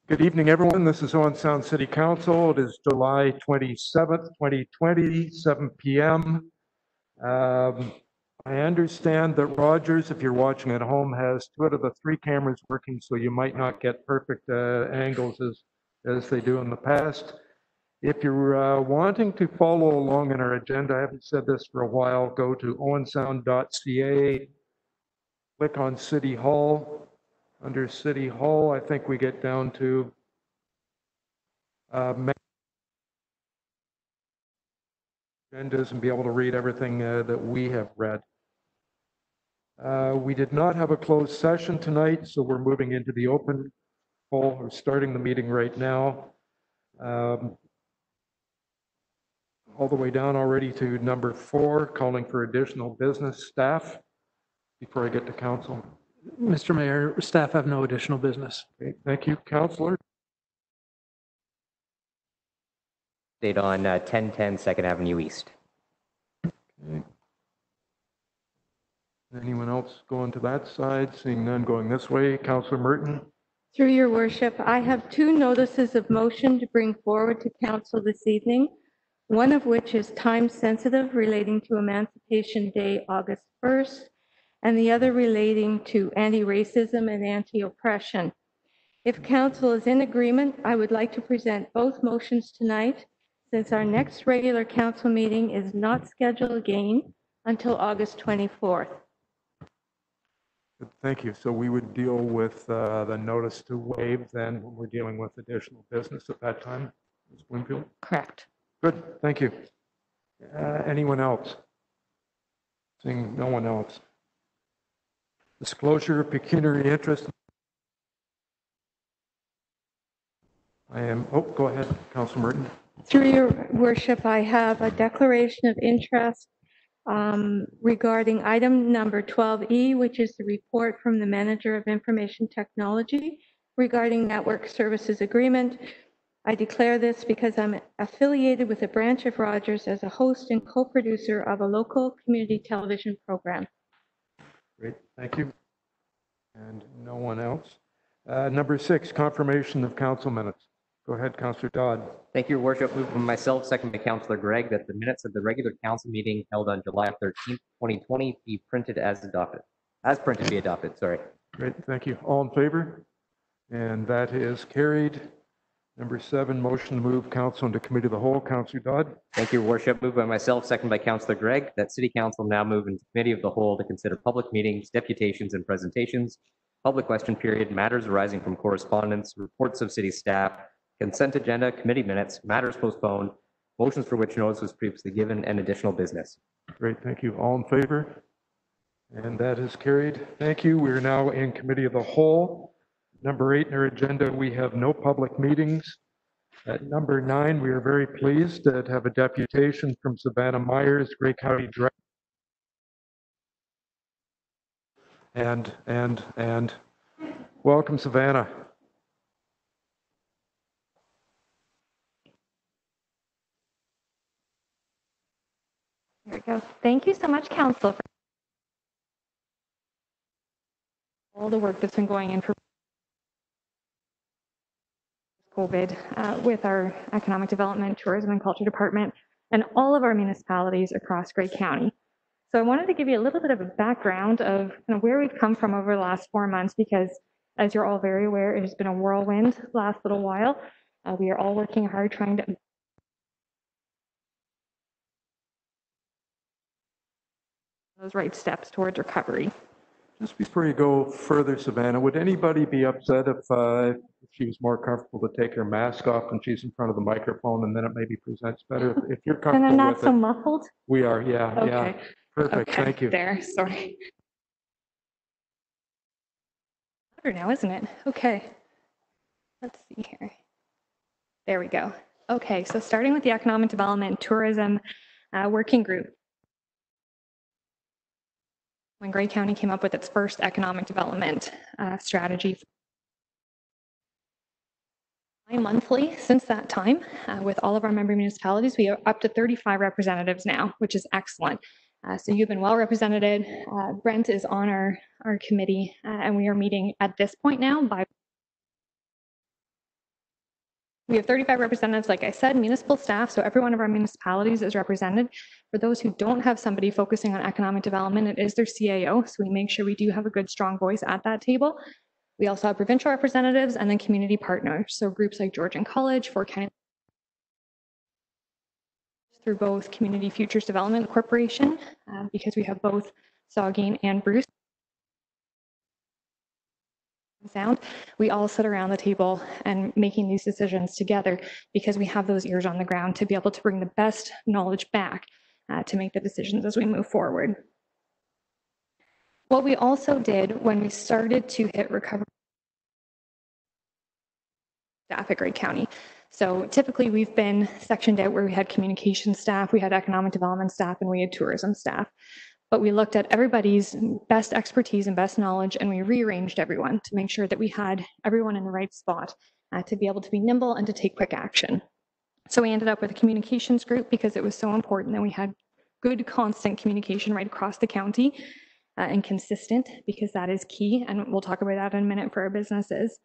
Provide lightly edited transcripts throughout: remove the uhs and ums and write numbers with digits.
Good evening, everyone. This is Owen Sound City Council. It is July 27th, 2020, 7 p.m. I understand that Rogers, if you're watching at home, has 2 out of the 3 cameras working, so you might not get perfect angles as they do in the past. If you're wanting to follow along in our agenda, I haven't said this for a while, go to owensound.ca, click on City Hall. Under City Hall, I think we get down to agendas and be able to read everything that we have read. We did not have a closed session tonight, so we're moving into the open call. We're starting the meeting right now. All the way down already to number 4, calling for additional business. Staff, before I get to council. Mr. Mayor, staff have no additional business. Okay, thank you. Councillor? Date on 1010 2nd Avenue East. Okay. Anyone else going to that side? Seeing none going this way. Councillor Merton? Through your worship, I have 2 notices of motion to bring forward to council this evening, one of which is time sensitive relating to Emancipation Day, August 1st, and the other relating to anti-racism and anti-oppression. If council is in agreement, I would like to present both motions tonight, since our next regular council meeting is not scheduled again until August 24th. Thank you. So we would deal with the notice to waive then when we're dealing with additional business at that time, Ms. Bloomfield? Correct. Good, thank you. Anyone else? Seeing no one else. Disclosure of pecuniary interest. Go ahead, Councilor Merton. Through your worship, I have a declaration of interest regarding item number 12E, which is the report from the Manager of Information Technology regarding Network Services Agreement. I declare this because I'm affiliated with a branch of Rogers as a host and co-producer of a local community television program. Great, thank you. And no one else. Number 6, confirmation of council minutes. Go ahead, Councillor Dodd. Thank you, Your Worship. Moved by myself, second by Councillor Gregg, that the minutes of the regular council meeting held on July 13th, 2020 be printed as adopted. As printed, be adopted, sorry. Great, thank you. All in favor? And that is carried. Number 7, motion to move council into committee of the whole. Councillor Dodd. Thank you, Your Worship. Moved by myself, second by Councillor Gregg, that City Council now move into committee of the whole to consider public meetings, deputations and presentations, public question period, matters arising from correspondence, reports of city staff, consent agenda, committee minutes, matters postponed, motions for which notice was previously given, and additional business. Great, thank you. All in favor? And that is carried. Thank you. We are now in committee of the whole. Number 8 in our agenda, we have no public meetings. At number 9, we are very pleased to have a deputation from Savannah Myers, Grey County Director. And welcome, Savannah. There we go. Thank you so much, Council, for all the work that's been going in for COVID with our Economic Development, Tourism and Culture Department and all of our municipalities across Grey County. So I wanted to give you a little bit of a background of kind of where we've come from over the last 4 months, because as you're all very aware, it has been a whirlwind the last little while. We are all working hard trying to those right steps towards recovery. Just before you go further, Savannah, would anybody be upset if she was more comfortable to take her mask off when she's in front of the microphone, and then it maybe presents better? If you're comfortable and I'm not with so it, muffled. we are, yeah, Okay. yeah. Perfect, Okay. thank you. There, sorry. Better now, isn't it? Okay. Let's see here. There we go. Okay, so starting with the Economic Development Tourism Working Group. When Grey County came up with its first economic development strategy. Monthly since that time, with all of our member municipalities, we are up to 35 representatives now, which is excellent. So you've been well represented. Brent is on our committee, and we are meeting at this point now by We have 35 representatives, like I said, municipal staff, so every one of our municipalities is represented. For those who don't have somebody focusing on economic development, it is their CAO, so we make sure we do have a good, strong voice at that table. We also have provincial representatives and then community partners, so groups like Georgian College, Fort County, through both Community Futures Development Corporation, because we have both Saugeen and Bruce. Sound, we all sit around the table and making these decisions together because we have those ears on the ground to be able to bring the best knowledge back to make the decisions as we move forward. What we also did when we started to hit recovery staff at Grey County. So typically we've been sectioned out where we had communication staff, we had economic development staff, and we had tourism staff. But we looked at everybody's best expertise and best knowledge, and we rearranged everyone to make sure that we had everyone in the right spot to be able to be nimble and to take quick action. So we ended up with a communications group because it was so important that we had good, constant communication right across the county and consistent, because that is key, and we'll talk about that in a minute for our businesses.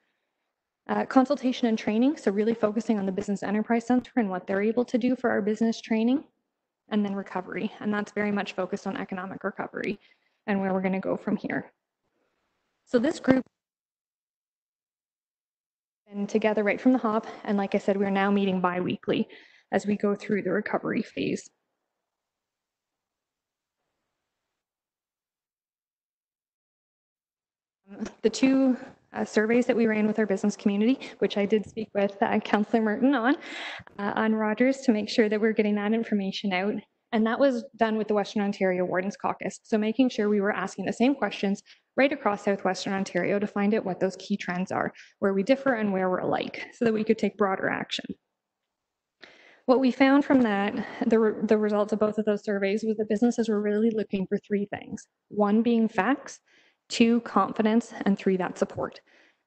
Consultation and training, so really focusing on the Business Enterprise Center and what they're able to do for our business training. And then recovery, and that's very much focused on economic recovery and where we're going to go from here. So this group has been together right from the hop, and like I said, we're now meeting bi-weekly as we go through the recovery phase. The two surveys that we ran with our business community, which I did speak with Councillor Merton on Rogers to make sure that we're getting that information out. And that was done with the Western Ontario Wardens Caucus. So making sure we were asking the same questions right across Southwestern Ontario to find out what those key trends are, where we differ and where we're alike, so that we could take broader action. What we found from that, the results of both of those surveys, was that businesses were really looking for three things. One being facts, two, confidence, and three, that support.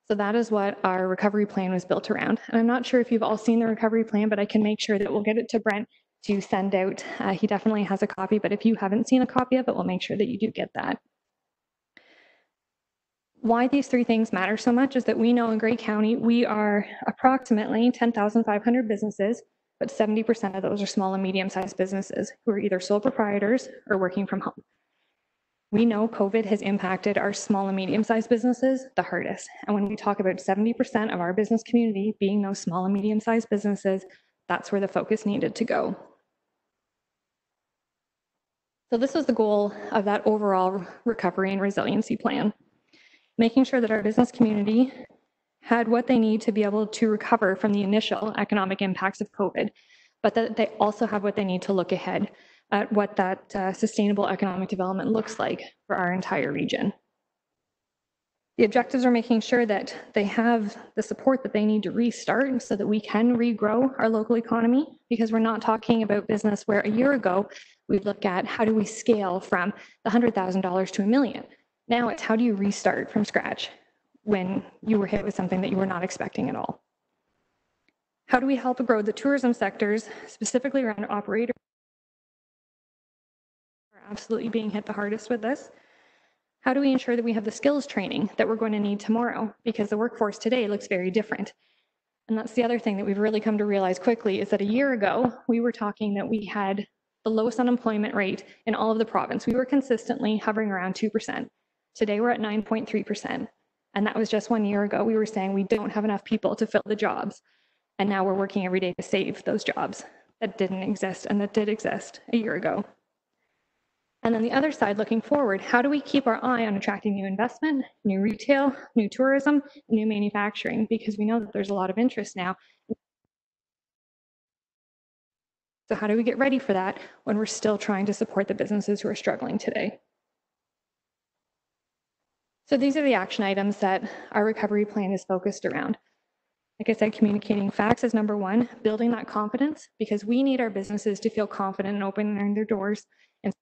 So that is what our recovery plan was built around. And I'm not sure if you've all seen the recovery plan, but I can make sure that we'll get it to Brent to send out. He definitely has a copy, but if you haven't seen a copy of it, we'll make sure that you do get that. Why these three things matter so much is that we know in Grey County, we are approximately 10,500 businesses, but 70% of those are small and medium-sized businesses who are either sole proprietors or working from home. We know COVID has impacted our small and medium-sized businesses the hardest. And when we talk about 70% of our business community being those small and medium-sized businesses, that's where the focus needed to go. So this was the goal of that overall recovery and resiliency plan, making sure that our business community had what they need to be able to recover from the initial economic impacts of COVID, but that they also have what they need to look ahead at what that sustainable economic development looks like for our entire region. The objectives are making sure that they have the support that they need to restart so that we can regrow our local economy, because we're not talking about business where a year ago we'd look at how do we scale from the $100,000 to $1 million. Now it's how do you restart from scratch when you were hit with something that you were not expecting at all. How do we help grow the tourism sectors, specifically around operators who are absolutely being hit the hardest with this? How do we ensure that we have the skills training that we're going to need tomorrow? Because the workforce today looks very different. And that's the other thing that we've really come to realize quickly, is that a year ago, we were talking that we had the lowest unemployment rate in all of the province. We were consistently hovering around 2%. Today we're at 9.3%. And that was just 1 year ago. We were saying we don't have enough people to fill the jobs. And now we're working every day to save those jobs that didn't exist and that did exist a year ago. And then the other side, looking forward, how do we keep our eye on attracting new investment, new retail, new tourism, new manufacturing? Because we know that there's a lot of interest now. So how do we get ready for that when we're still trying to support the businesses who are struggling today? So these are the action items that our recovery plan is focused around. Like I said, communicating facts is number one, building that confidence, because we need our businesses to feel confident in opening their doors and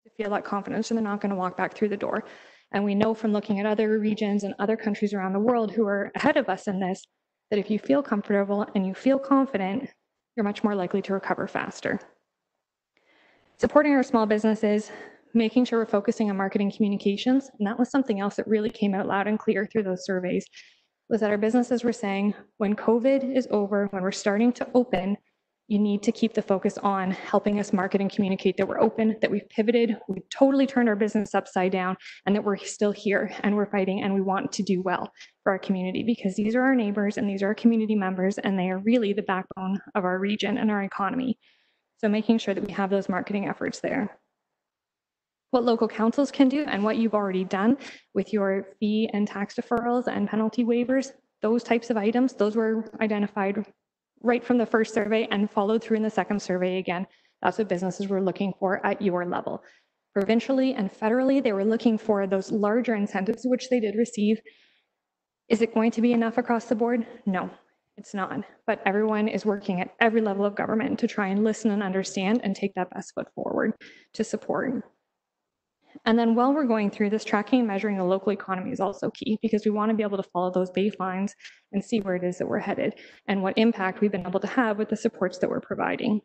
to feel that confidence, and they're not going to walk back through the door. And we know from looking at other regions and other countries around the world who are ahead of us in this, that if you feel comfortable and you feel confident, you're much more likely to recover faster. Supporting our small businesses, making sure we're focusing on marketing communications, and that was something else that really came out loud and clear through those surveys, was that our businesses were saying, when COVID is over, when we're starting to open, you need to keep the focus on helping us market and communicate that we're open, that we've pivoted, we've totally turned our business upside down, and that we're still here and we're fighting and we want to do well for our community, because these are our neighbors and these are our community members, and they are really the backbone of our region and our economy. So making sure that we have those marketing efforts there. What local councils can do and what you've already done with your fee and tax deferrals and penalty waivers, those types of items, those were identified right from the first survey and followed through in the second survey again. That's what businesses were looking for at your level. Provincially and federally, they were looking for those larger incentives, which they did receive. Is it going to be enough across the board? No, it's not. But everyone is working at every level of government to try and listen and understand and take that best foot forward to support. And then while we're going through this, tracking and measuring the local economy is also key, because we want to be able to follow those baselines and see where it is that we're headed and what impact we've been able to have with the supports that we're providing.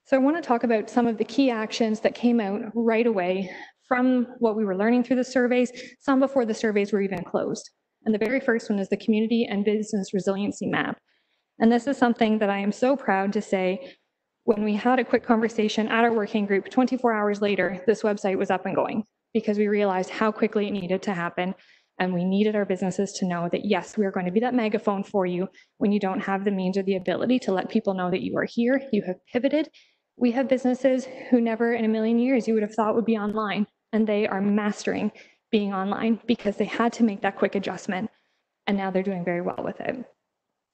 So I want to talk about some of the key actions that came out right away from what we were learning through the surveys, some before the surveys were even closed. And the very first one is the Community and Business Resiliency Map. And this is something that I am so proud to say, when we had a quick conversation at our working group, 24 hours later, this website was up and going, because we realized how quickly it needed to happen. And we needed our businesses to know that, yes, we are going to be that megaphone for you when you don't have the means or the ability to let people know that you are here, you have pivoted. We have businesses who never in a million years you would have thought would be online, and they are mastering being online because they had to make that quick adjustment, and now they're doing very well with it.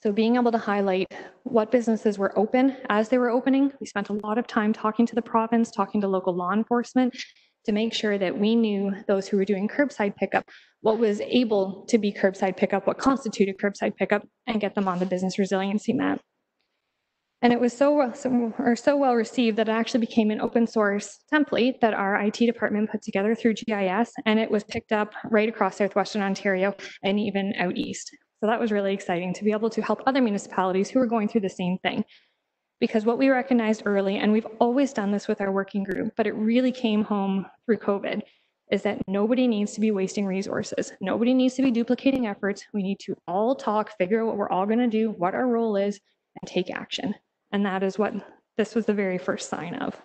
So being able to highlight what businesses were open as they were opening, we spent a lot of time talking to the province, talking to local law enforcement to make sure that we knew those who were doing curbside pickup, what was able to be curbside pickup, what constituted curbside pickup, and get them on the business resiliency map. And it was so well received that it actually became an open source template that our IT department put together through GIS, and it was picked up right across Southwestern Ontario and even out east. So that was really exciting to be able to help other municipalities who were going through the same thing. Because what we recognized early, and we've always done this with our working group, but it really came home through COVID, is that nobody needs to be wasting resources. Nobody needs to be duplicating efforts. We need to all talk, figure out what we're all going to do, what our role is, and take action. And that is what this was the very first sign of.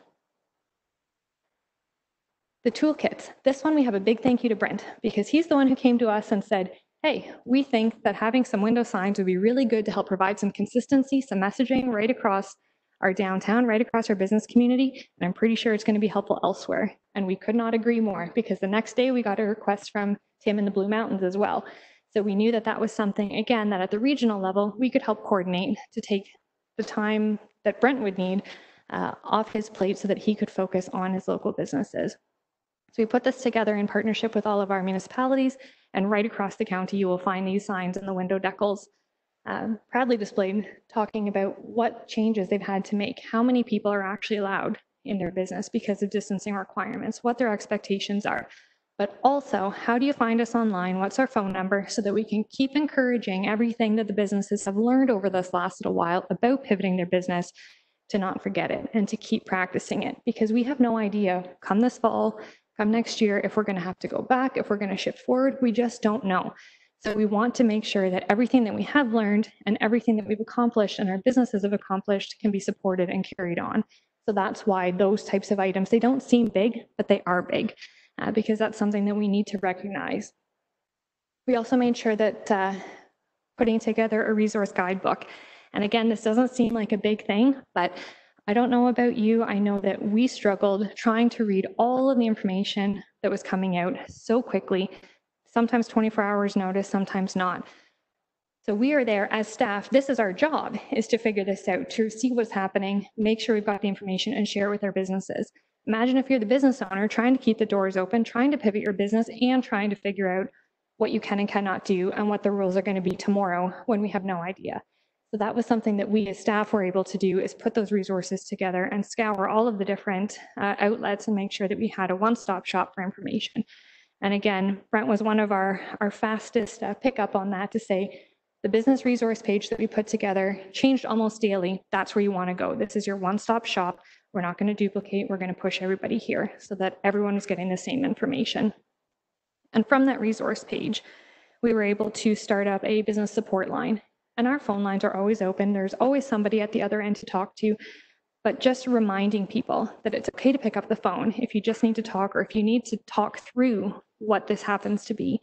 The toolkits. This one we have a big thank you to Brent, because he's the one who came to us and said, hey, we think that having some window signs would be really good to help provide some consistency, some messaging right across our downtown, right across our business community, and I'm pretty sure it's going to be helpful elsewhere. And we could not agree more, because the next day we got a request from Tim in the Blue Mountains as well. So we knew that that was something, again, that at the regional level, we could help coordinate to take the time that Brent would need off his plate so that he could focus on his local businesses. So we put this together in partnership with all of our municipalities, and right across the county, you will find these signs in the window decals, proudly displayed, talking about what changes they've had to make, how many people are actually allowed in their business because of distancing requirements, what their expectations are, but also how do you find us online, what's our phone number, so that we can keep encouraging everything that the businesses have learned over this last little while about pivoting their business, to not forget it and to keep practicing it, because we have no idea come this fall, come next year, if we're going to have to go back, if we're going to shift forward, we just don't know. So we want to make sure that everything that we have learned and everything that we've accomplished and our businesses have accomplished can be supported and carried on. So that's why those types of items, they don't seem big, but they are big, because that's something that we need to recognize. We also made sure that putting together a resource guidebook. And again, this doesn't seem like a big thing, but I don't know about you. I know that we struggled trying to read all of the information that was coming out so quickly, sometimes 24 hours notice, sometimes not. So we are there as staff. This is our job, is to figure this out, to see what's happening, make sure we've got the information and share it with our businesses. Imagine if you're the business owner trying to keep the doors open, trying to pivot your business, and trying to figure out what you can and cannot do and what the rules are going to be tomorrow when we have no idea. So that was something that we as staff were able to do, is put those resources together and scour all of the different outlets and make sure that we had a one-stop shop for information. And again, Brent was one of our fastest pickup on that, to say the business resource page that we put together changed almost daily. That's where you want to go. This is your one-stop shop. We're not going to duplicate. We're going to push everybody here so that everyone is getting the same information. And from that resource page, we were able to start up a business support line. And our phone lines are always open. There's always somebody at the other end to talk to. But just reminding people that it's okay to pick up the phone if you just need to talk or if you need to talk through what this happens to be.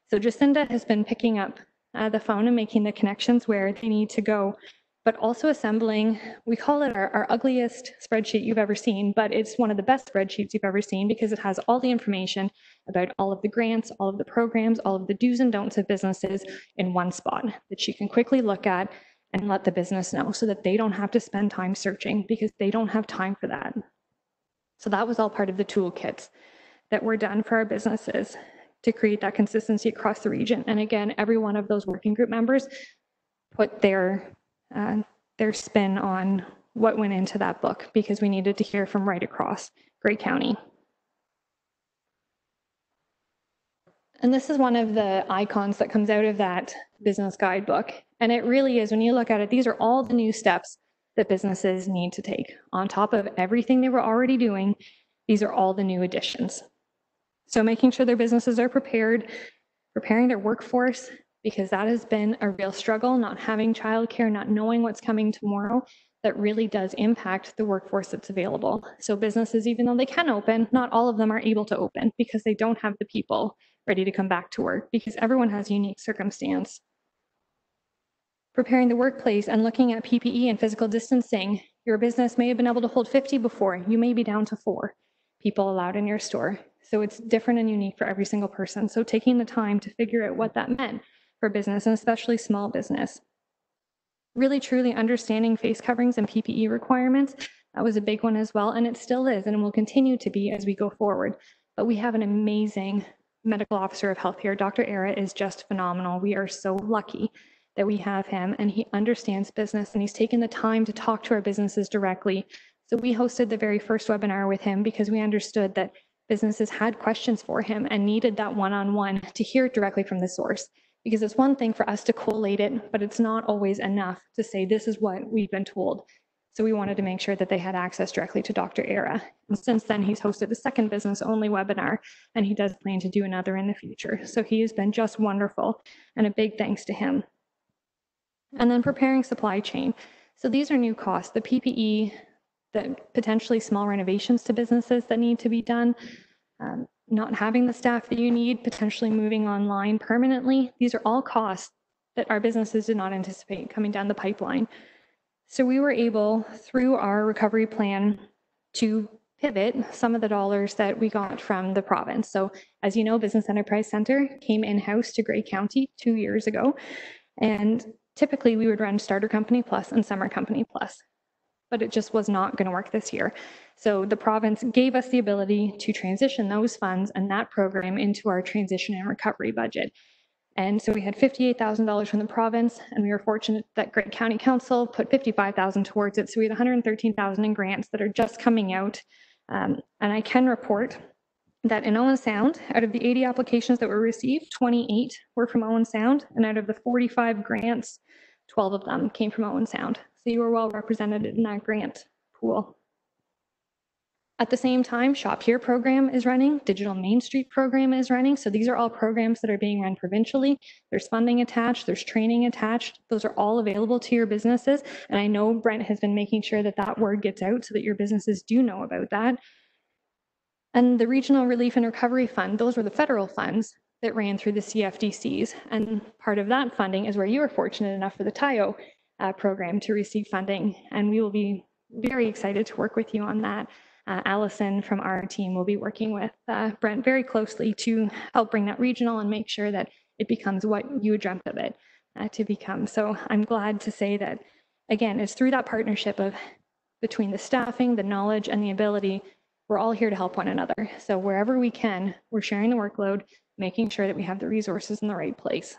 So Jacinda has been picking up the phone and making the connections where they need to go, but also assembling, we call it our ugliest spreadsheet you've ever seen, but it's one of the best spreadsheets you've ever seen because it has all the information about all of the grants, all of the programs, all of the do's and don'ts of businesses in one spot that she can quickly look at and let the business know so that they don't have to spend time searching because they don't have time for that. So that was all part of the toolkits that were done for our businesses to create that consistency across the region. And again, every one of those working group members put their spin on what went into that book because we needed to hear from right across Grey County. And this is one of the icons that comes out of that business guidebook. And it really is, when you look at it, these are all the new steps that businesses need to take. On top of everything they were already doing, these are all the new additions. So making sure their businesses are prepared, preparing their workforce, because that has been a real struggle, not having childcare, not knowing what's coming tomorrow, that really does impact the workforce that's available. So businesses, even though they can open, not all of them are able to open because they don't have the people ready to come back to work because everyone has a unique circumstance. Preparing the workplace and looking at PPE and physical distancing. Your business may have been able to hold 50 before, you may be down to 4 people allowed in your store. So it's different and unique for every single person. So taking the time to figure out what that meant for business and especially small business. Really truly understanding face coverings and PPE requirements, that was a big one as well, and it still is and will continue to be as we go forward. But we have an amazing medical officer of health here. Dr. Era is just phenomenal. We are so lucky that we have him, and he understands business, and he's taken the time to talk to our businesses directly. So we hosted the very first webinar with him because we understood that businesses had questions for him and needed that one-on-one to hear it directly from the source. Because it's one thing for us to collate it, but it's not always enough to say, this is what we've been told. So we wanted to make sure that they had access directly to Dr. Era. And since then, he's hosted the second business-only webinar, and he does plan to do another in the future. So he has been just wonderful, and a big thanks to him. And then preparing supply chain. So these are new costs, the PPE, the potentially small renovations to businesses that need to be done, not having the staff that you need, potentially moving online permanently. These are all costs that our businesses did not anticipate coming down the pipeline. So we were able, through our recovery plan, to pivot some of the dollars that we got from the province. So as you know, Business Enterprise Center came in-house to Grey County 2 years ago. And typically we would run Starter Company Plus and Summer Company Plus, but it just was not going to work this year. So the province gave us the ability to transition those funds and that program into our transition and recovery budget. And so we had $58,000 from the province, and we were fortunate that Grey County Council put $55,000 towards it. So we had $113,000 in grants that are just coming out. And I can report that in Owen Sound, out of the 80 applications that were received, 28 were from Owen Sound, and out of the 45 grants, 12 of them came from Owen Sound. So you were well represented in that grant pool. At the same time, Shop Here program is running, Digital Main Street program is running. So these are all programs that are being run provincially. There's funding attached, there's training attached. Those are all available to your businesses. And I know Brent has been making sure that that word gets out so that your businesses do know about that. And the Regional Relief and Recovery Fund, those were the federal funds that ran through the CFDCs. And part of that funding is where you were fortunate enough for the TIO program to receive funding. And we will be very excited to work with you on that. Allison from our team will be working with Brent very closely to help bring that regional and make sure that it becomes what you dreamt of it to become. So I'm glad to say that, again, it's through that partnership of between the staffing, the knowledge, and the ability, we're all here to help one another. So wherever we can, we're sharing the workload, making sure that we have the resources in the right place.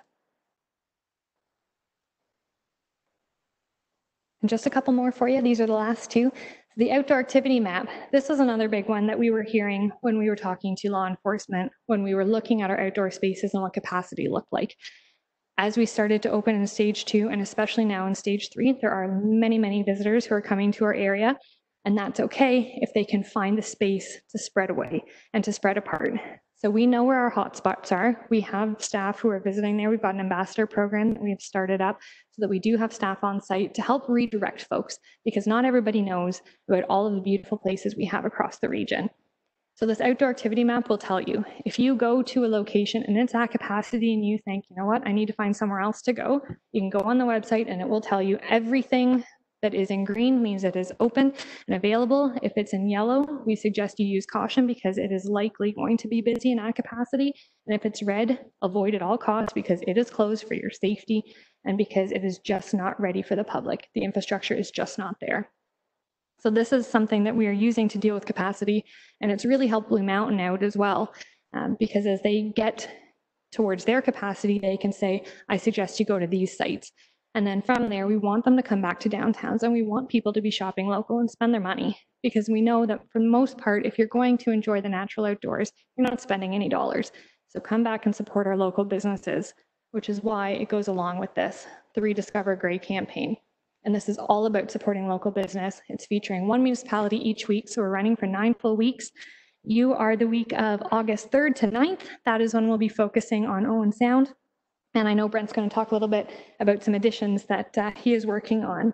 And just a couple more for you. These are the last two. The outdoor activity map. This is another big one that we were hearing when we were talking to law enforcement, when we were looking at our outdoor spaces and what capacity looked like. As we started to open in stage 2, and especially now in stage 3, there are many, many visitors who are coming to our area, and that's okay if they can find the space to spread away and to spread apart. So we know where our hotspots are. We have staff who are visiting there. We've got an ambassador program that we have started up so that we do have staff on site to help redirect folks, because not everybody knows about all of the beautiful places we have across the region. So this outdoor activity map will tell you, if you go to a location and it's at capacity and you think, you know what, I need to find somewhere else to go, you can go on the website and it will tell you everything that is in green means it is open and available. If it's in yellow, we suggest you use caution because it is likely going to be busy and at capacity. And if it's red, avoid at all costs because it is closed for your safety and because it is just not ready for the public. The infrastructure is just not there. So this is something that we are using to deal with capacity, and it's really helped Blue Mountain out as well, because as they get towards their capacity, they can say, I suggest you go to these sites. And then from there, we want them to come back to downtowns, and we want people to be shopping local and spend their money, because we know that for the most part, if you're going to enjoy the natural outdoors, you're not spending any dollars. So come back and support our local businesses, which is why it goes along with this, the Rediscover Gray campaign. And this is all about supporting local business. It's featuring one municipality each week, so we're running for 9 full weeks. You are the week of August 3rd to 9th. That is when we'll be focusing on Owen Sound. And I know Brent's going to talk a little bit about some additions that he is working on.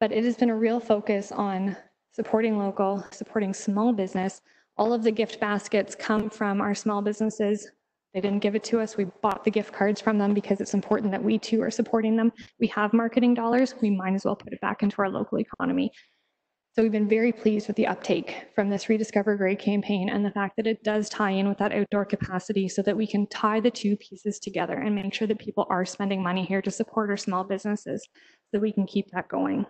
But it has been a real focus on supporting local, supporting small business. All of the gift baskets come from our small businesses. They didn't give it to us. We bought the gift cards from them because it's important that we too are supporting them. We have marketing dollars. We might as well put it back into our local economy. So we've been very pleased with the uptake from this Rediscover Gray campaign and the fact that it does tie in with that outdoor capacity so that we can tie the two pieces together and make sure that people are spending money here to support our small businesses so that we can keep that going.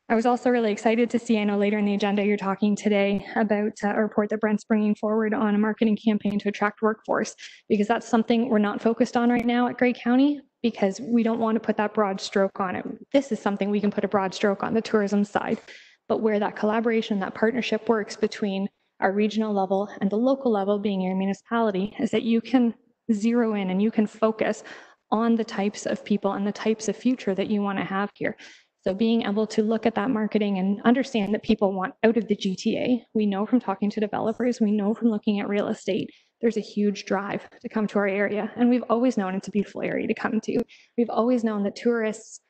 I was also really excited to see, I know later in the agenda you're talking today about a report that Brent's bringing forward on a marketing campaign to attract workforce, because that's something we're not focused on right now at Grey County because we don't want to put that broad stroke on it. This is something we can put a broad stroke on the tourism side, but where that collaboration, that partnership works between our regional level and the local level being your municipality is that you can zero in and you can focus on the types of people and the types of future that you want to have here. So being able to look at that marketing and understand that people want out of the GTA. We know from talking to developers, we know from looking at real estate, there's a huge drive to come to our area. And we've always known it's a beautiful area to come to. We've always known that tourists,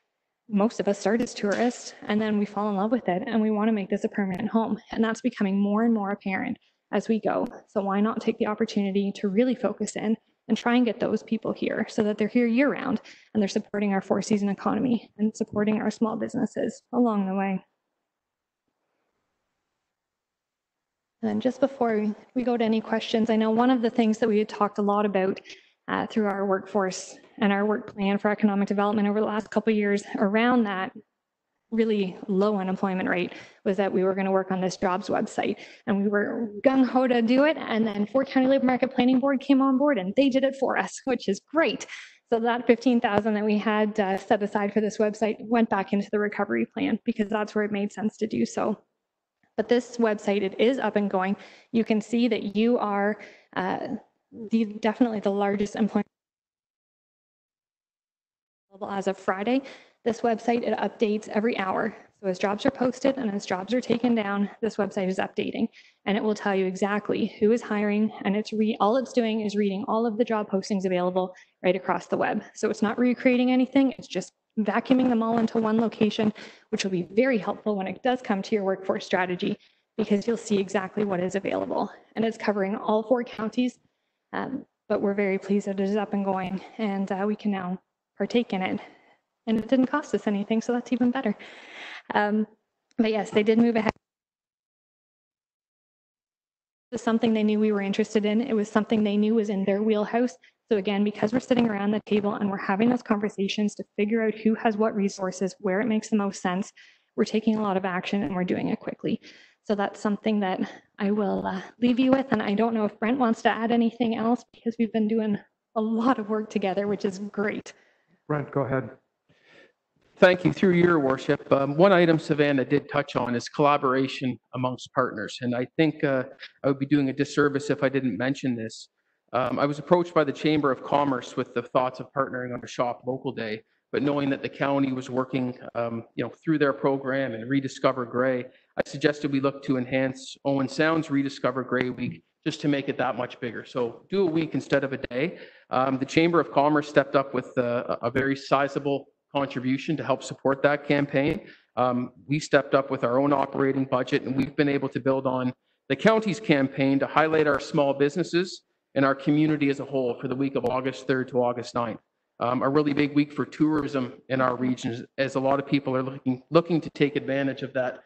most of us start as tourists, and then we fall in love with it and we want to make this a permanent home. And that's becoming more and more apparent as we go. So why not take the opportunity to really focus in and try and get those people here so that they're here year round and they're supporting our 4-season economy and supporting our small businesses along the way. And then just before we go to any questions, I know one of the things that we had talked a lot about through our workforce and our work plan for economic development over the last couple of years around that really low unemployment rate was that we were going to work on this jobs website, and we were gung-ho to do it, and then Fort County Labor Market Planning Board came on board and they did it for us, which is great. So that $15,000 that we had set aside for this website went back into the recovery plan because that's where it made sense to do so. But this website, it is up and going. You can see that you are definitely the largest employer as of Friday. This website, it updates every hour. So as jobs are posted and as jobs are taken down, this website is updating and it will tell you exactly who is hiring, and all it's doing is reading all of the job postings available right across the web. So it's not recreating anything, it's just vacuuming them all into one location, which will be very helpful when it does come to your workforce strategy because you'll see exactly what is available. And it's covering all 4 counties, but we're very pleased that it is up and going and we can now partake in it. And it didn't cost us anything, so that's even better. But yes, they did move ahead. It was something they knew we were interested in. It was something they knew was in their wheelhouse. So again, because we're sitting around the table and we're having those conversations to figure out who has what resources, where it makes the most sense, we're taking a lot of action and we're doing it quickly. So that's something that I will leave you with. And I don't know if Brent wants to add anything else because we've been doing a lot of work together, which is great. Brent, go ahead. Thank you. Through your worship, one item Savannah did touch on is collaboration amongst partners. And I think I would be doing a disservice if I didn't mention this. I was approached by the Chamber of Commerce with the thoughts of partnering on a Shop Local Day but knowing that the county was working, through their program and Rediscover Gray, I suggested we look to enhance Owen Sound's Rediscover Gray Week just to make it that much bigger. So do a week instead of a day. The Chamber of Commerce stepped up with a very sizable contribution to help support that campaign. We stepped up with our own operating budget, and we've been able to build on the county's campaign to highlight our small businesses and our community as a whole for the week of August 3rd to August 9th. A really big week for tourism in our region, as a lot of people are looking to take advantage of that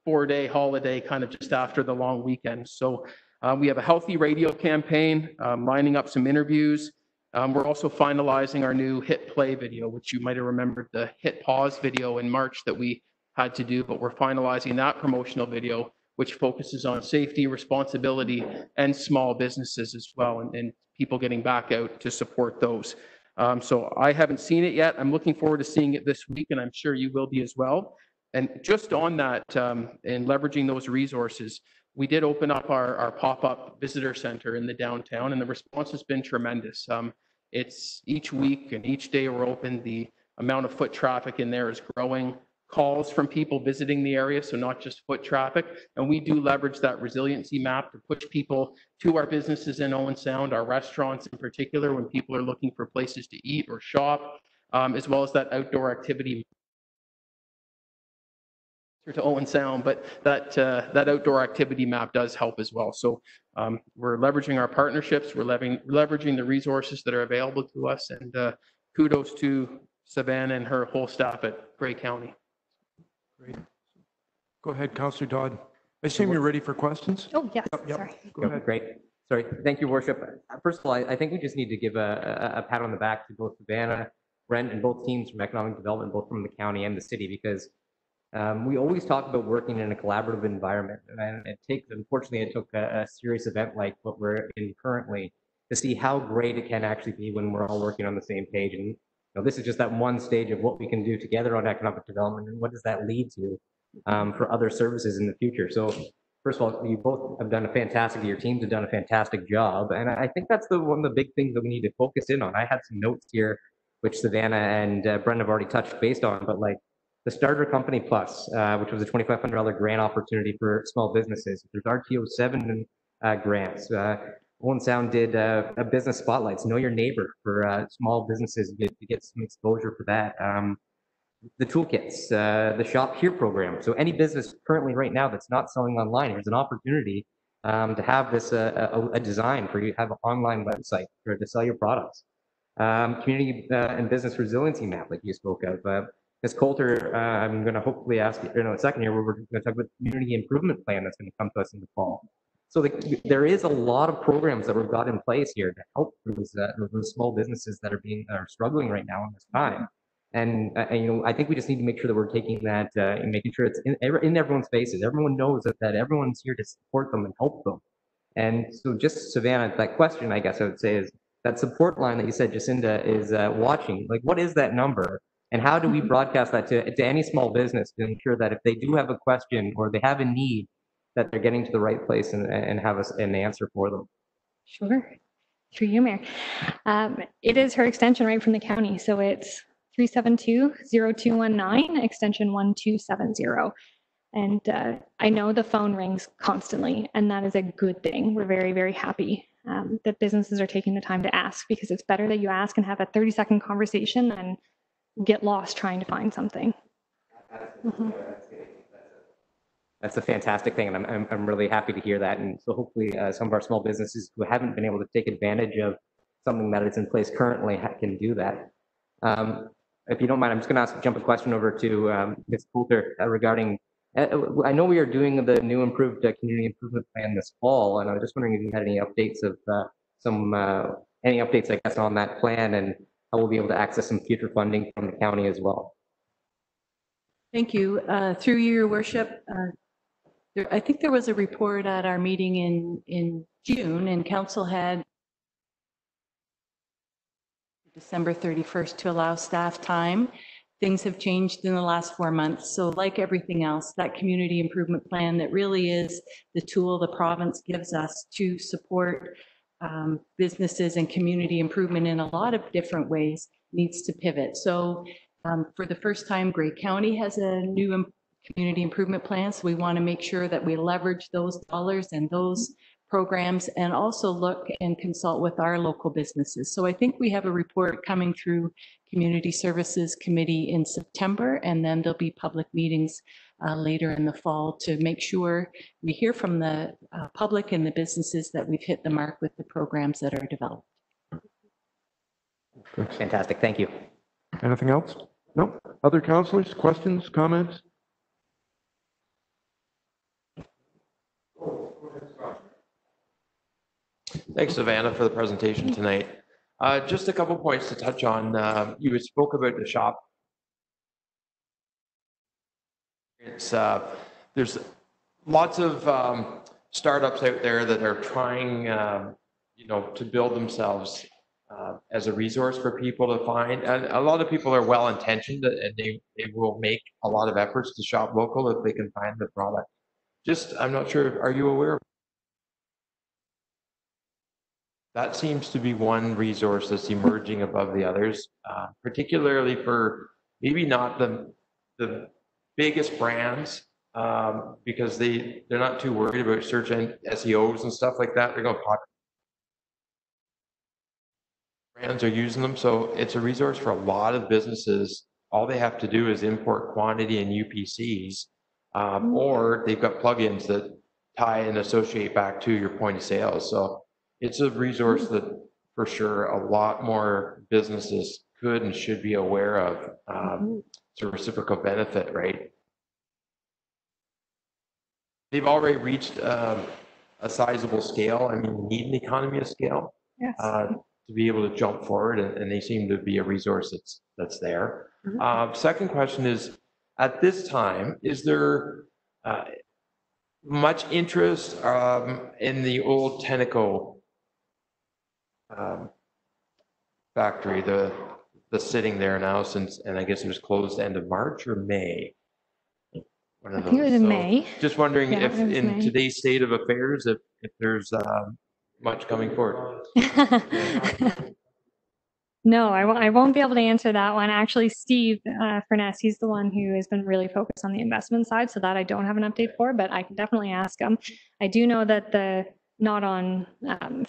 4-day holiday kind of just after the long weekend. So we have a healthy radio campaign, lining up some interviews. We're also finalizing our new Hit Play video, which you might have remembered the Hit Pause video in March that we had to do, but we're finalizing that promotional video, which focuses on safety, responsibility, and small businesses as well, and people getting back out to support those. So I haven't seen it yet. I'm looking forward to seeing it this week, and I'm sure you will be as well. And just on that, and leveraging those resources, we did open up our pop-up visitor center in the downtown, and the response has been tremendous. It's each week and each day we're open, the amount of foot traffic in there is growing. Calls from people visiting the area, so not just foot traffic. And we do leverage that resiliency map to push people to our businesses in Owen Sound, our restaurants in particular, when people are looking for places to eat or shop, as well as that outdoor activity to Owen Sound, but that outdoor activity map does help as well. So we're leveraging our partnerships, we're leveraging the resources that are available to us, and kudos to Savannah and her whole staff at Grey County. Great. Go ahead, Councillor Dodd. I assume you're ready for questions? Oh, yes, Yep. sorry. Go ahead. Great. Sorry. Thank you, Worship. First of all, I think we just need to give a pat on the back to both Savannah, Brent, and both teams from economic development, both from the county and the city, because we always talk about working in a collaborative environment. And unfortunately, it took a serious event like what we're in currently to see how great it can actually be when we're all working on the same page. And this is just that one stage of what we can do together on economic development, and what does that lead to for other services in the future. So first of all, you both have done a fantastic, your teams have done a fantastic job. And I think that's one of the big things that we need to focus in on. I had some notes here, which Savannah and Brent have already touched based on, but like the Starter Company Plus, which was a $2,500 grant opportunity for small businesses. There's RTO 7 grants. Owen Sound did a business spotlights, know your neighbor for small businesses, to get some exposure for that. The toolkits, the Shop Here program. So any business currently right now that's not selling online, there's an opportunity to have this a design for you to have an online website to sell your products. Community and business resiliency map, like you spoke of. Ms. Coulter, I'm going to hopefully ask you in a second here, we're going to talk about the community improvement plan that's going to come to us in the fall. So there is a lot of programs that we've got in place here to help those small businesses that are struggling right now in this time. And I think we just need to make sure that we're taking that and making sure it's in everyone's faces. Everyone knows that everyone's here to support them and help them. And so just Savannah, that question, I guess I would say, is that support line that you said Jacinda is watching. Like, what is that number? And how do we broadcast that to any small business to ensure that if they do have a question or they have a need, that they're getting to the right place and have an answer for them? Sure. Through you, Mayor. It is her extension right from the county. So it's 372-0219, extension 1270. And I know the phone rings constantly, and that is a good thing. We're very, very happy that businesses are taking the time to ask, because it's better that you ask and have a 30-second conversation than get lost trying to find something. Mm-hmm. That's a fantastic thing, and I'm really happy to hear that. And so hopefully some of our small businesses who haven't been able to take advantage of something that is in place currently can do that. If you don't mind, I'm just going to jump a question over to Ms. Coulter regarding, I know we are doing the new improved community improvement plan this fall, and I was just wondering if you had any updates of any updates, I guess, on that plan, and how we'll be able to access some future funding from the county as well. Thank you. Through you, Your Worship, I think there was a report at our meeting in June, and Council had December 31st to allow staff time. Things have changed in the last 4 months. So like everything else, that community improvement plan that really is the tool the province gives us to support businesses and community improvement in a lot of different ways needs to pivot. So for the first time, Grey County has a new community improvement plan. So we want to make sure that we leverage those dollars and those programs and also look and consult with our local businesses. So I think we have a report coming through Community Services Committee in September, and then there'll be public meetings later in the fall to make sure we hear from the public and the businesses that we've hit the mark with the programs that are developed. Fantastic. Thank you. Anything else? No? Other councillors, questions, comments? Thanks, Savannah, for the presentation tonight. Just a couple points to touch on. You spoke about the shop. There's lots of startups out there that are trying, to build themselves as a resource for people to find. And a lot of people are well-intentioned and they will make a lot of efforts to shop local if they can find the product. I'm not sure, are you aware of that? Seems to be one resource that's emerging above the others, particularly for maybe not the biggest brands, because they're not too worried about search and SEOs and stuff like that. They're going to brands are using them, so it's a resource for a lot of businesses. All they have to do is import quantity and UPCs, or they've got plugins that tie and associate back to your point of sale. So it's a resource that for sure a lot more businesses could and should be aware of. It's a reciprocal benefit, right? They've already reached a sizable scale. I mean, we need an economy of scale. Yes. To be able to jump forward, and they seem to be a resource that's there. Second question is, at this time, is there much interest in the old Tenneco factory, the sitting there now since, and I guess it was closed end of March or May? I think it was in May. Just wondering if in May. today's state of affairs, if there's much coming forward. No, I won't be able to answer that one. Actually, Steve Furness, he's the one who has been really focused on the investment side, so that I don't have an update for, but I can definitely ask him. I do know that not on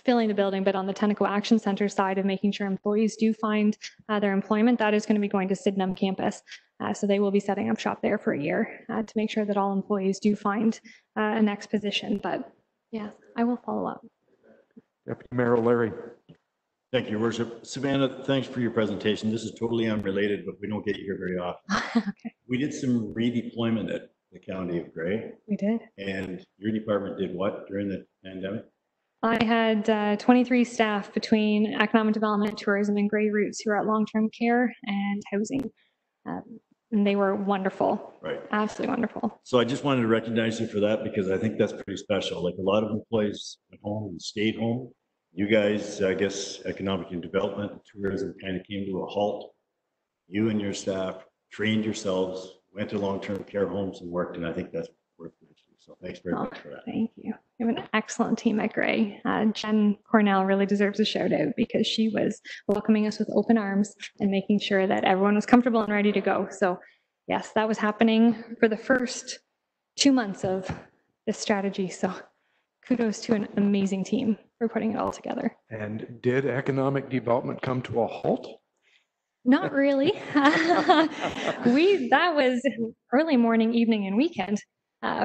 filling the building, but on the Tenneco Action Center side of making sure employees do find their employment, that is going to be going to Sydenham campus. So they will be setting up shop there for a year to make sure that all employees do find a next position. But yeah, I will follow up. Deputy Mayor O'Leary. Thank you, Your Worship. Savannah, thanks for your presentation. This is totally unrelated, but we don't get you here very often. Okay. We did some redeployment at the County of Grey. We did. And your department did what during the pandemic? I had 23 staff between economic development, tourism, and Grey Roots who are at long-term care and housing. And they were wonderful. Right. Absolutely wonderful. So I just wanted to recognize you for that because I think that's pretty special. Like a lot of employees went home and stayed home. You guys, I guess, economic and development and tourism kind of came to a halt. You and your staff trained yourselves, went to long-term care homes and worked, and I think that's worth it. So thanks very much for that. Thank you. We have an excellent team at Grey. Jen Cornell really deserves a shout out because she was welcoming us with open arms and making sure that everyone was comfortable and ready to go. So yes, that was happening for the first 2 months of this strategy. So kudos to an amazing team for putting it all together. And did economic development come to a halt? Not really. That was early morning, evening, and weekend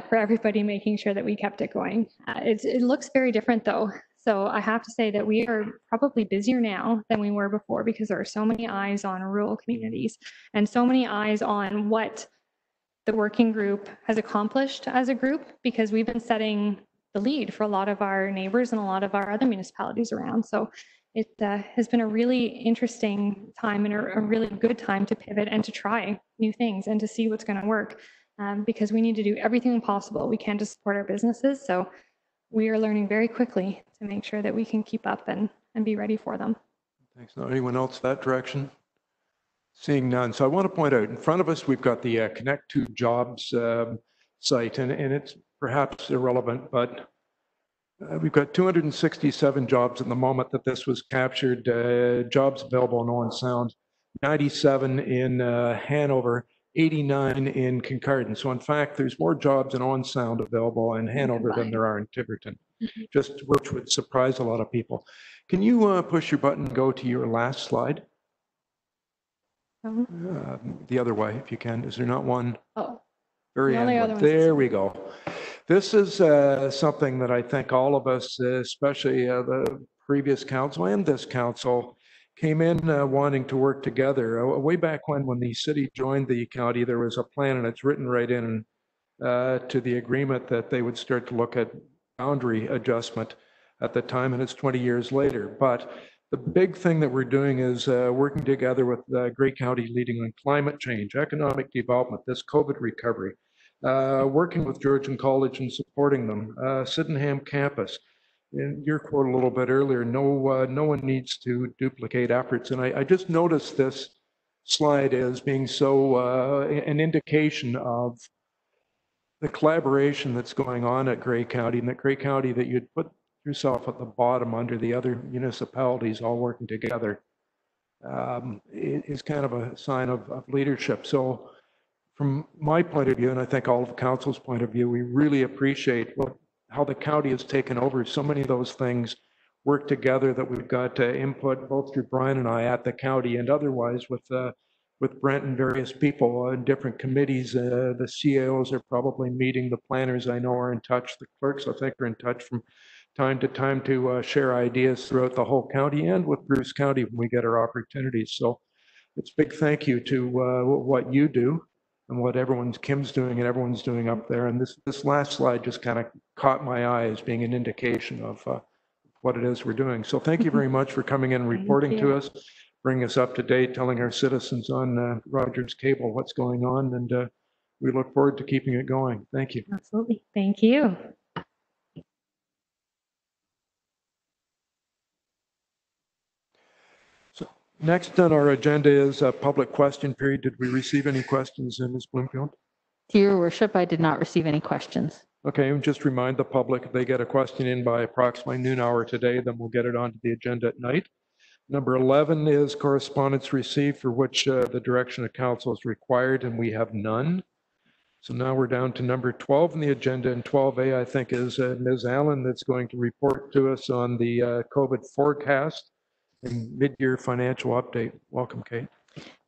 for everybody, making sure that we kept it going. It looks very different though. So I have to say that we are probably busier now than we were before because there are so many eyes on rural communities and so many eyes on what the working group has accomplished as a group, because we've been setting the lead for a lot of our neighbors and a lot of our other municipalities around. So it has been a really interesting time and a really good time to pivot and to try new things and to see what's going to work, because we need to do everything possible we can to support our businesses. So we are learning very quickly to make sure that we can keep up and be ready for them. Thanks. Now, anyone else that direction? Seeing none. So I want to point out in front of us, we've got the Connect to Jobs site, and it's perhaps irrelevant, but we've got 267 jobs at the moment that this was captured, jobs available in Owen Sound. 97 in Hanover, 89 in Kincardine. So in fact, there's more jobs in Owen Sound available in Hanover than there are in Tiverton, just which would surprise a lot of people. Can you push your button and go to your last slide? The other way, if you can. Is there not one? Oh, Very the only end other one. one's There we go. This is something that I think all of us, especially the previous council and this council, came in wanting to work together. Way back when the city joined the county, there was a plan, and it's written right in to the agreement that they would start to look at boundary adjustment at the time, and it's 20 years later. But the big thing that we're doing is working together with Grey County leading on climate change, economic development, this COVID recovery, working with Georgian College and supporting them, Sydenham campus. In your quote a little bit earlier, no one needs to duplicate efforts. And I just noticed this slide as being so an indication of the collaboration that's going on at Grey County, and that Grey County, that you'd put yourself at the bottom under the other municipalities all working together, is kind of a sign of leadership. So from my point of view, and I think all of council's point of view, we really appreciate how the county has taken over so many of those things, work together, that we've got input both through Brian and I at the county and otherwise with Brent and various people in different committees. The CAOs are probably meeting, the planners I know are in touch, the clerks I think are in touch from time to time to share ideas throughout the whole county and with Bruce County when we get our opportunities. So it's a big thank you to what you do and what Kim's doing and everyone's doing up there. And this last slide just kind of caught my eye as being an indication of what it is we're doing. So thank you very much for coming in and reporting to us, bringing us up to date, telling our citizens on Rogers Cable what's going on, and we look forward to keeping it going. Thank you. absolutely. Thank you. So next on our agenda is a public question period. Did we receive any questions, Ms. Bloomfield? To your worship, I did not receive any questions. Okay, and just remind the public, if they get a question in by approximately noon hour today, then we'll get it onto the agenda at night. Number 11 is correspondence received for which the direction of council is required, and we have none. So now we're down to number 12 on the agenda, and 12A, I think, is Ms. Allen that's going to report to us on the COVID forecast and mid-year financial update. Welcome, Kate.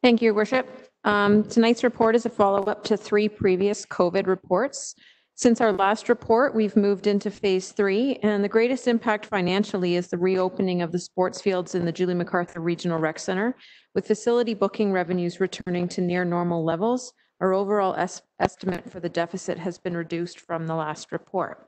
Thank you, Your Worship. Tonight's report is a follow-up to 3 previous COVID reports. Since our last report, we've moved into phase 3, and the greatest impact financially is the reopening of the sports fields in the Julie MacArthur Regional Rec Center. With facility booking revenues returning to near normal levels, our overall estimate for the deficit has been reduced from the last report.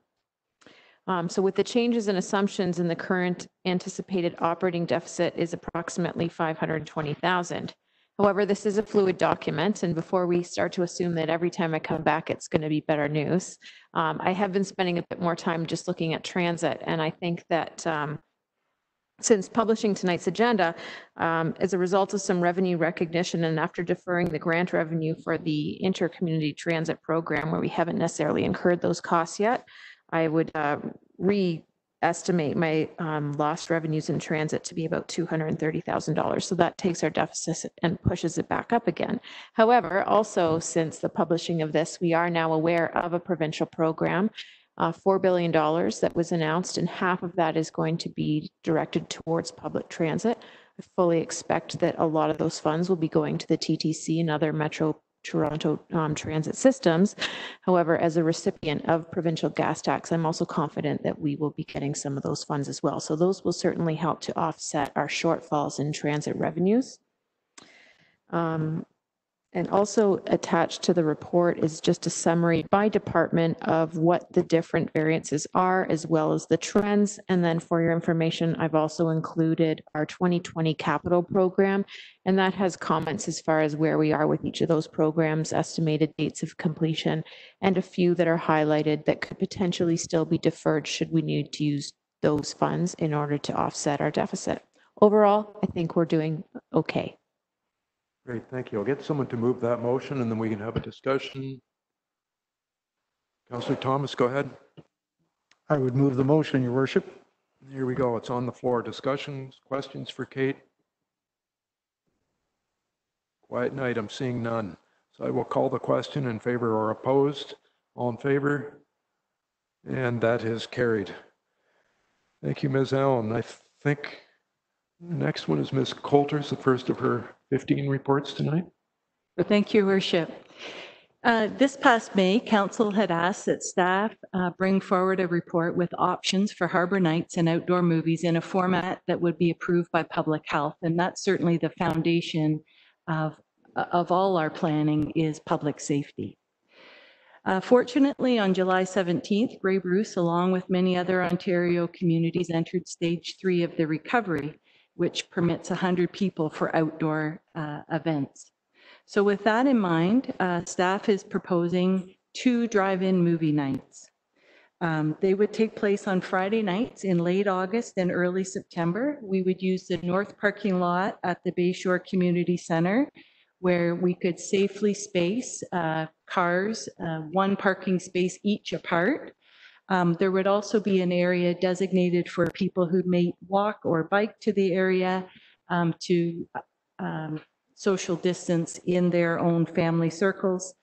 So with the changes in assumptions in the current anticipated operating deficit is approximately $520,000. However, this is a fluid document, and before we start to assume that every time I come back it's going to be better news, I have been spending a bit more time just looking at transit, and I think that since publishing tonight's agenda, as a result of some revenue recognition and after deferring the grant revenue for the inter-community transit program where we haven't necessarily incurred those costs yet, I would estimate my lost revenues in transit to be about $230,000. So that takes our deficit and pushes it back up again. However, also since the publishing of this, we are now aware of a provincial program, $4 billion that was announced, and half of that is going to be directed towards public transit. I fully expect that a lot of those funds will be going to the TTC and other Metro Toronto transit systems. However, as a recipient of provincial gas tax, I'm also confident that we will be getting some of those funds as well. So those will certainly help to offset our shortfalls in transit revenues. And also attached to the report is just a summary by department of what the different variances are, as well as the trends. And then for your information, I've also included our 2020 capital program, and that has comments as far as where we are with each of those programs, estimated dates of completion, and a few that are highlighted that could potentially still be deferred should we need to use those funds in order to offset our deficit. Overall, I think we're doing okay. Great, thank you. I'll get someone to move that motion and then we can have a discussion. Councillor Thomas, go ahead. I would move the motion, Your Worship. Here we go. It's on the floor. Discussions, questions for Kate? Quiet night, I'm seeing none. So I will call the question in favor or opposed. All in favor? And that is carried. Thank you, Ms. Allen. I think the next one is Ms. Coulter's, the first of her 15 reports tonight. Thank you, Worship. This past May, Council had asked that staff bring forward a report with options for Harbour Nights and outdoor movies in a format that would be approved by Public Health. And that's certainly the foundation of all our planning is public safety. Fortunately, on July 17th, Grey Bruce, along with many other Ontario communities, entered stage 3 of the recovery, which permits 100 people for outdoor events. So with that in mind, staff is proposing 2 drive-in movie nights. They would take place on Friday nights in late August and early September. We would use the north parking lot at the Bayshore Community Centre, where we could safely space cars, 1 parking space each apart. There would also be an area designated for people who may walk or bike to the area to social distance in their own family circles.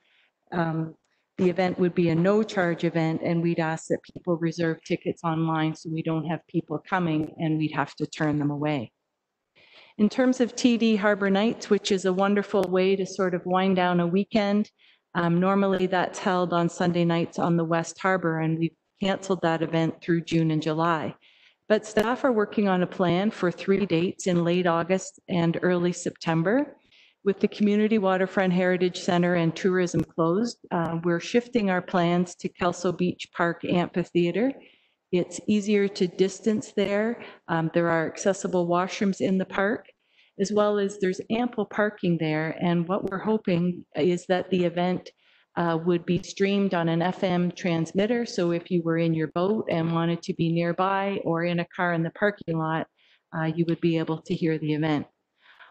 The event would be a no-charge event, and we'd ask that people reserve tickets online so we don't have people coming and we'd have to turn them away. In terms of TD Harbour Nights, which is a wonderful way to sort of wind down a weekend, normally that's held on Sunday nights on the West Harbour, and we've canceled that event through June and July. But staff are working on a plan for 3 dates in late August and early September. With the Community Waterfront Heritage Centre and tourism closed, we're shifting our plans to Kelso Beach Park Amphitheater. It's easier to distance there. There are accessible washrooms in the park, as well as there's ample parking there. And what we're hoping is that the event would be streamed on an FM transmitter. So if you were in your boat and wanted to be nearby or in a car in the parking lot, you would be able to hear the event.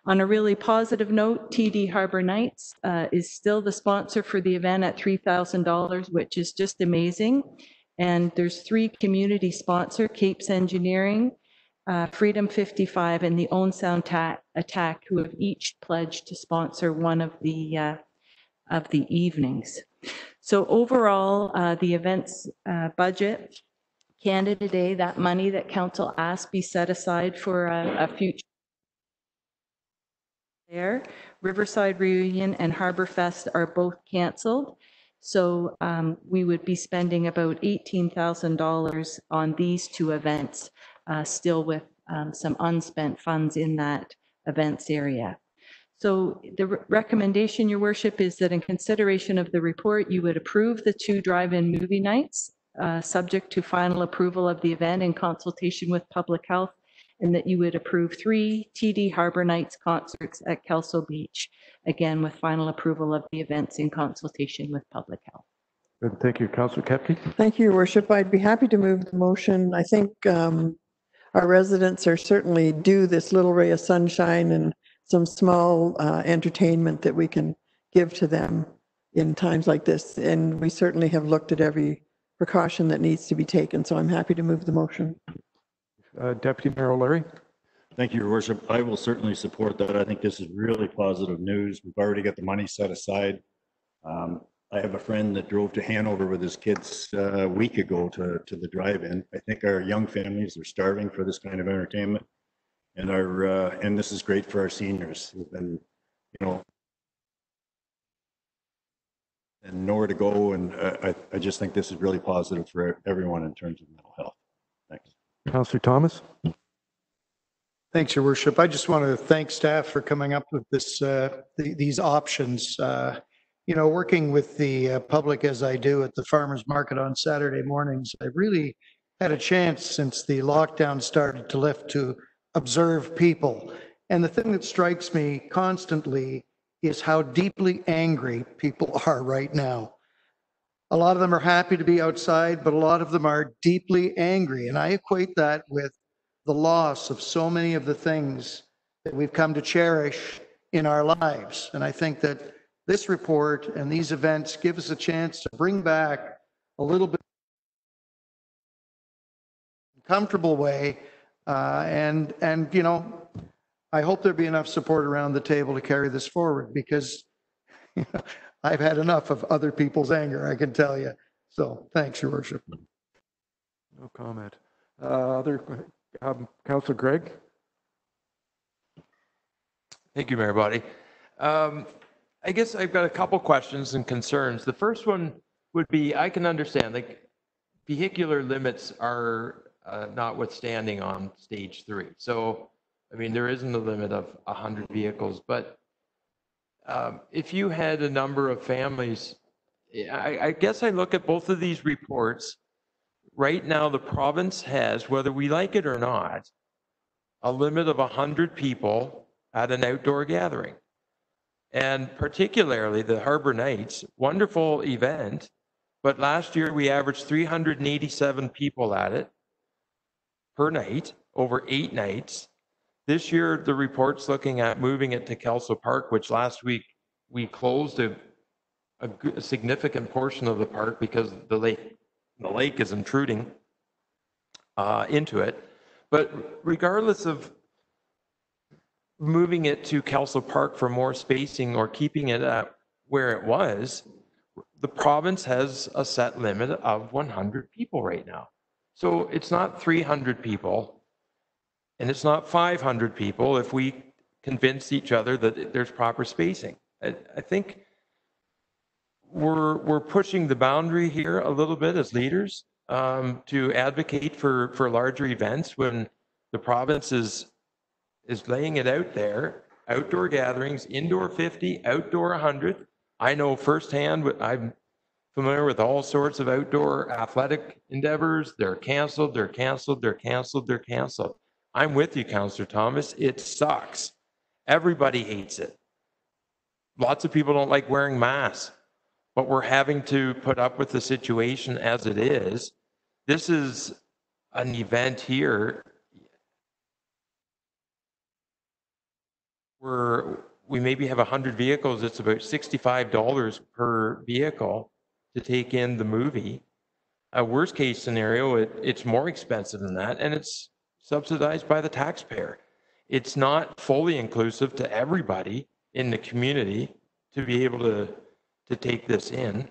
On a really positive note, TD Harbour Nights is still the sponsor for the event at $3,000, which is just amazing. And there's 3 community sponsors, Capes Engineering, Freedom 55, and the Own Sound Attack, who have each pledged to sponsor one of the evenings. So overall, the event's budget, Canada Day, that money that Council asked be set aside for a future there. Riverside Reunion and Harbour Fest are both cancelled. So we would be spending about $18,000 on these 2 events, still with some unspent funds in that events area. So the recommendation, Your Worship, is that in consideration of the report, you would approve the 2 drive-in movie nights, subject to final approval of the event in consultation with Public Health, and that you would approve 3 TD Harbour Nights concerts at Kelso Beach, again with final approval of the events in consultation with Public Health. Good. Thank you, Councillor Kepke. Thank you, Your Worship. I'd be happy to move the motion. I think our residents are certainly due this little ray of sunshine and some small entertainment that we can give to them in times like this. And we certainly have looked at every precaution that needs to be taken. So I'm happy to move the motion. Deputy Mayor O'Leary. Thank you, Your Worship. I will certainly support that. I think this is really positive news. We've already got the money set aside. I have a friend that drove to Hanover with his kids a week ago to the drive-in. I think our young families are starving for this kind of entertainment, and this is great for our seniors who've been, and nowhere to go. And I just think this is really positive for everyone in terms of mental health. Thanks. Councillor Thomas. Thanks, Your Worship. I just want to thank staff for coming up with this, these options. Working with the public as I do at the farmers market on Saturday mornings, I really had a chance since the lockdown started to lift to observe people. And the thing that strikes me constantly is how deeply angry people are right now. A lot of them are happy to be outside, but a lot of them are deeply angry. And I equate that with the loss of so many of the things that we've come to cherish in our lives. And I think that this report and these events give us a chance to bring back a little bit comfortable way and I hope there'll be enough support around the table to carry this forward because I've had enough of other people's anger, I can tell you. So thanks, Your Worship. No comment. Councillor Gregg? Thank you, Mayor Body. I guess I've got a couple questions and concerns. The first one would be, I can understand, like, vehicular limits are notwithstanding on stage 3. So, I mean, there isn't a limit of 100 vehicles, but if you had a number of families, I guess I look at both of these reports. Right now, the province has, whether we like it or not, a limit of 100 people at an outdoor gathering. And particularly the Harbor Nights, wonderful event, but last year we averaged 387 people at it per night over 8 nights. This year, the report's looking at moving it to Kelso Park, which last week we closed a significant portion of the park because the lake is intruding into it. But regardless of moving it to Kelso Park for more spacing or keeping it at where it was, the province has a set limit of 100 people right now. So it's not 300 people and it's not 500 people if we convince each other that there's proper spacing. I think we're pushing the boundary here a little bit as leaders to advocate for larger events when the province is laying it out there. Outdoor gatherings, indoor 50, outdoor 100. I know firsthand, I'm familiar with all sorts of outdoor athletic endeavors. They're canceled, they're canceled, they're canceled, they're canceled. I'm with you, Councillor Thomas. It sucks. Everybody hates it. Lots of people don't like wearing masks, but we're having to put up with the situation as it is. This is an event here where we maybe have 100 vehicles. It's about $65 per vehicle to take in the movie. A worst case scenario, it's more expensive than that, and it's subsidized by the taxpayer. It's not fully inclusive to everybody in the community to be able to take this in.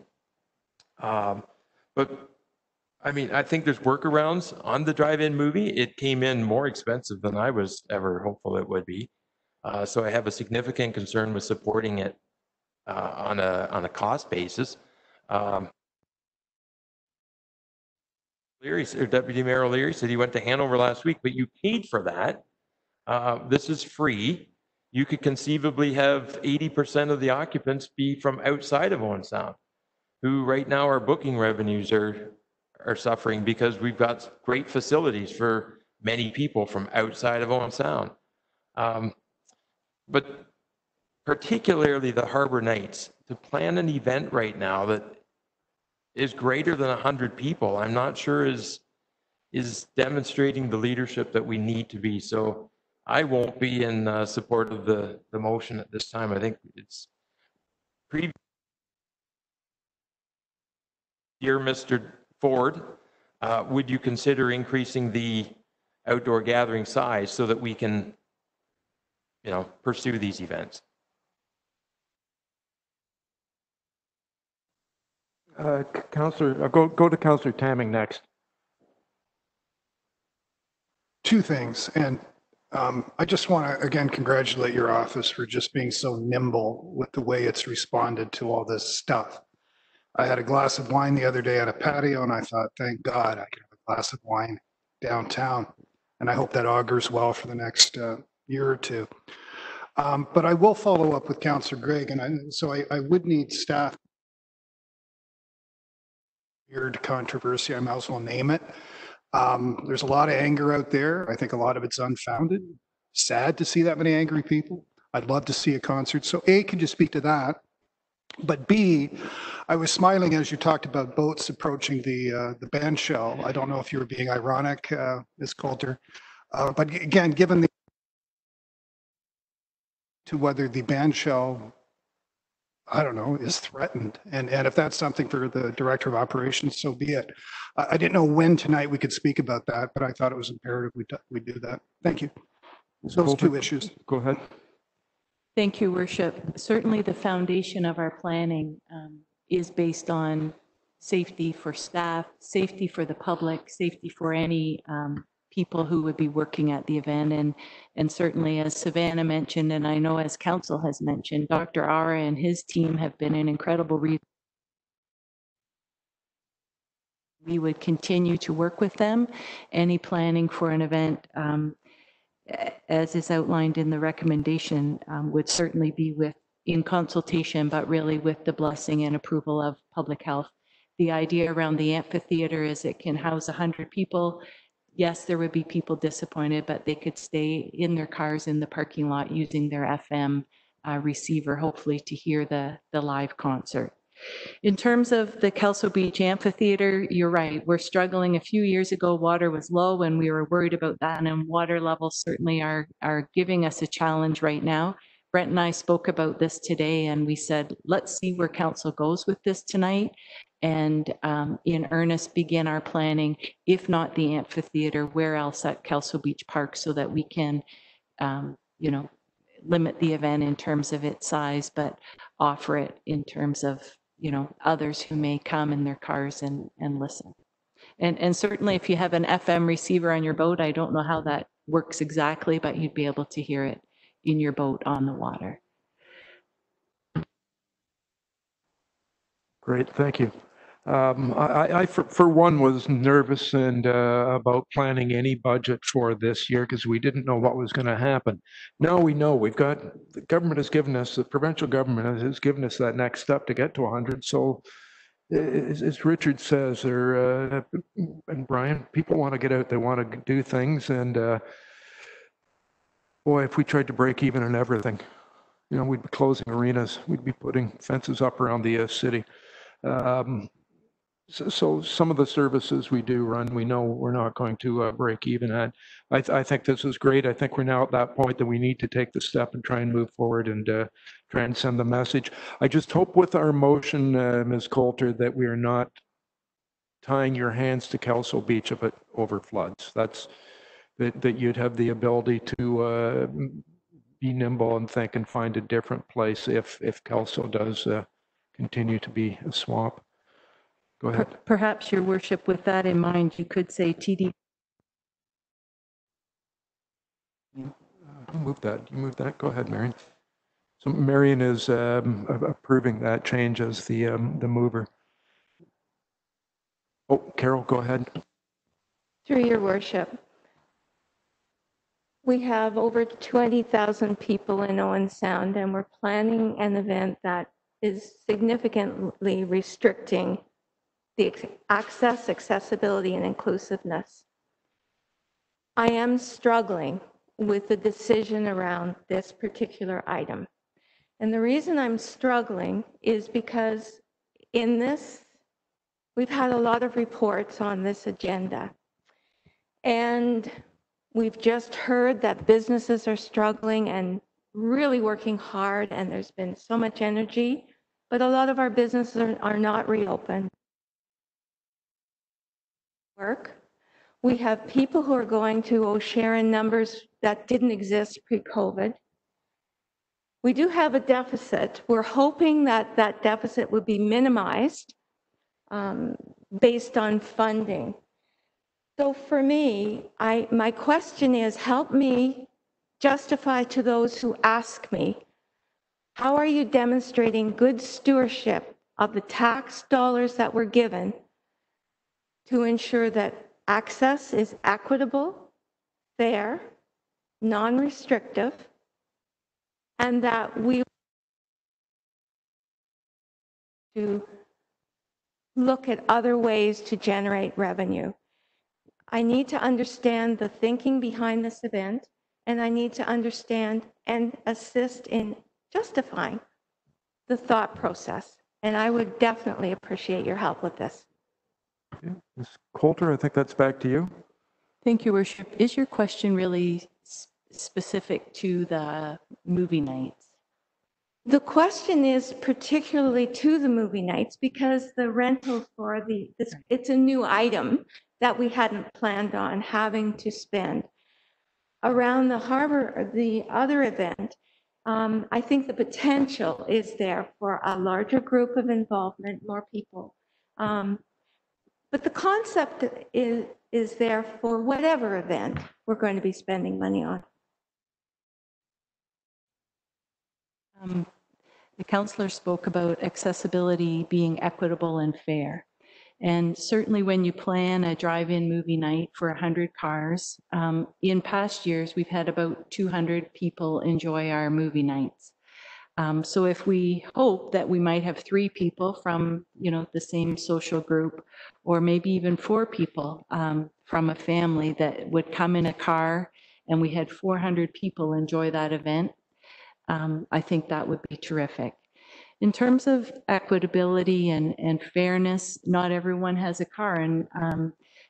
But I mean, I think there's workarounds on the drive-in movie. It came in more expensive than I was ever hopeful it would be. So I have a significant concern with supporting it on a cost basis. Deputy Mayor O'Leary said he went to Hanover last week, but you paid for that. This is free. You could conceivably have 80% of the occupants be from outside of Owen Sound, who right now our booking revenues are suffering because we've got great facilities for many people from outside of Owen Sound. But particularly the Harbor Nights, to plan an event right now that is greater than 100 people, I'm not sure is demonstrating the leadership that we need to be. So I won't be in support of the motion at this time. I think it's previous. Dear Mr. Ford, would you consider increasing the outdoor gathering size so that we can, pursue these events? Councillor, go to Councillor Tamming next. Two things, and I just want to again congratulate your office for just being so nimble with the way it's responded to all this stuff. I had a glass of wine the other day at a patio, and I thought, thank God I can have a glass of wine downtown, and I hope that augurs well for the next year or two. But I will follow up with Councillor Gregg, and so I would need staff. Weird controversy, I might as well name it. There's a lot of anger out there. I think a lot of it's unfounded. Sad to see that many angry people. I'd love to see a concert. So A, could you speak to that? But B, I was smiling as you talked about boats approaching the band shell. I don't know if you were being ironic, Ms. Coulter. But again, given to whether the band shell, I don't know, is threatened. And if that's something for the Director of Operations, so be it. I didn't know when tonight we could speak about that, but I thought it was imperative we do that. Thank you. Those two issues. Go ahead. Thank you, Worship. Certainly the foundation of our planning is based on safety for staff, safety for the public, safety for any people who would be working at the event. And certainly as Savannah mentioned, and I know as Council has mentioned, Dr. Ara and his team have been an incredible resource. We would continue to work with them. Any planning for an event, as is outlined in the recommendation, would certainly be in consultation, but really with the blessing and approval of public health. The idea around the amphitheater is it can house 100 people. Yes, there would be people disappointed, but they could stay in their cars in the parking lot using their FM receiver, hopefully to hear the live concert. In terms of the Kelso Beach Amphitheater, you're right. We're struggling. A few years ago, water was low and we were worried about that. And water levels certainly are giving us a challenge right now. Brent and I spoke about this today and we said, let's see where council goes with this tonight and in earnest begin our planning, if not the amphitheater, where else at Kelso Beach Park so that we can, limit the event in terms of its size, but offer it in terms of others who may come in their cars and listen. And certainly if you have an FM receiver on your boat, I don't know how that works exactly, but you'd be able to hear it in your boat on the water. Great, thank you. I for one, was nervous and about planning any budget for this year because we didn't know what was going to happen. Now we know the government has given us, the provincial government has given us that next step to get to 100. So as Richard says, and Brian, people want to get out, they want to do things. And boy, if we tried to break even on everything, we'd be closing arenas, we'd be putting fences up around the city. So some of the services we do run, we know we're not going to break even at. I think this is great. I think we're now at that point that we need to take the step and try and move forward and try and send the message. I just hope with our motion, Ms. Coulter, that we are not tying your hands to Kelso Beach if it overfloods. That you'd have the ability to be nimble and think and find a different place if Kelso does continue to be a swamp. Go ahead. Perhaps, Your Worship, with that in mind, you could say TD. Move that. You move that. Go ahead, Marion. So Marion is approving that change as the mover. Oh, Carol, go ahead. Through Your Worship, we have over 20,000 people in Owen Sound, and we're planning an event that is significantly restricting the access, accessibility, and inclusiveness. I am struggling with the decision around this particular item. And the reason I'm struggling is because in this, we've had a lot of reports on this agenda. And we've just heard that businesses are struggling and really working hard, and there's been so much energy, but a lot of our businesses are not reopened. We have people who are going to O'Share in numbers that didn't exist pre-COVID. We do have a deficit. We're hoping that that deficit would be minimized based on funding. So for me, my question is, help me justify to those who ask me, how are you demonstrating good stewardship of the tax dollars that were given to ensure that access is equitable, fair, non-restrictive, and that we to look at other ways to generate revenue. I need to understand the thinking behind this event, and I need to understand and assist in justifying the thought process. And I would definitely appreciate your help with this. Okay. Ms. Coulter, I think that's back to you. Thank you, Worship. Is your question really specific to the movie nights? The question is particularly to the movie nights because the rental for it's a new item that we hadn't planned on having to spend. around the harbor, the other event, I think the potential is there for a larger group of involvement, more people. But the concept is there for whatever event we're going to be spending money on. The councillor spoke about accessibility being equitable and fair. And certainly when you plan a drive-in movie night for 100 cars, in past years, we've had about 200 people enjoy our movie nights. So if we hope that we might have 3 people from, the same social group, or maybe even 4 people from a family that would come in a car, and we had 400 people enjoy that event, I think that would be terrific. In terms of equitability and fairness, not everyone has a car. And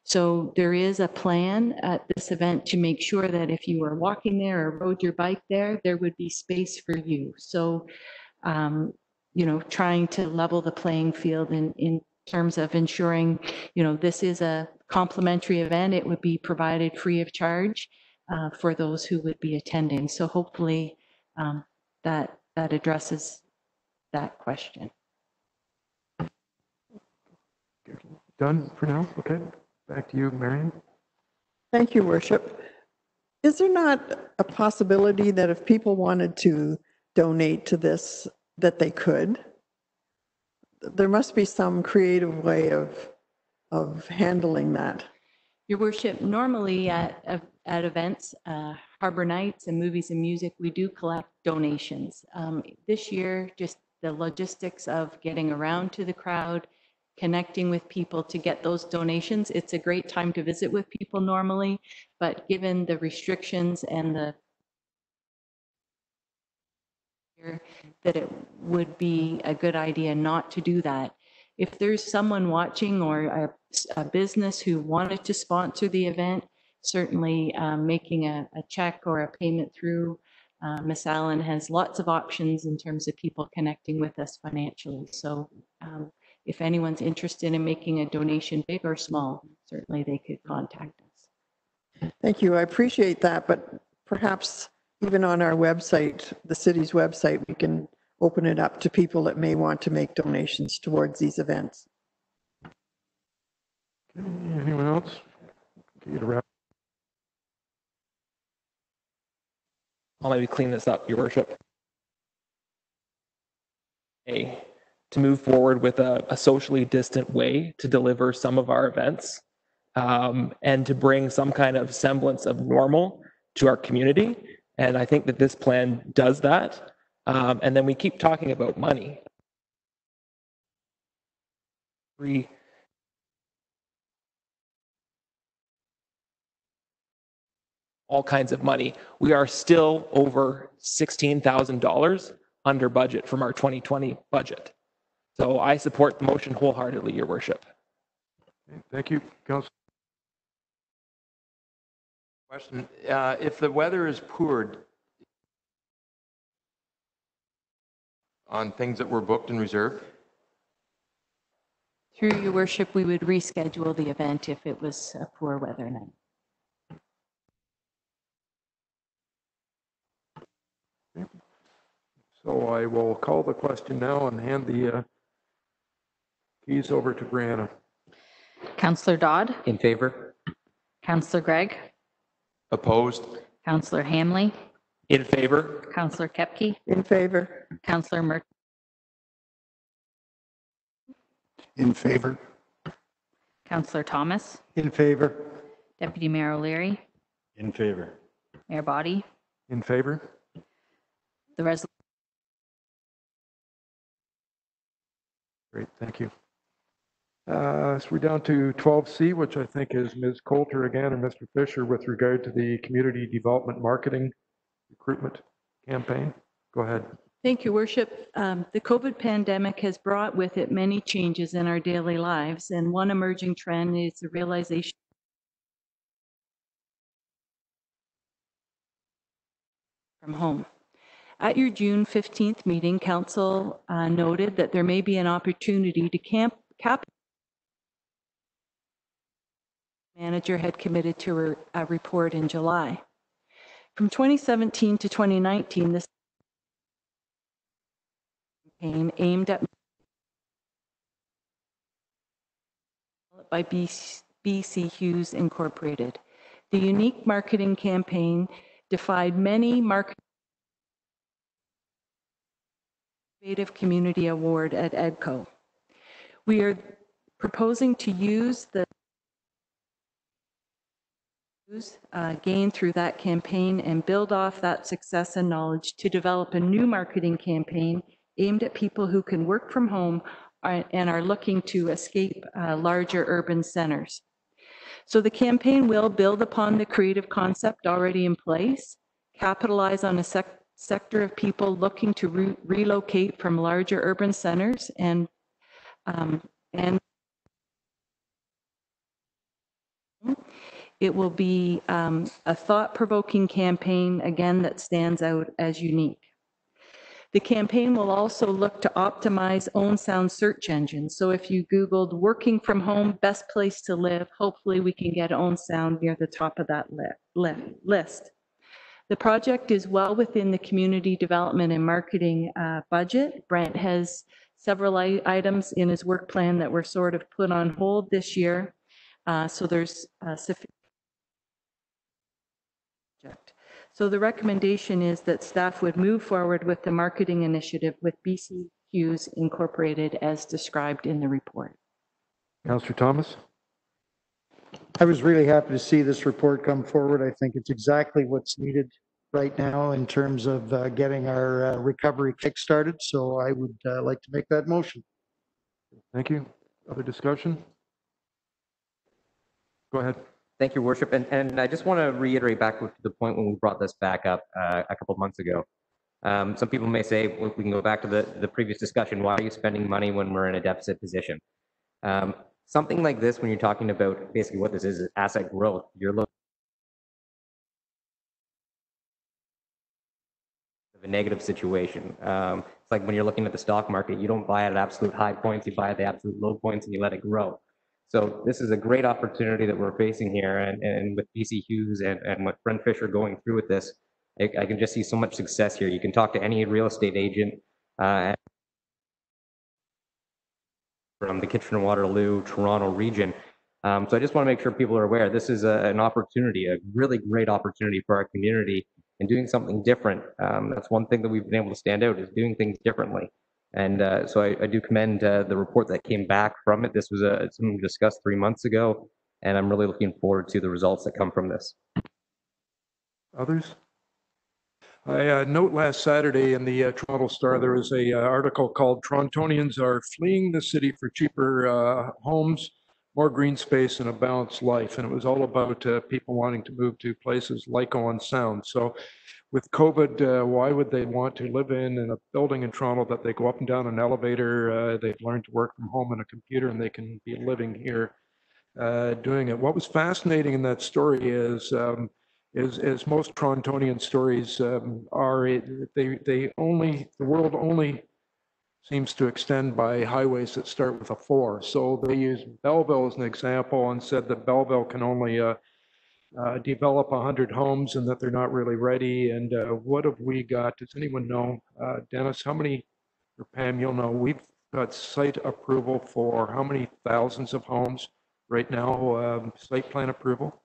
so there is a plan at this event to make sure that if you were walking there or rode your bike there, there would be space for you. So, trying to level the playing field in terms of ensuring, this is a complimentary event. It would be provided free of charge for those who would be attending. So hopefully that addresses that question. Done for now? Okay. Back to you, Marion. Thank you, Worship. Is there not a possibility that if people wanted to donate to this, that they could? There must be some creative way of handling that. Your Worship, normally at events, Harbor Nights and Movies and Music, we do collect donations. This year, just the logistics of getting around to the crowd, connecting with people to get those donations. It's a great time to visit with people normally, but given the restrictions and that it would be a good idea not to do that. If there's someone watching or a business who wanted to sponsor the event, certainly making a check or a payment through Ms. Allen has lots of options in terms of people connecting with us financially. So if anyone's interested in making a donation, big or small, certainly they could contact us. Thank you. I appreciate that, but perhaps even on our website, the city's website, we can open it up to people that may want to make donations towards these events. Okay, anyone else? I'll maybe clean this up, Your Worship. To move forward with a socially distant way to deliver some of our events and to bring some kind of semblance of normal to our community. And I think that this plan does that. And then we keep talking about money. All kinds of money. We are still over $16,000 under budget from our 2020 budget. So I support the motion wholeheartedly, Your Worship. Okay, thank you, Councillor. Question, if the weather is poor on things that were booked and reserved? Through Your Worship, we would reschedule the event if it was a poor weather night. So I will call the question now and hand the keys over to Brianna. Councillor Dodd? In favor? Councillor Gregg? Opposed? Councillor Hamley? In favor? Councillor Kepke? In favor. Councillor Merk? In favor. Councillor Thomas? In favor. Deputy Mayor O'Leary? In favor. Mayor Body? In favor? The resolution. Great, thank you. So we're down to 12C, which I think is Ms. Coulter again and Mr. Fisher with regard to the community development marketing recruitment campaign. Go ahead. Thank you, Worship. The COVID pandemic has brought with it many changes in our daily lives, and one emerging trend is the realization from home. At your June 15th meeting, Council noted that there may be an opportunity to cap. Manager had committed to a report in July. From 2017 to 2019, this campaign aimed at by BC Hughes Incorporated. The unique marketing campaign defied many Innovative Community Award at EDCO. We are proposing to use the gained through that campaign and build off that success and knowledge to develop a new marketing campaign aimed at people who can work from home and are looking to escape larger urban centers. So the campaign will build upon the creative concept already in place, capitalize on a sector of people looking to relocate from larger urban centers, and it will be a thought-provoking campaign, again, that stands out as unique. The campaign will also look to optimize own sound search engines. So if you Googled working from home, best place to live, hopefully we can get own sound near the top of that list. The project is well within the community development and marketing budget. Brent has several items in his work plan that were sort of put on hold this year. So there's sufficient. So the recommendation is that staff would move forward with the marketing initiative with BC Hughes Incorporated as described in the report. Councillor Thomas? I was really happy to see this report come forward. I think it's exactly what's needed right now in terms of getting our recovery kick-started. So I would like to make that motion. Thank you. Other discussion? Go ahead. Thank you, Worship. And I just want to reiterate back to the point when we brought this back up a couple of months ago. Some people may say, well, we can go back to the previous discussion. Why are you spending money when we're in a deficit position? Something like this, when you're talking about basically what this is asset growth, you're looking at a negative situation. It's like when you're looking at the stock market, you don't buy at absolute high points, you buy at the absolute low points and you let it grow. So this is a great opportunity that we're facing here, and with BC Hughes and what Brent Fisher going through with this, I can just see so much success here. You can talk to any real estate agent from the Kitchener-Waterloo, Toronto region. So I just want to make sure people are aware this is an opportunity, a really great opportunity for our community and doing something different. That's one thing that we've been able to stand out is doing things differently. And so I do commend the report that came back from it. This was something we discussed 3 months ago, and I'm really looking forward to the results that come from this. Others? I note last Saturday in the Toronto Star, there was a article called "Torontonians are fleeing the city for cheaper homes, more green space, and a balanced life." And it was all about people wanting to move to places like Owen Sound. So with COVID, why would they want to live in a building in Toronto that they go up and down an elevator, they've learned to work from home on a computer, and they can be living here doing it. What was fascinating in that story is most Torontonian stories are, the world only seems to extend by highways that start with a 4. So they used Belleville as an example and said that Belleville can only develop 100 homes and that they're not really ready. And what have we got? Does anyone know? Dennis, how many, or Pam, you'll know, we've got site approval for how many thousands of homes right now, site plan approval?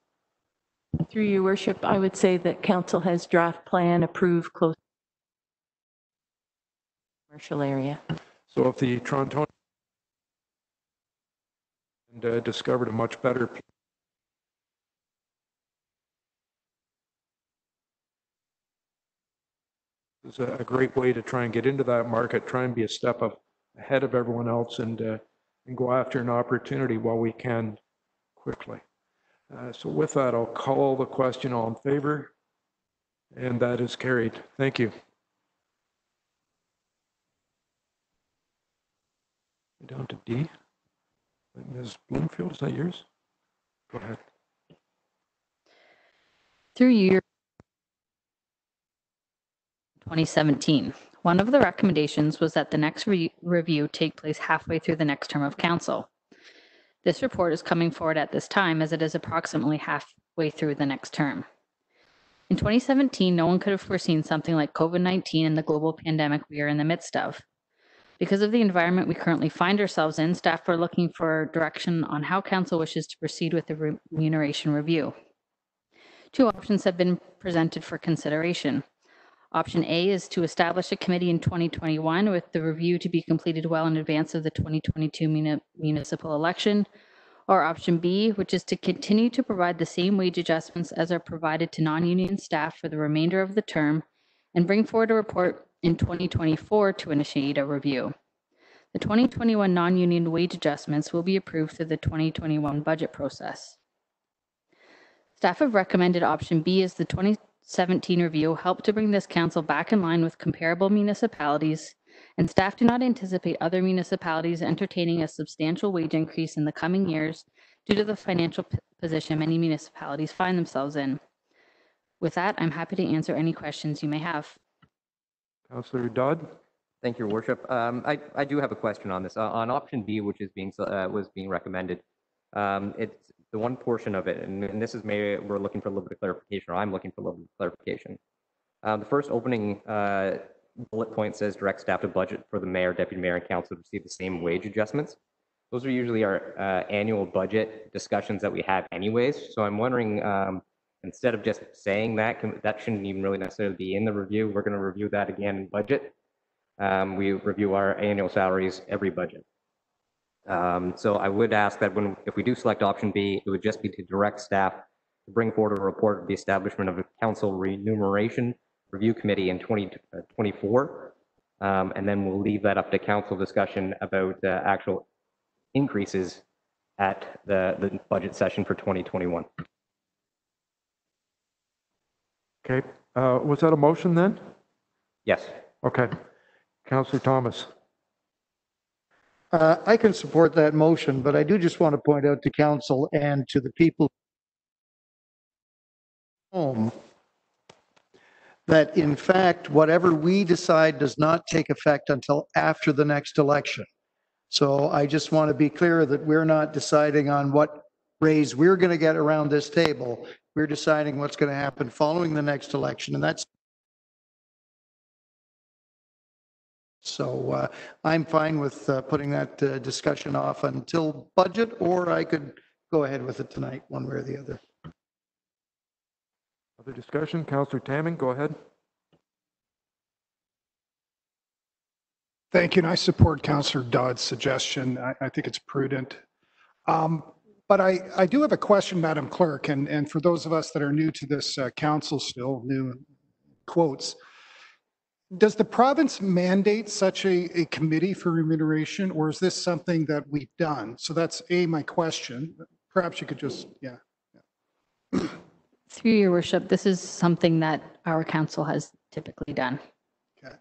Through your worship, I would say that council has draft plan approved close to the commercial area. So if the Torontonians discovered a much better plan, is a great way to try and get into that market, try and be a step ahead of everyone else, and go after an opportunity while we can quickly. So with that, I'll call the question. All in favor? And that is carried. Thank you. Down to D. Ms. Bloomfield, is that yours? Go ahead. Through year 2017, one of the recommendations was that the next review take place halfway through the next term of council. This report is coming forward at this time as it is approximately halfway through the next term. In 2017, no one could have foreseen something like COVID-19 and the global pandemic we are in the midst of. Because of the environment we currently find ourselves in, staff are looking for direction on how council wishes to proceed with the remuneration review. Two options have been presented for consideration. Option A is to establish a committee in 2021 with the review to be completed well in advance of the 2022 municipal election. Or option B, which is to continue to provide the same wage adjustments as are provided to non-union staff for the remainder of the term and bring forward a report in 2024 to initiate a review. The 2021 non-union wage adjustments will be approved through the 2021 budget process. Staff have recommended option B as the 2017 review helped to bring this council back in line with comparable municipalities, and staff do not anticipate other municipalities entertaining a substantial wage increase in the coming years due to the financial position many municipalities find themselves in. With that, I'm happy to answer any questions you may have. Councillor Dodd? Thank you, Your Worship. I do have a question on this. On option B, which is was being recommended, it's the one portion of it, and this is maybe we're looking for a little bit of clarification, or I'm looking for a little bit of clarification. The first opening bullet point says direct staff to budget for the mayor, deputy mayor, and council to receive the same wage adjustments. Those are usually our annual budget discussions that we have anyways. So I'm wondering, instead of just saying that, that shouldn't even really necessarily be in the review. We're going to review that again in budget. We review our annual salaries every budget. So I would ask that if we do select option B, it would just be to direct staff to bring forward a report of the establishment of a council remuneration review committee in 2024. And then we'll leave that up to council discussion about actual increases at the budget session for 2021. Okay. Was that a motion then? Yes. Okay. Councillor Thomas. I can support that motion, but I do just want to point out to council and to the people at home that in fact, whatever we decide does not take effect until after the next election. So I just want to be clear that we're not deciding on what raise we're going to get around this table. We're deciding what's going to happen following the next election, and that's so I'm fine with putting that discussion off until budget, or I could go ahead with it tonight, one way or the other. Other discussion? Councillor Tamming, go ahead. Thank you, and I support Councillor Dodd's suggestion. I think it's prudent. But I do have a question, Madam Clerk, and for those of us that are new to this council still, new quotes, does the province mandate such a committee for remuneration, or is this something that we've done? So that's my question. Perhaps you could just, yeah. Through your worship, this is something that our council has typically done. Okay.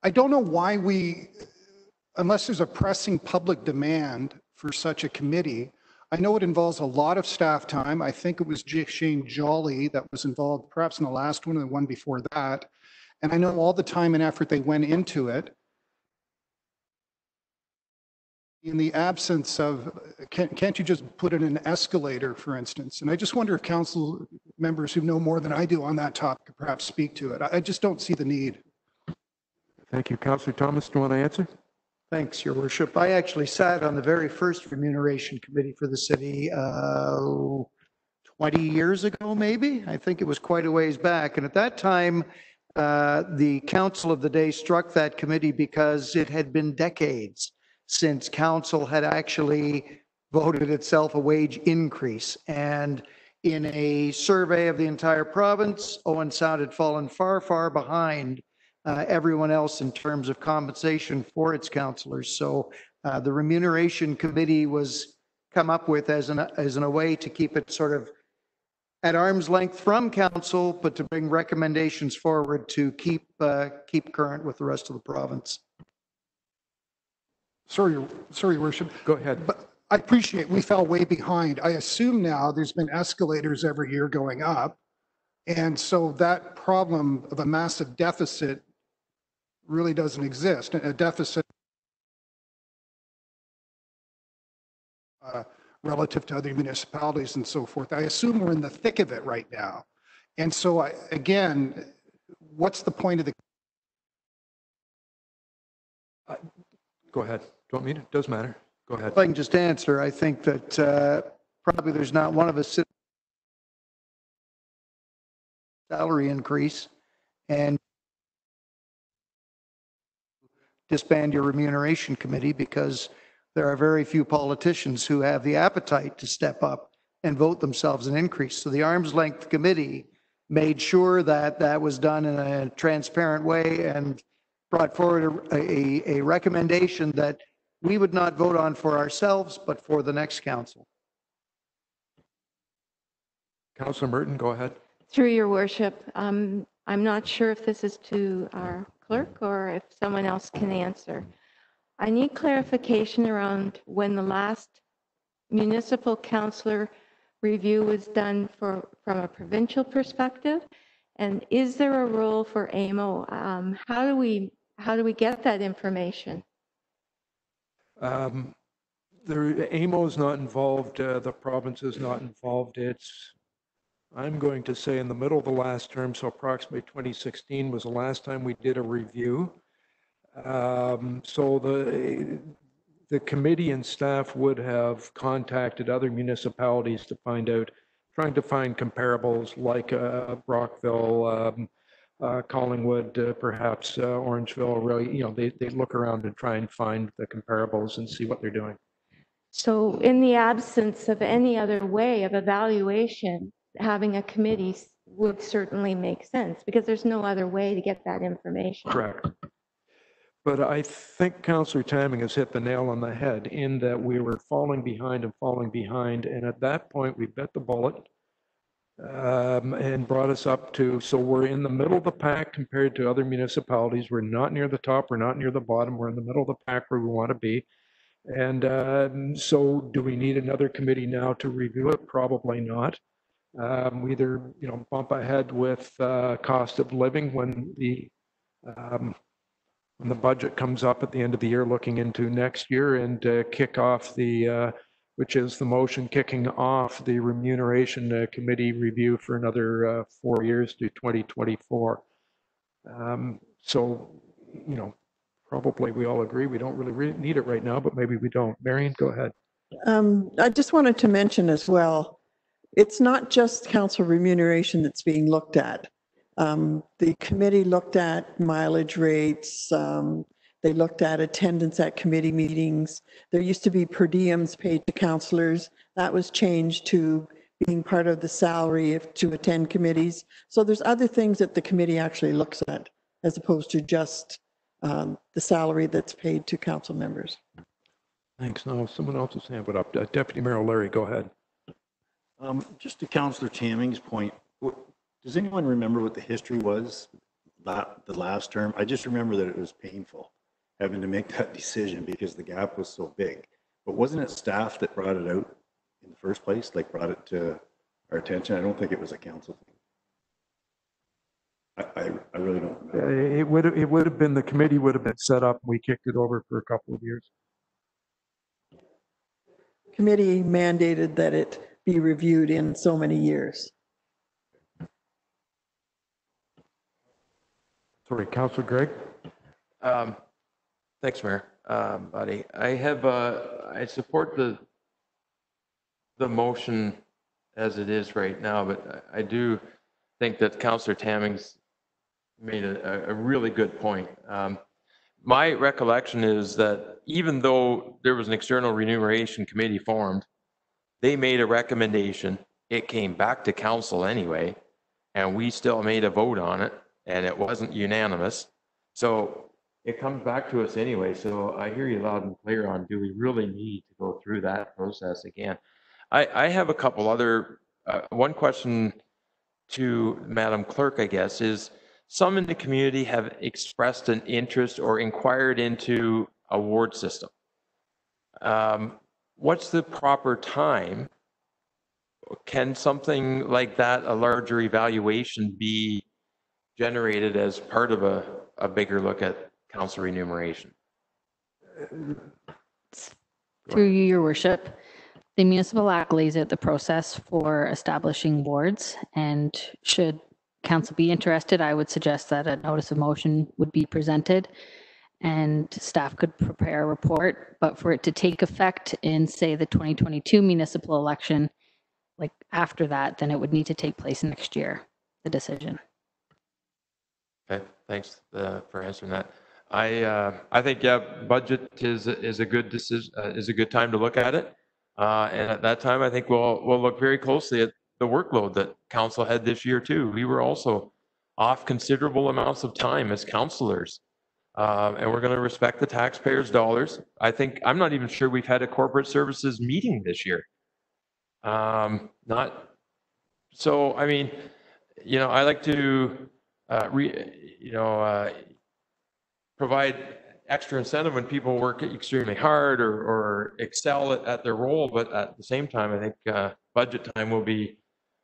I don't know why unless there's a pressing public demand for such a committee. I know it involves a lot of staff time. I think it was Shane Jolly that was involved perhaps in the last one and the one before that. And I know all the time and effort they went into it. In the absence of, can't you just put in an escalator, for instance? And I just wonder if council members who know more than I do on that topic could perhaps speak to it. I just don't see the need. Thank you. Councillor Thomas, do you want to answer? Thanks, Your Worship. I actually sat on the very first remuneration committee for the city 20 years ago, maybe. I think it was quite a ways back. And at that time, the council of the day struck that committee because it had been decades since council had actually voted itself a wage increase. And in a survey of the entire province, Owen Sound had fallen far, far behind everyone else in terms of compensation for its councillors. So the remuneration committee was come up with as a way to keep it sort of at arm's length from council, but to bring recommendations forward to keep current with the rest of the province. Sorry, Your Worship. Go ahead. But I appreciate we fell way behind. I assume now there's been escalators every year going up. And so that problem of a massive deficit really doesn't exist. A deficit relative to other municipalities and so forth. I assume we're in the thick of it right now. And so again, what's the point of the? Go ahead. Do you want me to? Doesn't matter. Go ahead. If I can just answer, I think that probably there's not one of us salary increase and disband your remuneration committee, because there are very few politicians who have the appetite to step up and vote themselves an increase. So the arm's length committee made sure that that was done in a transparent way and brought forward a recommendation that we would not vote on for ourselves, but for the next council. Councillor Merton, go ahead. Through your worship, I'm not sure if this is to our clerk or if someone else can answer. I need clarification around when the last municipal councillor review was done from a provincial perspective, and is there a role for AMO? How do we get that information? AMO is not involved. The province is not involved. I'm going to say in the middle of the last term, so approximately 2016 was the last time we did a review. So the committee and staff would have contacted other municipalities to find out, trying to find comparables like Brockville, Collingwood, perhaps Orangeville. Really, they look around and try and find the comparables and see what they're doing. So in the absence of any other way of evaluation, having a committee would certainly make sense, because there's no other way to get that information. Correct. But I think Councillor Tamming has hit the nail on the head in that we were falling behind, and at that point we bit the bullet and brought us up to, so we're in the middle of the pack compared to other municipalities. We're not near the top, we're not near the bottom, we're in the middle of the pack where we want to be. And so do we need another committee now to review it? Probably not. We either bump ahead with cost of living when the budget comes up at the end of the year, looking into next year, and kick off which is the motion kicking off the remuneration committee review for another 4 years to 2024. So, probably we all agree we don't really need it right now, but maybe we don't. Marion, go ahead. I just wanted to mention as well, it's not just council remuneration that's being looked at. The committee looked at mileage rates. They looked at attendance at committee meetings. There used to be per diems paid to councillors. That was changed to being part of the salary to attend committees. So there's other things that the committee actually looks at, as opposed to just the salary that's paid to council members. Thanks. Now, someone else is hand it up. Deputy Mayor O'Leary, go ahead. Just to Councillor Tamming's point, does anyone remember what the history was the last term? I just remember that it was painful having to make that decision because the gap was so big. But wasn't it staff that brought it out in the first place, like brought it to our attention? I don't think it was a council thing. I really don't remember. It would have been, the committee would have been set up. We kicked it over for a couple of years. Committee mandated that it be reviewed in so many years. Sorry, Councillor Gregg. Thanks, Mayor. Buddy, I support the motion as it is right now, but I do think that Councillor Tamming's made a really good point. My recollection is that even though there was an external remuneration committee formed, they made a recommendation. It came back to council anyway, and we still made a vote on it, and it wasn't unanimous. So it comes back to us anyway. So I hear you loud and clear on, do we really need to go through that process again? I have a couple other, one question to Madam Clerk, I guess, is some in the community have expressed an interest or inquired into a ward system. What's the proper time? Can something like that, a larger evaluation, be generated as part of a bigger look at council remuneration? Through you, your worship, The municipal act lays out the process for establishing boards, and should council be interested, I would suggest that a notice of motion would be presented and staff could prepare a report, but for it to take effect in, say, the 2022 municipal election, like after that, then it would need to take place next year, the decision. Okay, thanks for answering that. I think, yeah, budget is a good decision, is a good time to look at it. And at that time, I think we'll look very closely at the workload that council had this year too. We were also off considerable amounts of time as councillors. And we're going to respect the taxpayers' dollars. I'm not even sure we've had a corporate services meeting this year. I mean, I like to, provide extra incentive when people work extremely hard or excel at their role. But at the same time, I think budget time will be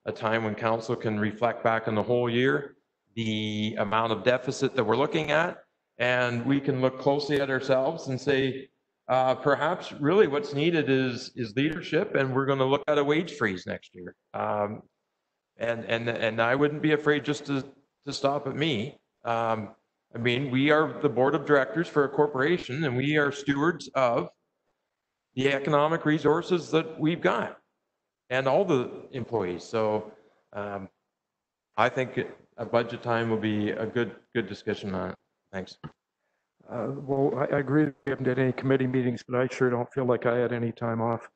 a time when council can reflect back on the whole year, the amount of deficit that we're looking at, and we can look closely at ourselves and say, perhaps really what's needed is leadership, and we're going to look at a wage freeze next year. And I wouldn't be afraid just to stop at me. I mean, we are the board of directors for a corporation, and we are stewards of the economic resources that we've got and all the employees. So I think a budget time will be a good discussion on it. Thanks. Well, I agree. We haven't had any committee meetings, but I sure don't feel like I had any time off.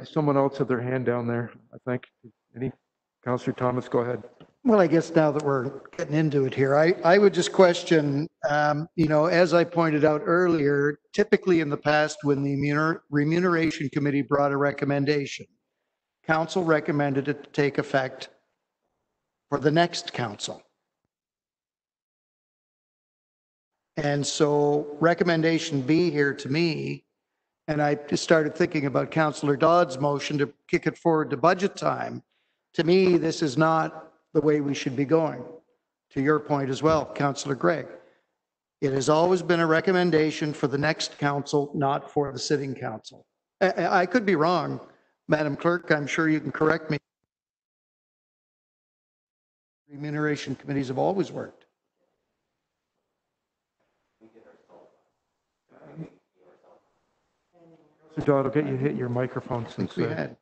Someone else had their hand down there, I think. Councillor Thomas, go ahead. Well, I guess now that we're getting into it here, I would just question, as I pointed out earlier, typically in the past when the remuneration committee brought a recommendation, council recommended it to take effect for the next council. And so recommendation B here to me, and I just started thinking about Councillor Dodd's motion to kick it forward to budget time. To me, this is not the way we should be going. To your point as well, Councillor Gregg. It has always been a recommendation for the next council, not for the sitting council. I could be wrong, Madam Clerk. I'm sure you can correct me. Remuneration committees have always worked. Mr. Dodd, I'll get you to hit your microphone since we had.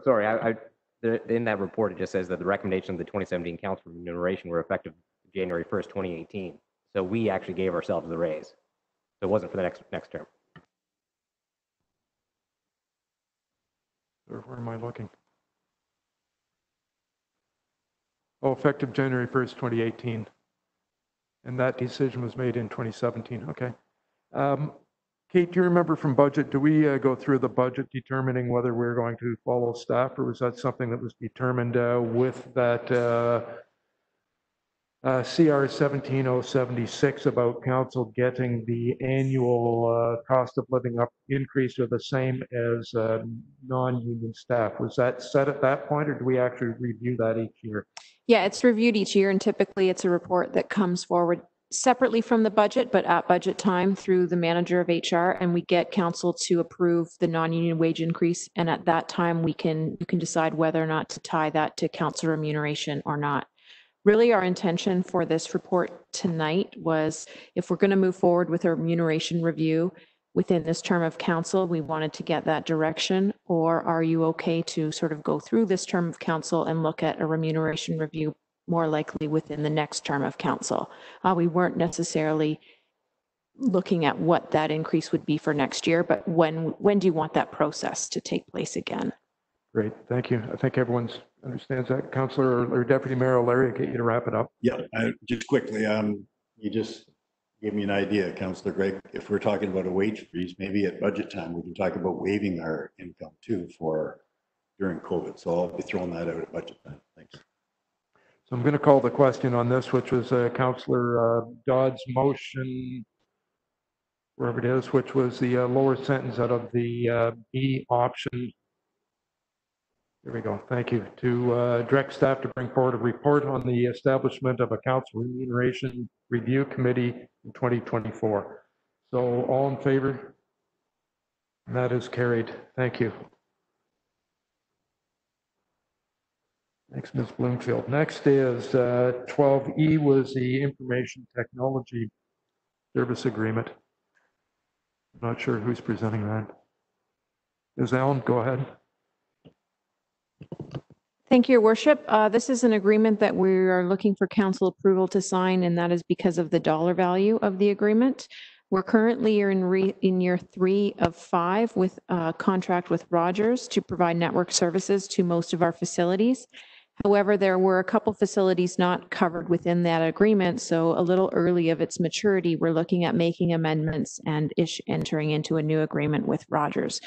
Sorry, in that report, it just says that the recommendation of the 2017 council remuneration were effective January 1st, 2018. So we actually gave ourselves the raise. So it wasn't for the next term. Where am I looking? Oh, effective January 1st, 2018. And that decision was made in 2017. Okay. Kate, do you remember from budget, do we go through the budget determining whether we're going to follow staff, or was that something that was determined with that CR 17076 about council getting the annual cost of living increase to the same as non-union staff? Was that set at that point, or do we actually review that each year? Yeah, it's reviewed each year, and typically it's a report that comes forward separately from the budget, but at budget time through the manager of HR, and we get council to approve the non-union wage increase. And at that time, you can decide whether or not to tie that to council remuneration or not. Really, our intention for this report tonight was, if we're going to move forward with a remuneration review within this term of council, we wanted to get that direction. Or are you okay to sort of go through this term of council and look at a remuneration review more likely within the next term of council? We weren't necessarily looking at what that increase would be for next year, but when do you want that process to take place again? Great, thank you. I think everyone understands that. Councillor or Deputy Mayor O'Leary, I'll get you to wrap it up. Yeah, just quickly, you just gave me an idea, Councillor Gregg. If we're talking about a wage freeze, maybe at budget time, we can talk about waiving our income too for during COVID. So I'll be throwing that out at budget time. Thanks. So I'm going to call the question on this, which was Councillor Dodd's motion, wherever it is, which was the lower sentence out of the B option. There we go. Thank you. To direct staff to bring forward a report on the establishment of a council remuneration review committee in 2024. So all in favor? And that is carried. Thank you. Thanks, Ms. Bloomfield. Next is 12E was the Information Technology Service Agreement. I'm not sure who's presenting that. Ms. Allen, go ahead. Thank you, Your Worship. This is an agreement that we are looking for council approval to sign, and that is because of the dollar value of the agreement. We're currently in year 3 of 5 with a contract with Rogers to provide network services to most of our facilities. However, there were a couple facilities not covered within that agreement, so a little early of its maturity, we're looking at making amendments and entering into a new agreement with Rogers.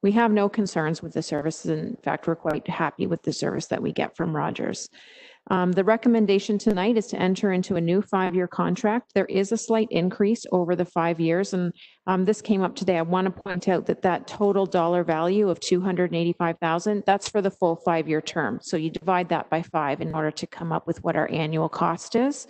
We have no concerns with the service. In fact, we're quite happy with the service that we get from Rogers. The recommendation tonight is to enter into a new 5-year contract. There is a slight increase over the 5 years, and this came up today. I want to point out that that total dollar value of $285,000, that's for the full 5-year term. So you divide that by 5 in order to come up with what our annual cost is.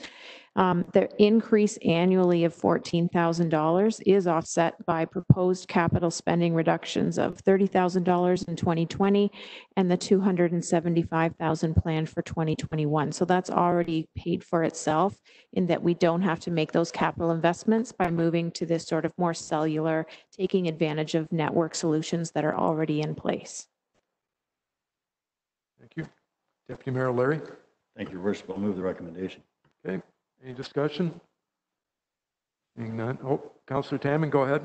The increase annually of $14,000 is offset by proposed capital spending reductions of $30,000 in 2020 and the $275,000 planned for 2021. So that's already paid for itself in that we don't have to make those capital investments by moving to this sort of more cellular, taking advantage of network solutions that are already in place. Thank you. Deputy Mayor Larry. Thank you, Your Worship. I'll move the recommendation. Okay. Any discussion? Seeing none. Oh, Councillor Tamman, go ahead.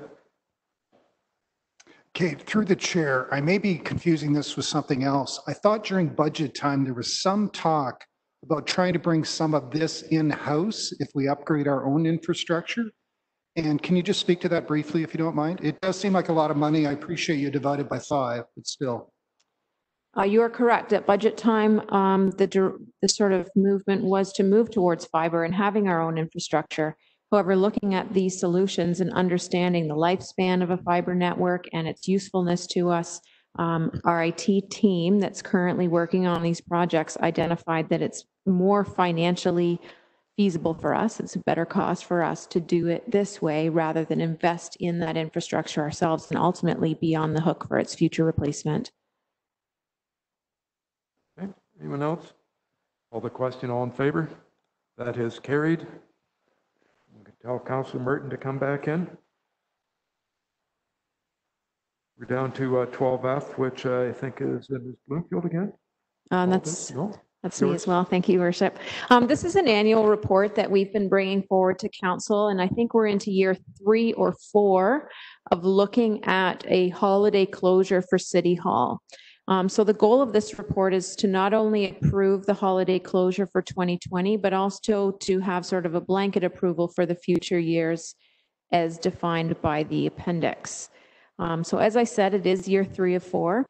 Okay, through the chair, I may be confusing this with something else. I thought during budget time there was some talk about trying to bring some of this in-house if we upgrade our own infrastructure. And can you just speak to that briefly if you don't mind? It does seem like a lot of money. I appreciate you divided by 5, but still. You are correct. At budget time, the sort of movement was to move towards fiber and having our own infrastructure. However, looking at these solutions and understanding the lifespan of a fiber network and its usefulness to us, our IT team that's currently working on these projects identified that it's more financially feasible for us. It's a better cost for us to do it this way rather than invest in that infrastructure ourselves and ultimately be on the hook for its future replacement. Okay. Anyone else? Call the question. All in favor? That is carried. You can tell Councillor Merton to come back in. We're down to 12F, which I think is Ms. Bloomfield again. That's me as well. Thank you, Your Worship. This is an annual report that we've been bringing forward to council, and I think we're into year 3 or 4 of looking at a holiday closure for City Hall. So the goal of this report is to not only approve the holiday closure for 2020, but also to have sort of a blanket approval for the future years as defined by the appendix. So as I said, it is year 3 of 4.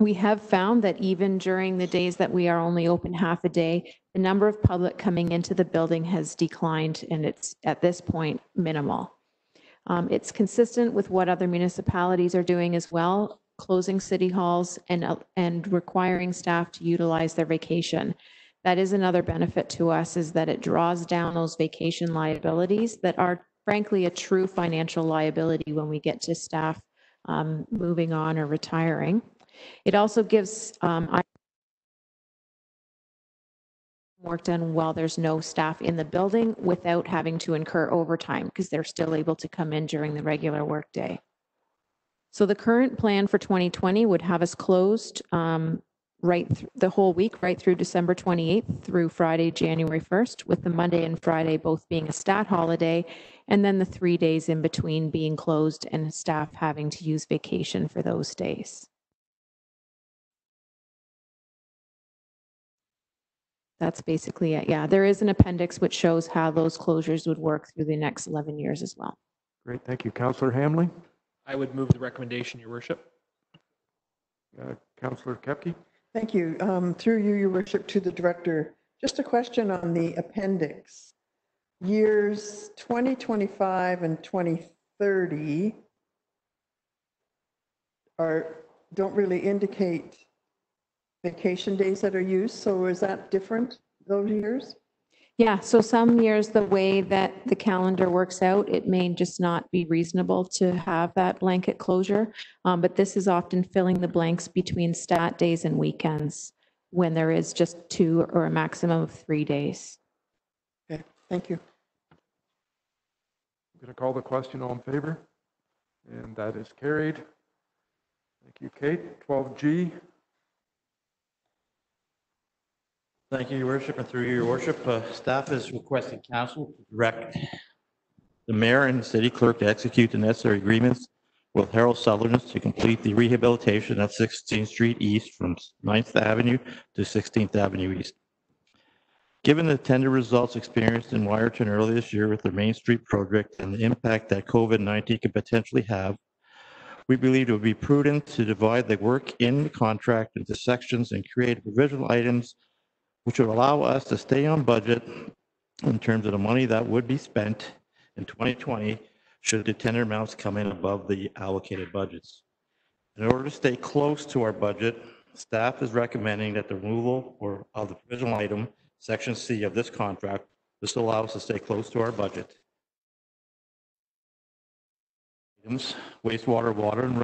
We have found that even during the days that we are only open half a day, the number of public coming into the building has declined, and it's at this point minimal. It's consistent with what other municipalities are doing as well, closing city halls and requiring staff to utilize their vacation. That is another benefit to us, is that it draws down those vacation liabilities that are frankly a true financial liability when we get to staff moving on or retiring. It also gives work done while there's no staff in the building without having to incur overtime because they're still able to come in during the regular workday. So the current plan for 2020 would have us closed the whole week, right through December 28th through Friday, January 1st, with the Monday and Friday both being a stat holiday, and then the 3 days in between being closed and staff having to use vacation for those days. That's basically it. Yeah, there is an appendix which shows how those closures would work through the next 11 years as well. Great, thank you. Councillor Hamley. I would move the recommendation, Your Worship. Councillor Kepke. Thank you. Through you, Your Worship, to the Director. Just a question on the appendix. Years 2025 and 2030 don't really indicate vacation days that are used. So is that different those years? Yeah, so some years, the way that the calendar works out, it may just not be reasonable to have that blanket closure. But this is often filling the blanks between stat days and weekends when there is just 2 or a maximum of 3 days. Okay, thank you. I'm going to call the question. All in favor? And that is carried. Thank you, Kate. 12G. Thank you, Your Worship, and through you, Your Worship, staff is requesting council to direct the mayor and city clerk to execute the necessary agreements with Harold Sutherland to complete the rehabilitation of 16th Street East from 9th Avenue to 16th Avenue East. Given the tender results experienced in Wyerton earlier this year with the Main Street project and the impact that COVID-19 could potentially have, we believe it would be prudent to divide the work in the contract into sections and create provisional items which would allow us to stay on budget in terms of the money that would be spent in 2020 should the tender amounts come in above the allocated budgets. In order to stay close to our budget, staff is recommending that the removal of the provisional item, Section C of this contract, this will allow us to stay close to our budget. Items, wastewater, water, and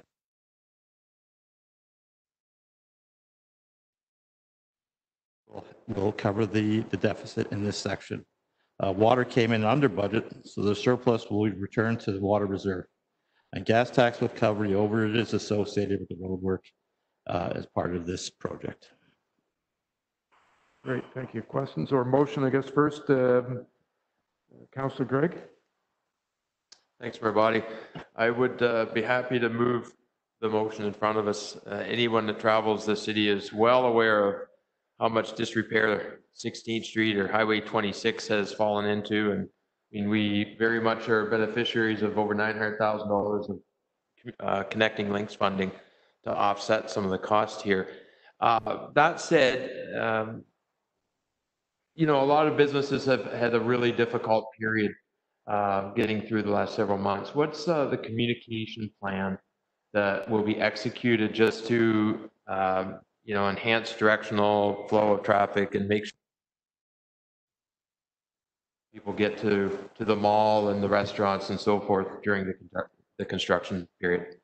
will cover the deficit in this section. Water came in under budget, so the surplus will be returned to the water reserve. And gas tax will cover the overages associated with the road work as part of this project. Great, thank you. Questions or motion, I guess, first, Councillor Gregg. Thanks, Mayor Body. I would be happy to move the motion in front of us. Anyone that travels the city is well aware of how much disrepair 16th Street or Highway 26 has fallen into. And I mean, we very much are beneficiaries of over $900,000 of connecting links funding to offset some of the cost here. That said, you know, a lot of businesses have had a really difficult period getting through the last several months. What's the communication plan that will be executed just to you know, enhance directional flow of traffic and make sure people get to the mall and the restaurants and so forth during the construction period?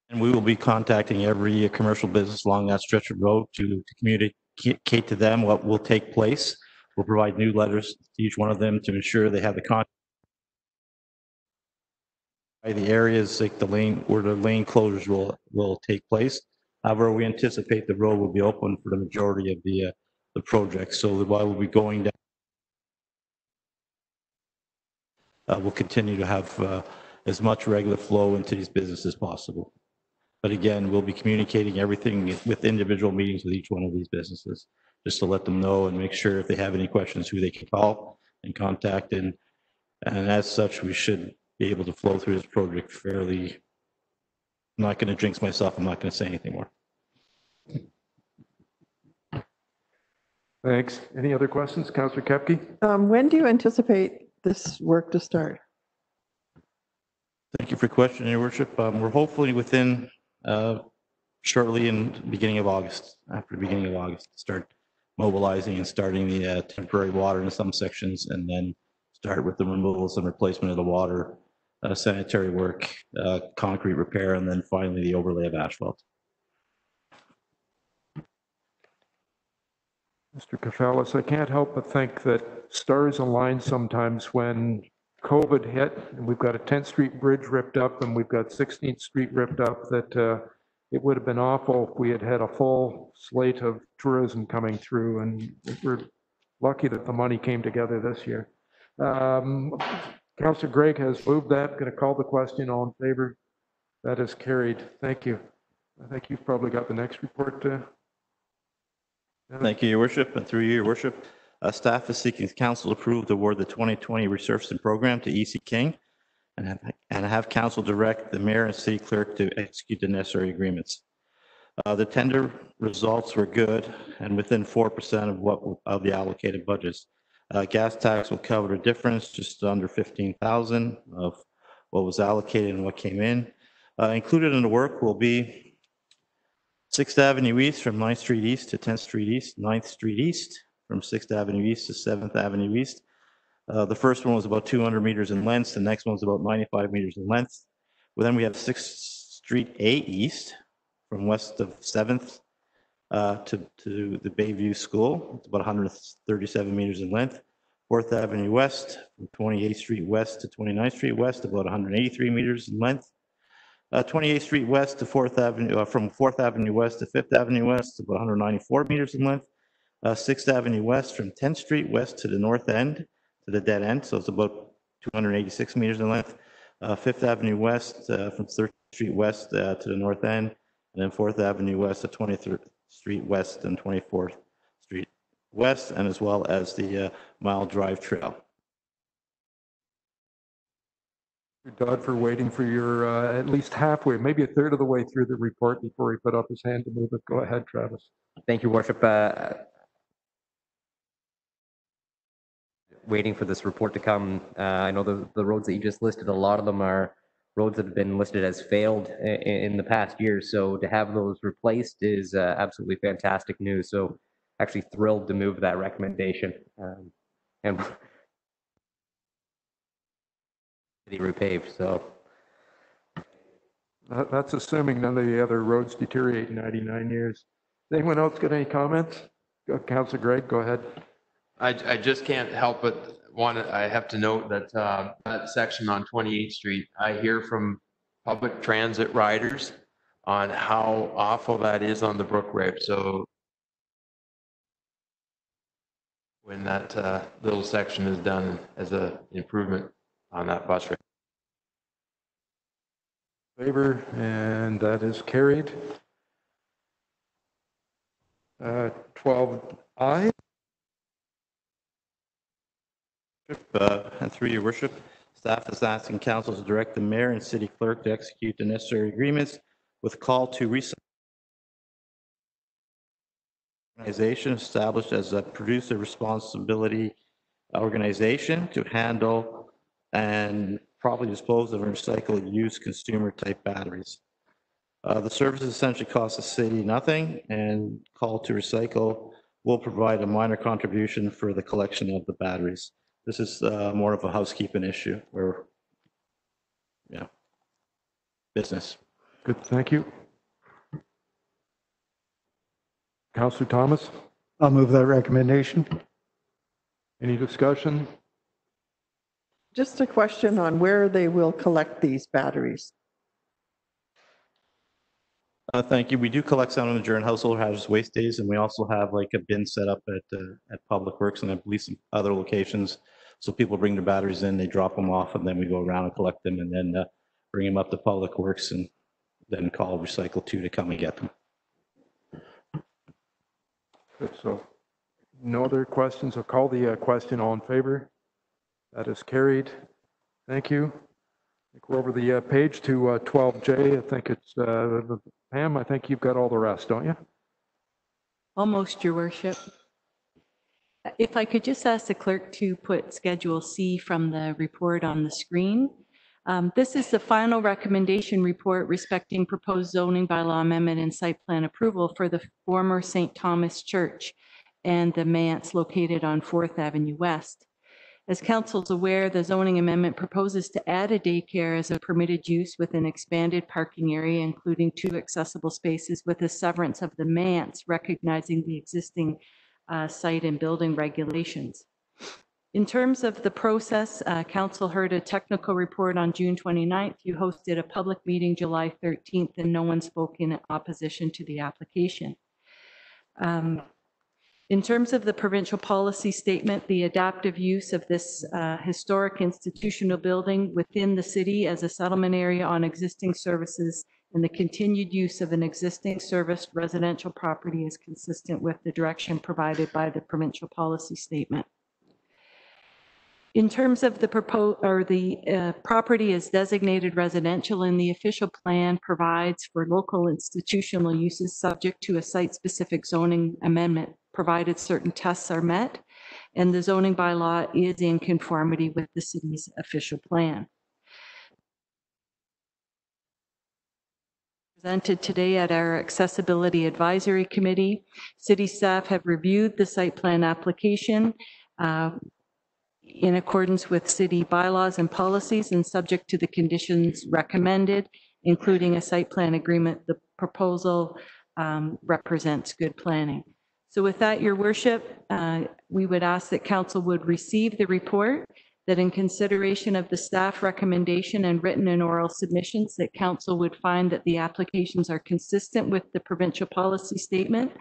And we will be contacting every commercial business along that stretch of road to communicate to them what will take place. We'll provide newsletters to each one of them to ensure they have the contact. The areas like the lane where the lane closures will take place. However, we anticipate the road will be open for the majority of the project. So while we'll be going down, we'll continue to have as much regular flow into these businesses as possible. But again, we'll be communicating everything with individual meetings with each one of these businesses, just to let them know and make sure if they have any questions, who they can call and contact. And as such, we should be able to flow through this project fairly. I'm not going to jinx myself. I'm not going to say anything more. Thanks. Any other questions? Councillor Kepke? When do you anticipate this work to start? Thank you for your question, Your Worship. We're hopefully within shortly in the beginning of August, after the beginning of August, start mobilizing and starting the temporary water in some sections, and then start with the removals and replacement of the water, sanitary work, concrete repair, and then finally the overlay of asphalt. Mr. Kafalis, I can't help but think that stars align sometimes when COVID hit, and we've got a 10th Street bridge ripped up, and we've got 16th Street ripped up, that it would have been awful if we had had a full slate of tourism coming through, and we're lucky that the money came together this year. Councillor Gregg has moved that. Going to call the question. All in favor? That is carried. Thank you. I think you've probably got the next report. Thank you, Your Worship, and through you, Your Worship. Staff is seeking council approve the award the 2020 resurfacing program to E.C. King and have council direct the mayor and city clerk to execute the necessary agreements. The tender results were good and within 4% of the allocated budgets. Gas tax will cover the difference, just under 15,000 of what was allocated and what came in. Included in the work will be 6th Avenue East from 9th Street East to 10th Street East, 9th Street East from 6th Avenue East to 7th Avenue East. The first one was about 200 meters in length. The next one was about 95 meters in length. Well, then we have 6th Street A East from west of 7th to the Bayview School. It's about 137 meters in length. 4th Avenue West from 28th Street West to 29th Street West, about 183 meters in length. 28th Street West to 4th Avenue, from 4th Avenue West to 5th Avenue West, about 194 meters in length. 6th Avenue West from 10th Street West to the north end, to the dead end, so it's about 286 meters in length. 5th Avenue West from 3rd Street West to the north end, and then 4th Avenue West to 23rd Street West and 24th Street West, and as well as the Mile Drive Trail. Dodd, for waiting for your at least halfway, maybe a third of the way through the report before he put up his hand to move it. Go ahead, Travis. Thank you, Worship. Waiting for this report to come. I know the roads that you just listed, a lot of them are roads that have been listed as failed in the past year. So to have those replaced is absolutely fantastic news. So actually thrilled to move that recommendation and repaved. So that's assuming none of the other roads deteriorate in 99 years. Anyone else got any comments? Councillor Gregg, go ahead. I just can't help but I have to note that that section on 28th Street, I hear from public transit riders on how awful that is on the Brook Rape. So when that little section is done as an improvement on that bus route. Favor, and that is carried. 12I. And through your worship, staff is asking council to direct the mayor and city clerk to execute the necessary agreements with call to recycle organization established as a producer responsibility organization to handle and probably dispose of recycled used consumer type batteries. The service essentially costs the city nothing, and call to recycle will provide a minor contribution for the collection of the batteries. This is more of a housekeeping issue or, yeah, business. Good, thank you. Councillor Thomas? I'll move that recommendation. Any discussion? Just a question on where they will collect these batteries. Thank you. We do collect some of them during household hazardous waste days, and we also have like a bin set up at Public Works and I believe some other locations. So people bring their batteries in, they drop them off, and then we go around and collect them, and then bring them up to Public Works, and then call Recycle 2 to come and get them. Good, so no other questions. I'll call the question. All in favor? That is carried. Thank you. I think we're over the page to 12J. I think it's Pam. I think you've got all the rest, don't you? Almost, Your Worship. If I could just ask the clerk to put Schedule C from the report on the screen. This is the final recommendation report respecting proposed zoning bylaw amendment and site plan approval for the former St. Thomas Church and the manse located on 4th Avenue West. As council is aware, the zoning amendment proposes to add a daycare as a permitted use with an expanded parking area, including 2 accessible spaces with a severance of the manse, recognizing the existing site and building regulations. In terms of the process, council heard a technical report on June 29th. You hosted a public meeting July 13th, and no one spoke in opposition to the application. In terms of the provincial policy statement, the adaptive use of this historic institutional building within the city as a settlement area on existing services and the continued use of an existing serviced residential property is consistent with the direction provided by the provincial policy statement. In terms of the property is designated residential, and the official plan provides for local institutional uses subject to a site-specific zoning amendment, provided certain tests are met, and the zoning bylaw is in conformity with the city's official plan. Presented today at our Accessibility Advisory Committee. City staff have reviewed the site plan application in accordance with city bylaws and policies and subject to the conditions recommended, including a site plan agreement. The proposal represents good planning. So with that, Your Worship, we would ask that Council would receive the report, that in consideration of the staff recommendation and written and oral submissions, that Council would find that the applications are consistent with the provincial policy statement,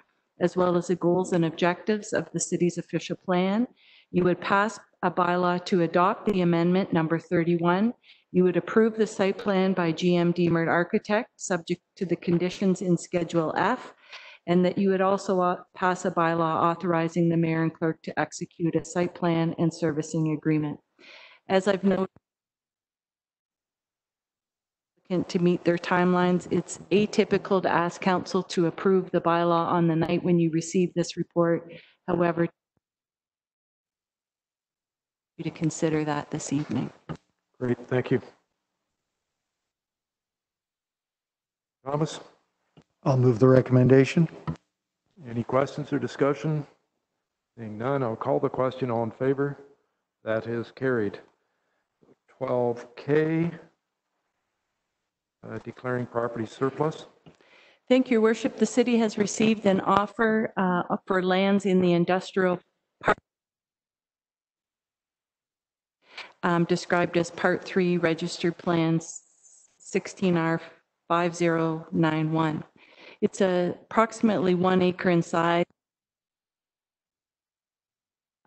as well as the goals and objectives of the city's official plan. You would pass a bylaw to adopt the amendment number 31. You would approve the site plan by GM Deemert Architect, subject to the conditions in Schedule F, and that you would also pass a bylaw authorizing the mayor and clerk to execute a site plan and servicing agreement. As I've noted, to meet their timelines, it's atypical to ask council to approve the bylaw on the night when you receive this report. However, to consider that this evening. Great, thank you. Thomas? I'll move the recommendation. Any questions or discussion? Seeing none, I'll call the question. All in favor? That is carried. 12K, declaring property surplus. Thank you, Your Worship. The city has received an offer for lands in the industrial park, described as Part 3 Registered Plans 16R5091. It's approximately 1 acre in size,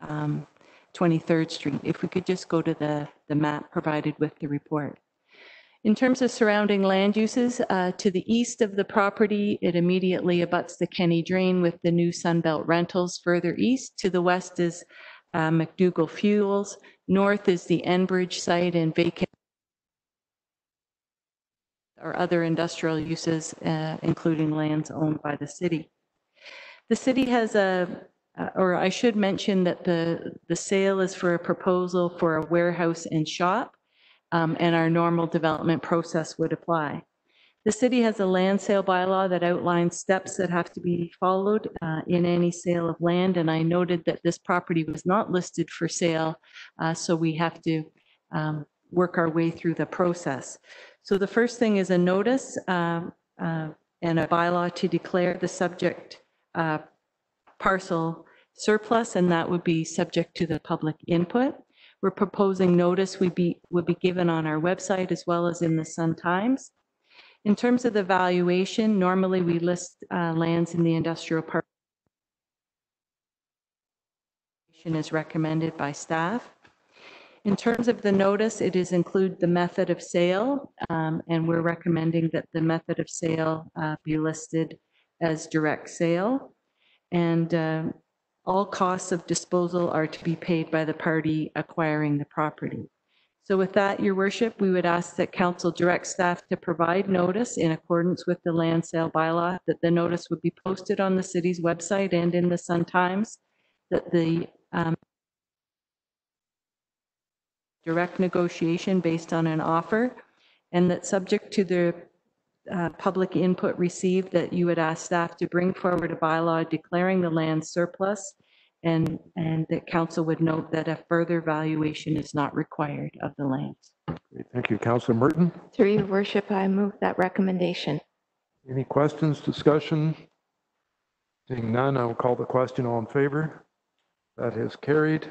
23rd Street. If we could just go to the map provided with the report. In terms of surrounding land uses, to the east of the property, it immediately abuts the Kenny Drain with the new Sunbelt Rentals. Further east, to the west is McDougall Fuels. North is the Enbridge site and vacant or other industrial uses, including lands owned by the city. The city has or I should mention that the sale is for a proposal for a warehouse and shop, and our normal development process would apply. The city has a land sale bylaw that outlines steps that have to be followed in any sale of land, and I noted that this property was not listed for sale, so we have to work our way through the process. So the first thing is a notice and a bylaw to declare the subject parcel surplus, and that would be subject to the public input. We're proposing notice would be given on our website as well as in the Sun Times. In terms of the valuation, normally we list lands in the industrial park as recommended by staff. In terms of the notice, it is include the method of sale, and we're recommending that the method of sale be listed as direct sale. And all costs of disposal are to be paid by the party acquiring the property. So with that, Your Worship, we would ask that Council direct staff to provide notice in accordance with the land sale bylaw, that the notice would be posted on the city's website and in the Sun Times, that the direct negotiation based on an offer, and that subject to the public input received, that you would ask staff to bring forward a bylaw declaring the land surplus, and that council would note that a further valuation is not required of the land. Great, thank you. Councillor Merton? Through your worship, I move that recommendation. Any questions, discussion? Seeing none, I will call the question. All in favor? That is carried.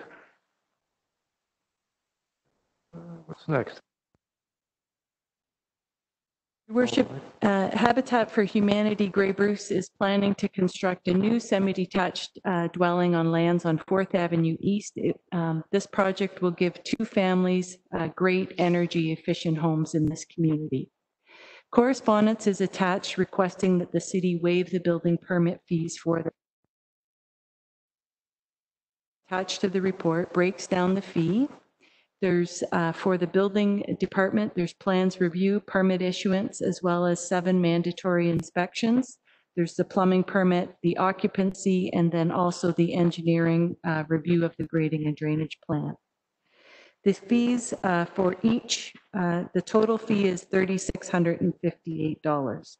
What's next? Your Worship, Habitat for Humanity Grey Bruce is planning to construct a new semi-detached dwelling on lands on 4th Avenue East. This project will give 2 families great energy efficient homes in this community. Correspondence is attached requesting that the city waive the building permit fees for the attached to the report breaks down the fee. There's, for the building department, there's plans review, permit issuance, as well as 7 mandatory inspections. There's the plumbing permit, the occupancy, and then also the engineering review of the grading and drainage plan. The fees for each, the total fee is $3,658.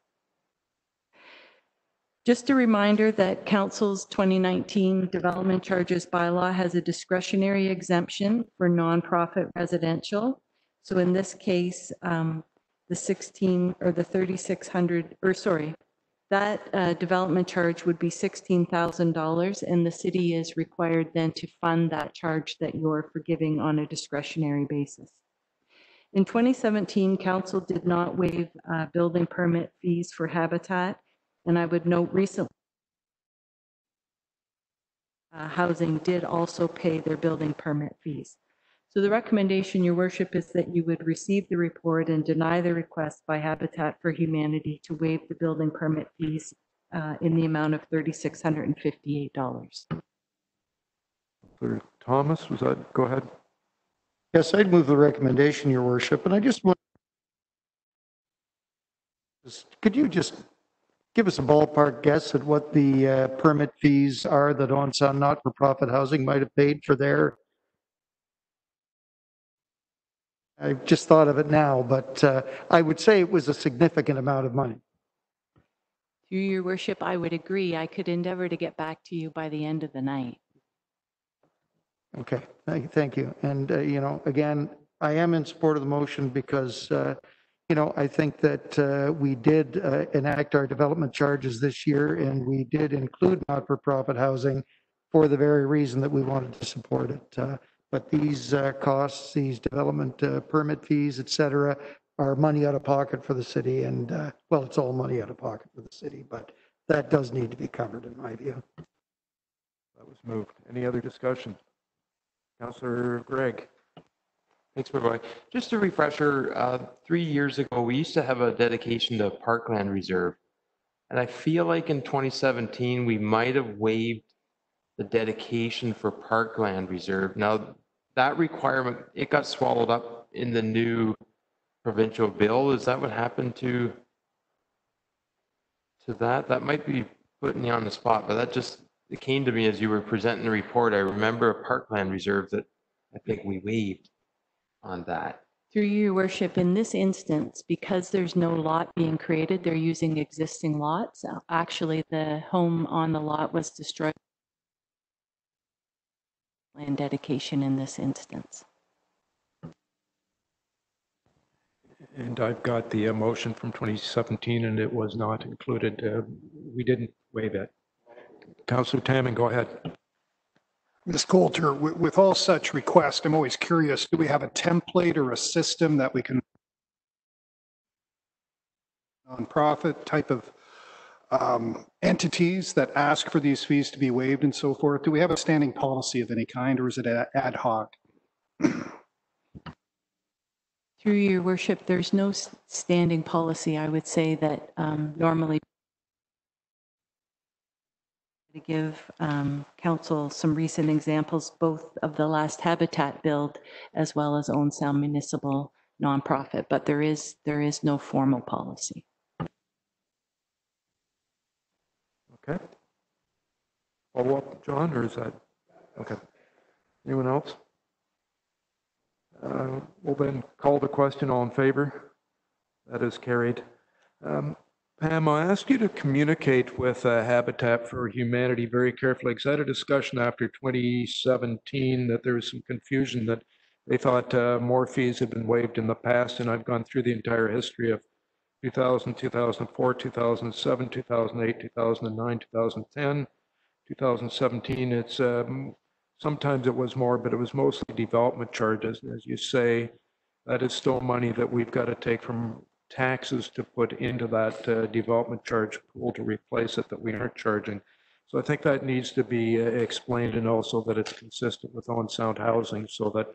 Just a reminder that Council's 2019 Development Charges Bylaw has a discretionary exemption for nonprofit residential. So in this case, the 16 or the 3,600, or sorry, that development charge would be $16,000, and the city is required then to fund that charge that you're forgiving on a discretionary basis. In 2017, Council did not waive building permit fees for Habitat, and I would note recently Housing did also pay their building permit fees. So the recommendation, Your Worship, is that you would receive the report and deny the request by Habitat for Humanity to waive the building permit fees in the amount of $3,658. Thomas, was that, go ahead. Yes, I'd move the recommendation, Your Worship, and I just want, could you just give us a ballpark guess at what the permit fees are that On Sound not-for-profit housing might have paid for their? I've just thought of it now, but I would say it was a significant amount of money. Through Your Worship, I would agree. I could endeavor to get back to you by the end of the night. Okay, thank you. And, you know, again, I am in support of the motion because, you know, I think that we did enact our development charges this year, and we did include not-for-profit housing for the very reason that we wanted to support it. But these costs, these development permit fees, et cetera, are money out of pocket for the city. And, well, it's all money out of pocket for the city, but that does need to be covered in my view. That was moved. Any other discussion? Councillor Gregg. Thanks, Boy. Just a refresher, 3 years ago, we used to have a dedication to Parkland Reserve. And I feel like in 2017, we might have waived the dedication for Parkland Reserve. Now, that requirement, it got swallowed up in the new provincial bill. Is that what happened to that? That might be putting you on the spot, but that just, it came to me as you were presenting the report. I remember a Parkland Reserve that I think we waived on that. Through Your Worship, in this instance, because there's no lot being created, they're using existing lots. Actually, the home on the lot was destroyed. Land dedication in this instance. And I've got the motion from 2017, and it was not included. We didn't waive it. Councillor Tamming, go ahead. Ms. Coulter, with all such requests, I'm always curious, do we have a template or a system that we can nonprofit type of entities that ask for these fees to be waived and so forth? Do we have a standing policy of any kind, or is it ad hoc? Through Your Worship, there's no standing policy. I would say that normally to give council some recent examples, both of the last Habitat build as well as Own Sound Municipal nonprofit, but there is no formal policy. Okay. Follow up, John, or is that, okay. Anyone else? We'll then call the question. All in favor? That is carried. Pam, I asked you to communicate with Habitat for Humanity very carefully, because I had a discussion after 2017 that there was some confusion that they thought more fees had been waived in the past, and I've gone through the entire history of 2000, 2004, 2007, 2008, 2009, 2010, 2017. It's sometimes it was more, but it was mostly development charges. As you say, that is still money that we've got to take from taxes to put into that development charge pool to replace it that we aren't charging. So I think that needs to be explained, and also that it's consistent with On Sound housing, so that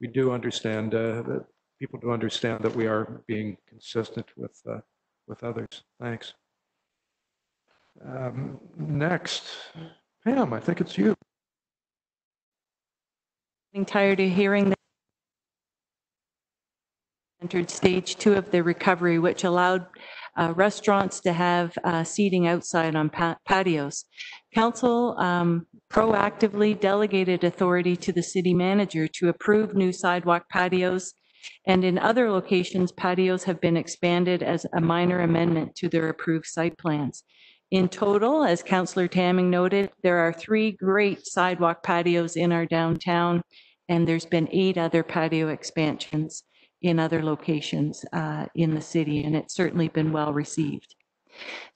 we do understand that people do understand that we are being consistent with others. Thanks. Next, Pam, I think it's you. I'm tired of hearing that. Entered stage 2 of the recovery, which allowed restaurants to have seating outside on patios. Council proactively delegated authority to the city manager to approve new sidewalk patios, and in other locations, patios have been expanded as a minor amendment to their approved site plans. In total, as Councillor Tamming noted, there are 3 great sidewalk patios in our downtown, and there's been 8 other patio expansions in other locations in the city, and it's certainly been well received.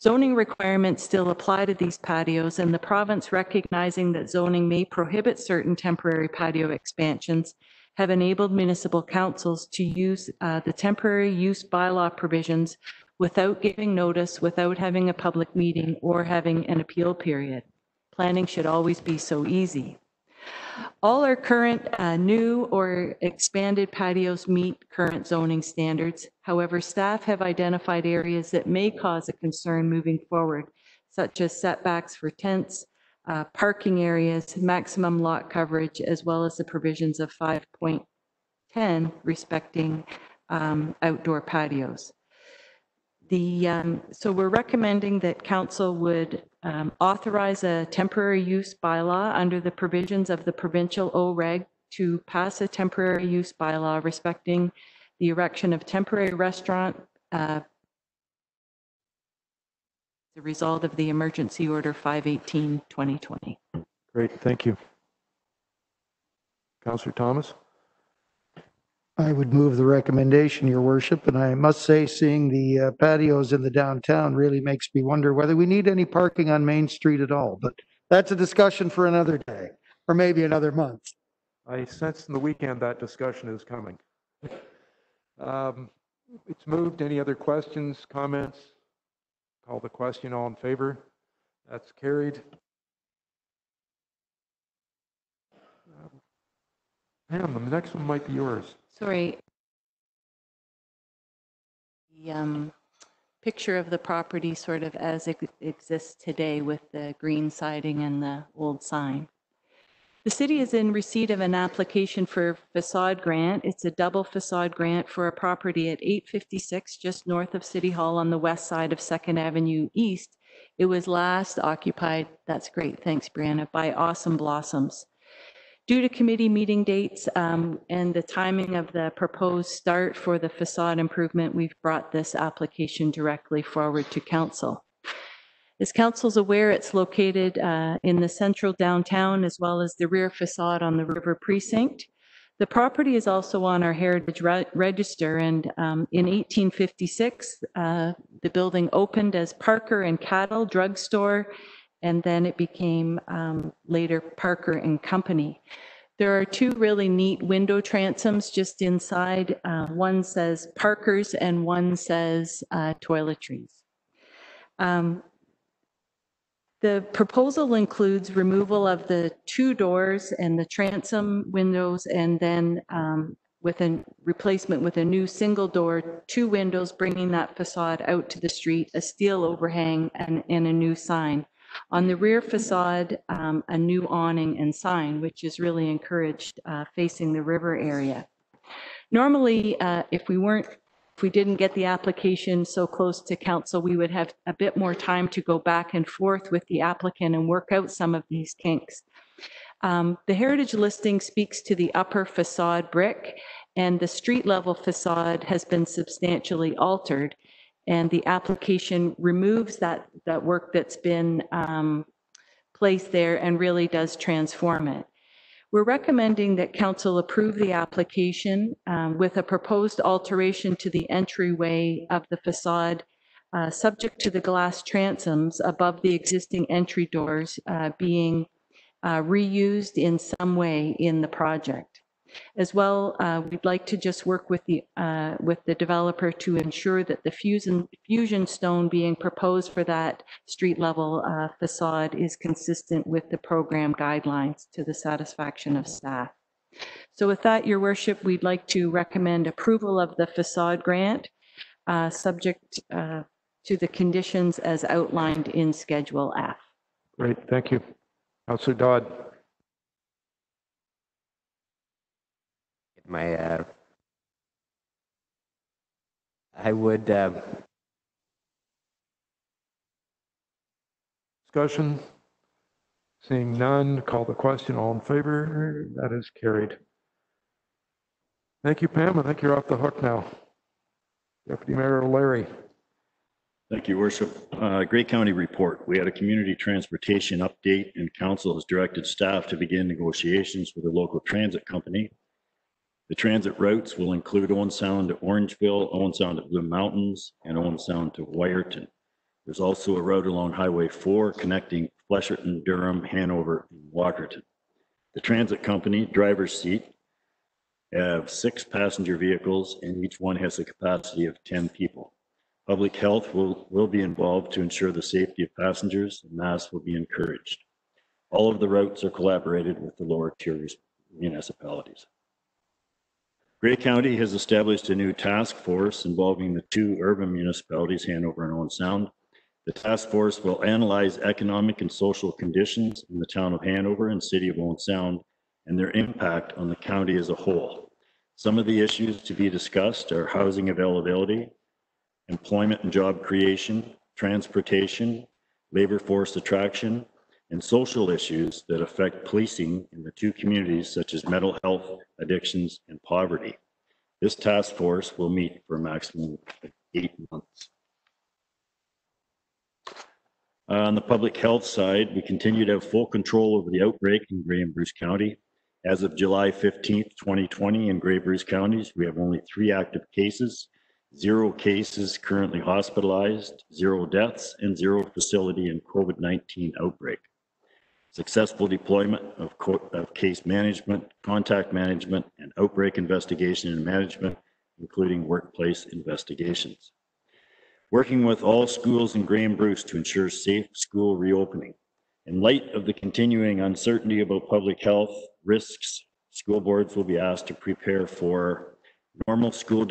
Zoning requirements still apply to these patios, and the province, recognizing that zoning may prohibit certain temporary patio expansions, have enabled municipal councils to use the temporary use bylaw provisions without giving notice, without having a public meeting, or having an appeal period. Planning should always be so easy. All our current new or expanded patios meet current zoning standards. However, staff have identified areas that may cause a concern moving forward, such as setbacks for tents, parking areas, maximum lot coverage, as well as the provisions of 5.10 respecting outdoor patios. So we're recommending that council would authorize a temporary use bylaw under the provisions of the provincial OREG to pass a temporary use bylaw respecting the erection of temporary restaurant, the result of the emergency order 518/2020. Great, thank you. Councillor Thomas? I would move the recommendation, Your Worship, and I must say, seeing the patios in the downtown really makes me wonder whether we need any parking on Main Street at all, but that's a discussion for another day, or maybe another month. I sense in the weekend that discussion is coming. It's moved. Any other questions, comments? Call the question. All in favor? That's carried. Pam, the next one might be yours. Sorry. The picture of the property sort of as it exists today with the green siding and the old sign. The city is in receipt of an application for facade grant. It's a double facade grant for a property at 856 just north of City Hall on the west side of 2nd Avenue East. It was last occupied, that's great, thanks Brianna, by Awesome Blossoms. Due to committee meeting dates and the timing of the proposed start for the facade improvement, we've brought this application directly forward to council. As council's aware, it's located in the central downtown as well as the rear facade on the River Precinct. The property is also on our Heritage Register, and in 1856, the building opened as Parker and Cattle Drugstore, and then it became later Parker and Company. There are 2 really neat window transoms just inside. One says Parker's and one says toiletries. The proposal includes removal of the 2 doors and the transom windows, and then with a replacement with a new single door, 2 windows, bringing that facade out to the street, a steel overhang, and a new sign. On the rear facade, a new awning and sign, which is really encouraged facing the river area. Normally, if we didn't get the application so close to council, we would have a bit more time to go back and forth with the applicant and work out some of these kinks. The heritage listing speaks to the upper facade brick, and the street level facade has been substantially altered. And the application removes that work that's been placed there and really does transform it. We're recommending that council approve the application with a proposed alteration to the entryway of the facade, subject to the glass transoms above the existing entry doors being reused in some way in the project. As well, we'd like to just work with the developer to ensure that the fusion stone being proposed for that street level facade is consistent with the program guidelines to the satisfaction of staff. So with that, Your Worship, we'd like to recommend approval of the facade grant subject to the conditions as outlined in Schedule F. Great, thank you. Councillor Dodd. I would Discussion? Seeing none, call the question. All in favor? That is carried. Thank you, Pam. I think you're off the hook now. Deputy Mayor O'Leary. Thank you, Worship. Grey County report. We had a community transportation update, and council has directed staff to begin negotiations with a local transit company. The transit routes will include Owen Sound to Orangeville, Owen Sound to Blue Mountains, and Owen Sound to Wyerton. There's also a route along Highway 4 connecting Flesherton, Durham, Hanover, and Walkerton. The transit company driver's seat have 6 passenger vehicles, and each one has a capacity of 10 people. Public health will be involved to ensure the safety of passengers, and masks will be encouraged. All of the routes are collaborated with the lower tier municipalities. Grey County has established a new task force involving the 2 urban municipalities, Hanover and Owen Sound. The task force will analyze economic and social conditions in the town of Hanover and city of Owen Sound and their impact on the county as a whole. Some of the issues to be discussed are housing availability, employment and job creation, transportation, labor force attraction, and social issues that affect policing in the 2 communities, such as mental health, addictions, and poverty. This task force will meet for a maximum of 8 months. On the public health side, we continue to have full control over the outbreak in Grey and Bruce County. As of July 15th, 2020, in Grey Bruce counties, we have only 3 active cases, 0 cases currently hospitalized, 0 deaths, and 0 facility in COVID-19 outbreak. Successful deployment of case management, contact management, and outbreak investigation and management, including workplace investigations. Working with all schools in Grey and Bruce to ensure safe school reopening. In light of the continuing uncertainty about public health risks, school boards will be asked to prepare for normal school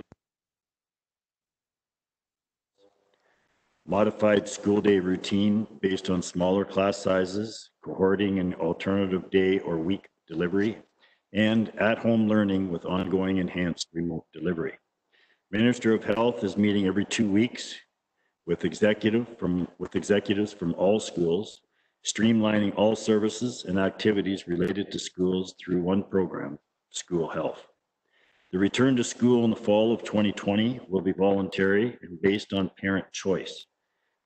modified school day routine based on smaller class sizes, cohorting and alternative day or week delivery, and at-home learning with ongoing enhanced remote delivery. Minister of Health is meeting every 2 weeks with executives from all schools, streamlining all services and activities related to schools through one program, School Health. The return to school in the fall of 2020 will be voluntary and based on parent choice.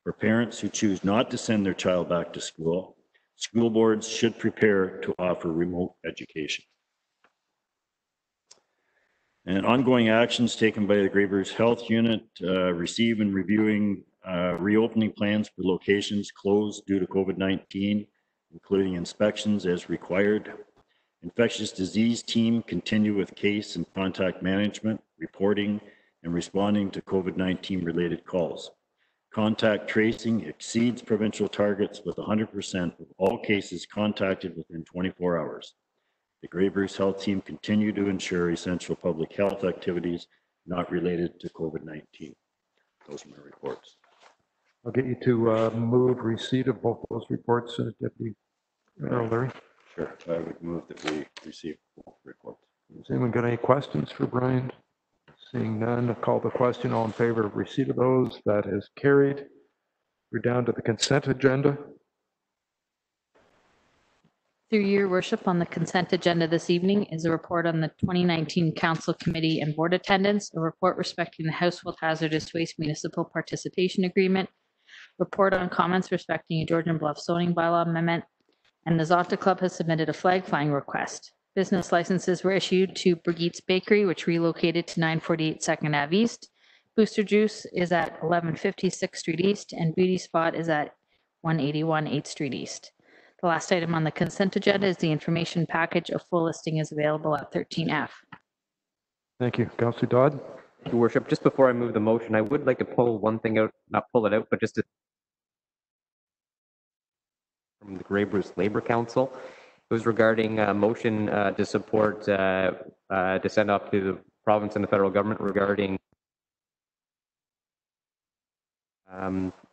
For parents who choose not to send their child back to school, school boards should prepare to offer remote education. And ongoing actions taken by the Grey Bruce Health Unit, receive and reviewing reopening plans for locations closed due to COVID-19, including inspections as required. Infectious disease team continue with case and contact management, reporting, and responding to COVID-19 related calls. Contact tracing exceeds provincial targets with 100% of all cases contacted within 24 hours. The Grey Bruce Health Team continue to ensure essential public health activities not related to COVID-19. Those are my reports. I'll get you to move receipt of both those reports, Deputy Larry. Sure, I would move that we receive both reports. Has anyone got any questions for Brian? Seeing none, I'll call the question. All in favor of receipt of those? That is carried. We're down to the consent agenda. Through your worship, on the consent agenda this evening is a report on the 2019 Council Committee and Board attendance, a report respecting the Household Hazardous Waste Municipal Participation Agreement, report on comments respecting a Georgian Bluff zoning bylaw amendment, and the Zonta Club has submitted a flag flying request. Business licenses were issued to Brigitte's Bakery, which relocated to 948 2nd Ave East. Booster Juice is at 1150 6th Street East, and Beauty Spot is at 181 8th Street East. The last item on the consent agenda is the information package. A full listing is available at 13F. Thank you. Councillor Dodd. Your Worship, just before I move the motion, I would like to pull one thing out, not pull it out, but just to from the Grey Bruce Labor Council. It was regarding a motion to support, to send off to the province and the federal government regarding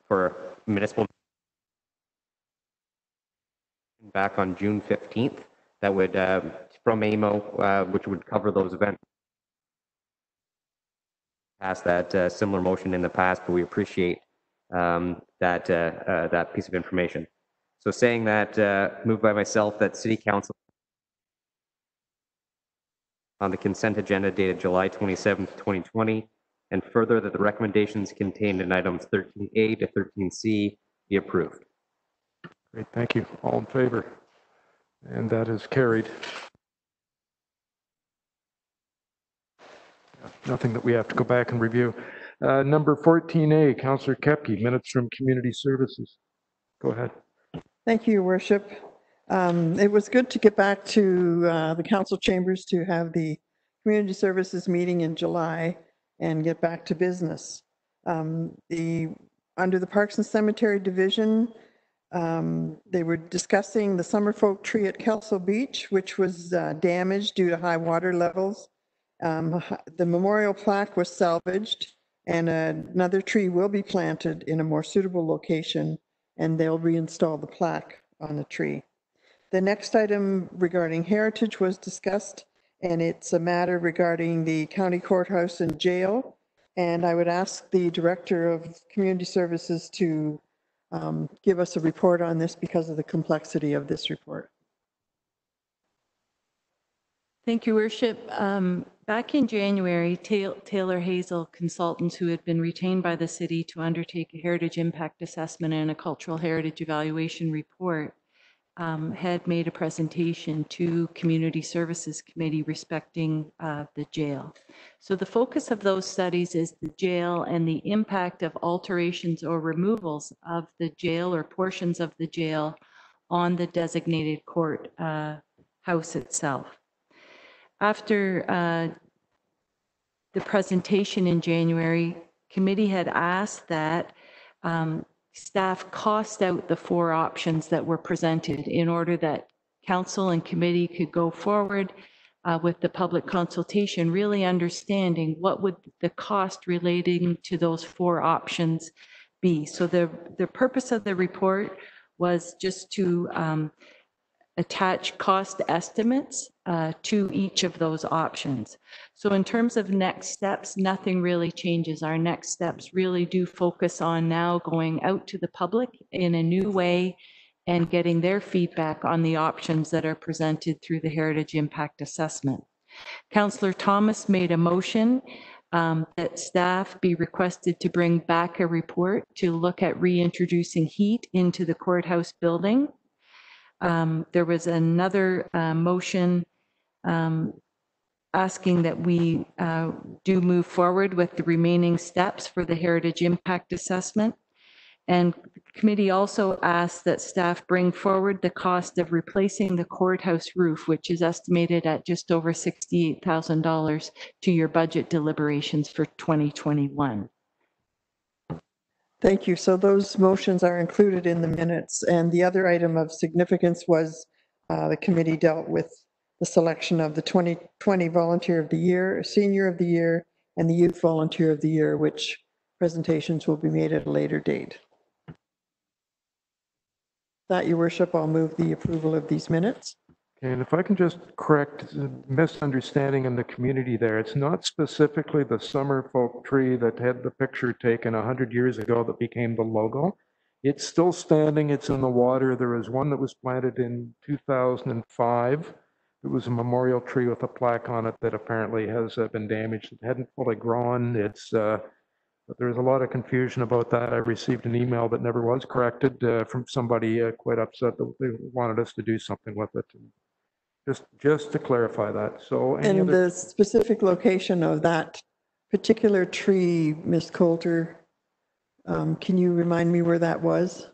for municipal back on June 15th. That would, from AMO, which would cover those events. Passed that similar motion in the past, but we appreciate that piece of information. So saying that, moved by myself, that City Council on the consent agenda dated July 27th, 2020, and further that the recommendations contained in items 13A to 13C be approved. Great, thank you. All in favor? And that is carried. Nothing that we have to go back and review. Number 14A, Councillor Kepke, minutes from Community Services. Go ahead. Thank you, Your Worship. It was good to get back to the council chambers to have the community services meeting in July and get back to business. Under the Parks and Cemetery Division, they were discussing the summerfolk tree at Kelso Beach, which was damaged due to high water levels. The memorial plaque was salvaged, and another tree will be planted in a more suitable location, and they'll reinstall the plaque on the tree. The next item regarding heritage was discussed, and it's a matter regarding the county courthouse and jail. And I would ask the Director of Community Services to give us a report on this because of the complexity of this report. Thank you, Worship. Back in January, Taylor Hazel consultants who had been retained by the city to undertake a heritage impact assessment and a cultural heritage evaluation report had made a presentation to Community Services Committee respecting the jail. So the focus of those studies is the jail and the impact of alterations or removals of the jail or portions of the jail on the designated court house itself. After the presentation in January, committee had asked that staff cost out the 4 options that were presented in order that council and committee could go forward with the public consultation, really understanding what would the cost relating to those 4 options be. So the purpose of the report was just to attach cost estimates to each of those options. So in terms of next steps, nothing really changes. Our next steps really do focus on now going out to the public in a new way and getting their feedback on the options that are presented through the Heritage Impact Assessment. Councillor Thomas made a motion that staff be requested to bring back a report to look at reintroducing heat into the courthouse building. There was another motion asking that we do move forward with the remaining steps for the Heritage Impact Assessment. And the committee also asked that staff bring forward the cost of replacing the courthouse roof, which is estimated at just over $68,000 to your budget deliberations for 2021. Thank you. So those motions are included in the minutes. And the other item of significance was the committee dealt with the selection of the 2020 Volunteer of the Year, Senior of the Year, and the Youth Volunteer of the Year, which presentations will be made at a later date. That, Your Worship, I'll move the approval of these minutes. Okay, and if I can just correct a misunderstanding in the community there, it's not specifically the summer folk tree that had the picture taken 100 years ago that became the logo. It's still standing, it's in the water. There is one that was planted in 2005. It was a memorial tree with a plaque on it that apparently has been damaged. It hadn't fully grown. But there's a lot of confusion about that. I received an email that never was corrected from somebody quite upset that they wanted us to do something with it. Just to clarify that. So, and the specific location of that particular tree, Ms. Coulter, can you remind me where that was?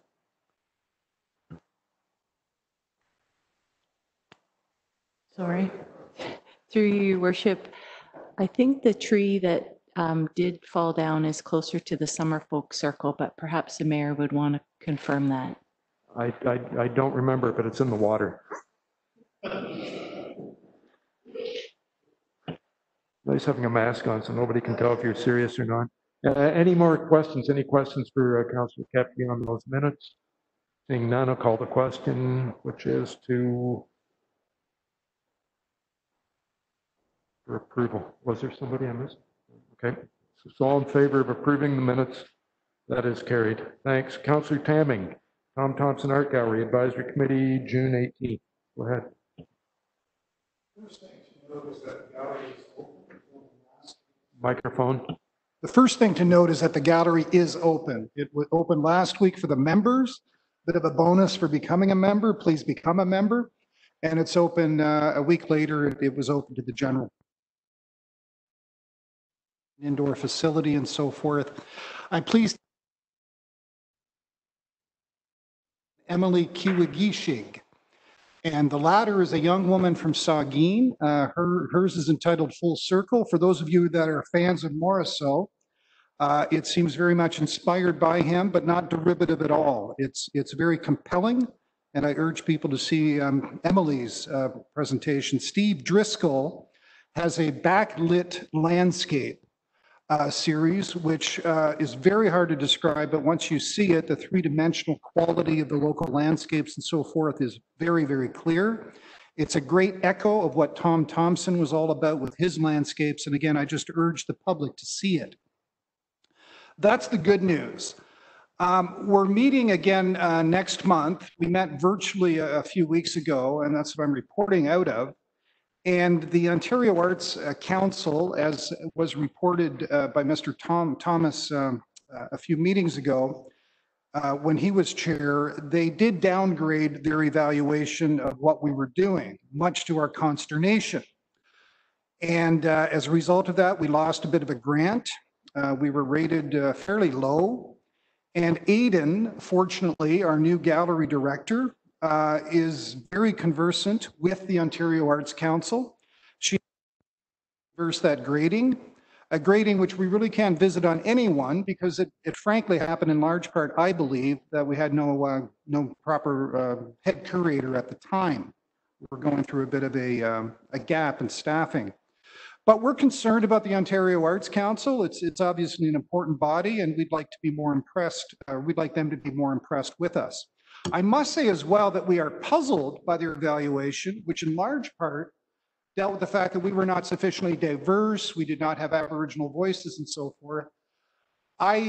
Sorry. Through you, Your Worship, I think the tree that did fall down is closer to the Summerfolk Circle, but perhaps the mayor would want to confirm that. I don't remember, but it's in the water. Nice having a mask on so nobody can tell if you're serious or not. Any more questions? Any questions for Councillor Kepke on those minutes? Seeing none, I'll call the question, which is for approval. Was there somebody I missed? Okay. So all in favor of approving the minutes? That is carried. Thanks. Councillor Tamming, Tom Thompson Art Gallery Advisory Committee, June 18th. Go ahead. Microphone. The first thing to note is that the gallery is open. It was open last week for the members, bit of a bonus for becoming a member. Please become a member. And it's open a week later. It was open to the general indoor facility and so forth. I'm pleased. Emily Kiwagishig. And the latter is a young woman from Saugeen. Hers is entitled Full Circle. For those of you that are fans of Morisot, it seems very much inspired by him, but not derivative at all. It's very compelling, and I urge people to see Emily's presentation. Steve Driscoll has a backlit landscape series, which is very hard to describe, but once you see it, the three-dimensional quality of the local landscapes and so forth is very, very clear. It's a great echo of what Tom Thompson was all about with his landscapes, and again, I just urge the public to see it. That's the good news. We're meeting again next month. We met virtually a few weeks ago, and that's what I'm reporting out of. And the Ontario Arts Council, as was reported by Mr. Thomas a few meetings ago, when he was chair, they did downgrade their evaluation of what we were doing, much to our consternation. And as a result of that, we lost a bit of a grant. We were rated fairly low. And Aidan, fortunately, our new gallery director, is very conversant with the Ontario Arts Council. She reversed that grading, a grading which we really can't visit on anyone because it frankly happened in large part, I believe, that we had no proper head curator at the time. We're going through a bit of a gap in staffing. But we're concerned about the Ontario Arts Council. It's obviously an important body, and we'd like to be more impressed, we'd like them to be more impressed with us. I must say as well that we are puzzled by their evaluation, which in large part dealt with the fact that we were not sufficiently diverse, we did not have Aboriginal voices and so forth. I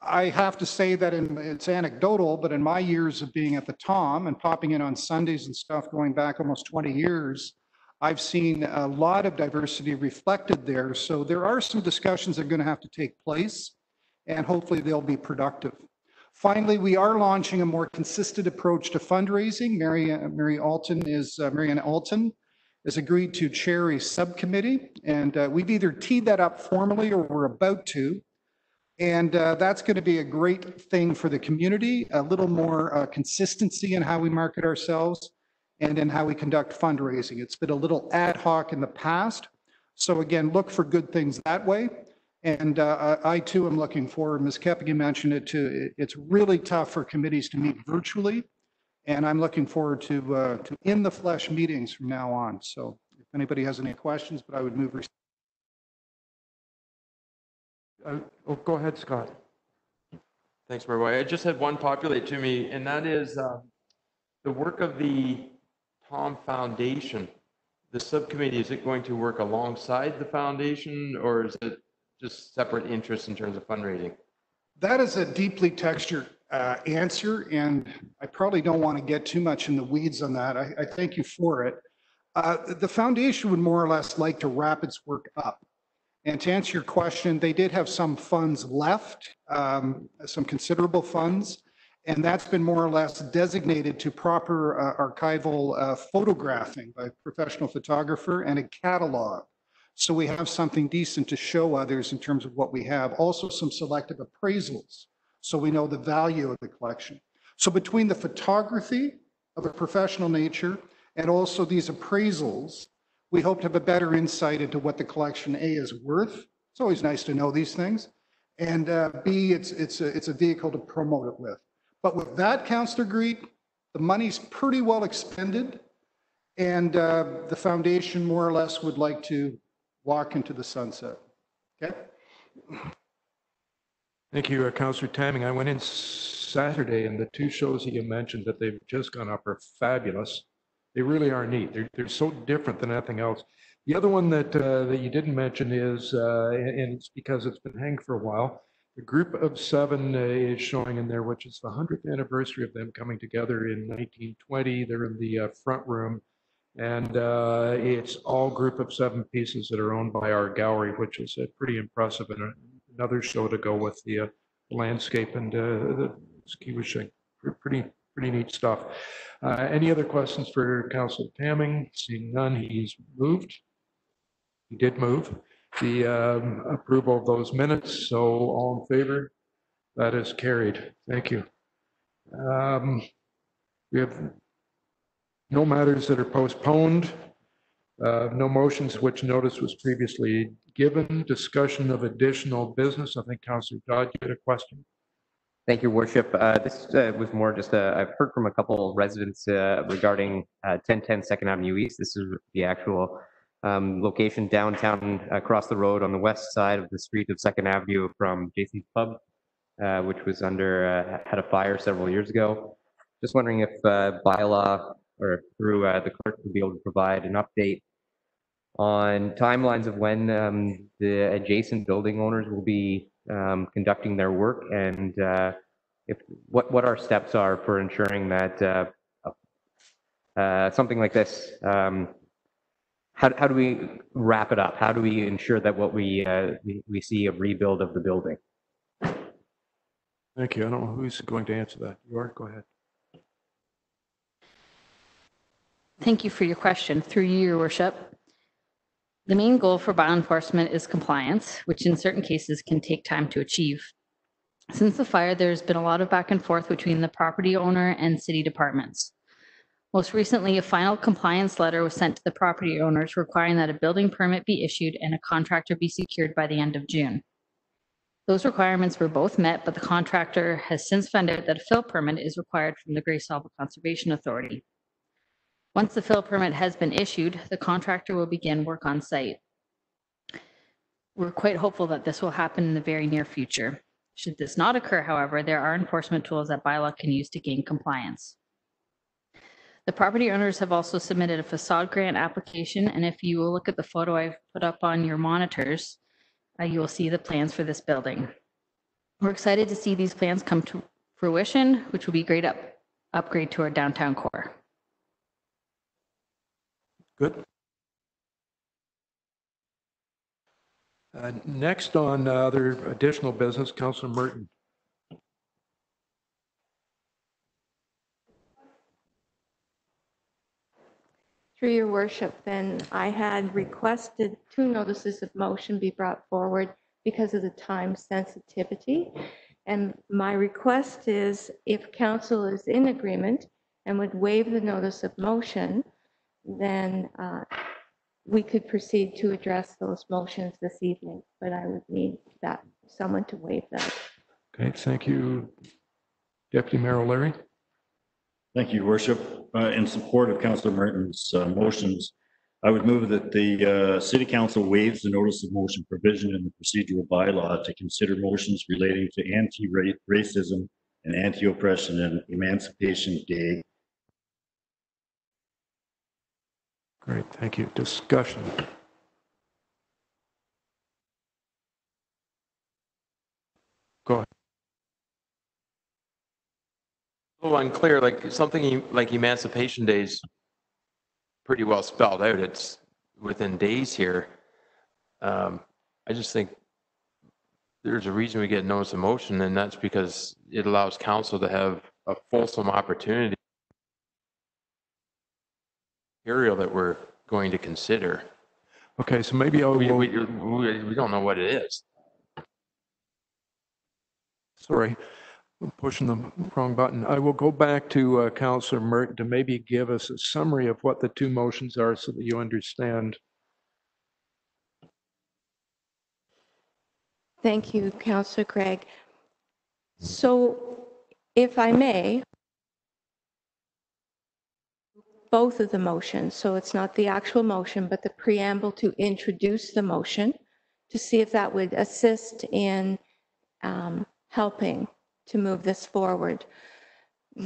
have to say that it's anecdotal, but in my years of being at the Tom and popping in on Sundays and stuff going back almost 20 years, I've seen a lot of diversity reflected there. So there are some discussions that are going to have to take place, and hopefully they'll be productive. Finally, we are launching a more consistent approach to fundraising. Marianne Alton has agreed to chair a subcommittee, and we've either teed that up formally or we're about to. And that's going to be a great thing for the community, a little more consistency in how we market ourselves and in how we conduct fundraising. It's been a little ad hoc in the past. So again, look for good things that way. And I too am looking forward, Ms. Kepigan mentioned it too, it's really tough for committees to meet virtually. And I'm looking forward to in the flesh meetings from now on. So if anybody has any questions, but I would move. Go ahead, Scott. Thanks, Mayor White. I just had one populate to me, and that is the work of the Tom Foundation. The subcommittee, is it going to work alongside the foundation, or is it just separate interests in terms of fundraising? That is a deeply textured answer, and I probably don't want to get too much in the weeds on that. I thank you for it. The foundation would more or less like to wrap its work up. And to answer your question, they did have some funds left, some considerable funds, and that's been more or less designated to proper archival photographing by a professional photographer and a catalog. So we have something decent to show others in terms of what we have. Also some selective appraisals, so we know the value of the collection. So between the photography of a professional nature and also these appraisals, we hope to have a better insight into what the collection A is worth. It's always nice to know these things. And B, it's a vehicle to promote it with. But with that, Councillor Greed, the money's pretty well expended, and the foundation more or less would like to walk into the sunset. Okay? Thank you, Councillor Tamming. I went in Saturday, and the two shows that you mentioned that they've just gone up are fabulous. They really are neat. They're so different than anything else. The other one that you didn't mention is, and it's because it's been hanging for a while, the Group of Seven is showing in there, which is the 100th anniversary of them coming together in 1920. They're in the front room. And it's all group of 7 pieces that are owned by our gallery, which is pretty impressive, and another show to go with the landscape and the ski wishing. Pretty neat stuff. Any other questions for Councillor Tamming? Seeing none, he's moved. He did move the approval of those minutes. So all in favor? That is carried. Thank you. We have no matters that are postponed. No motions which notice was previously given. Discussion of additional business. I think Councillor Dodd, you had a question. Thank you, Worship. This was more just I've heard from a couple residents regarding 1010 Second Avenue East. This is the actual location downtown across the road on the west side of the street of Second Avenue from Jason's Pub, which was had a fire several years ago. Just wondering if bylaw or through the clerk would be able to provide an update on timelines of when the adjacent building owners will be conducting their work, and what our steps are for ensuring that something like this, how do we wrap it up? How do we ensure that what we see a rebuild of the building? Thank you. I don't know who's going to answer that. You are? Go ahead. Thank you for your question. Through you, Your Worship. The main goal for bylaw enforcement is compliance, which in certain cases can take time to achieve. Since the fire, there's been a lot of back and forth between the property owner and city departments. Most recently, a final compliance letter was sent to the property owners requiring that a building permit be issued and a contractor be secured by the end of June. Those requirements were both met, but the contractor has since found out that a fill permit is required from the Grey Salva Conservation Authority. Once the fill permit has been issued, the contractor will begin work on site. We're quite hopeful that this will happen in the very near future. Should this not occur, however, there are enforcement tools that bylaw can use to gain compliance. The property owners have also submitted a facade grant application, and if you will look at the photo I've put up on your monitors, you will see the plans for this building. We're excited to see these plans come to fruition, which will be a great upgrade to our downtown core. Good. Next on other additional business, Councillor Merton. Through your worship, then, I had requested 2 notices of motion be brought forward because of the time sensitivity. And my request is, if council is in agreement and would waive the notice of motion, then we could proceed to address those motions this evening, but I would need someone to waive that. Okay, thank you. Deputy Mayor O'Leary. Thank you, Worship. In support of Councillor Merton's motions, I would move that the City Council waives the notice of motion provision in the procedural bylaw to consider motions relating to anti-racism and anti-oppression and Emancipation Day. Great, thank you. Discussion. Go ahead. A little unclear, like something like Emancipation Day is pretty well spelled out. It's within days here. I just think there's a reason we get notice of motion, and that's because it allows council to have a fulsome opportunity material that we're going to consider. Okay, so maybe we don't know what it is. Sorry, I'm pushing the wrong button. I will go back to Councillor Merton to maybe give us a summary of what the 2 motions are so that you understand. Thank you, Councillor Craig. So, if I may, both of the motions, so it's not the actual motion, but the preamble to introduce the motion, to see if that would assist in helping to move this forward.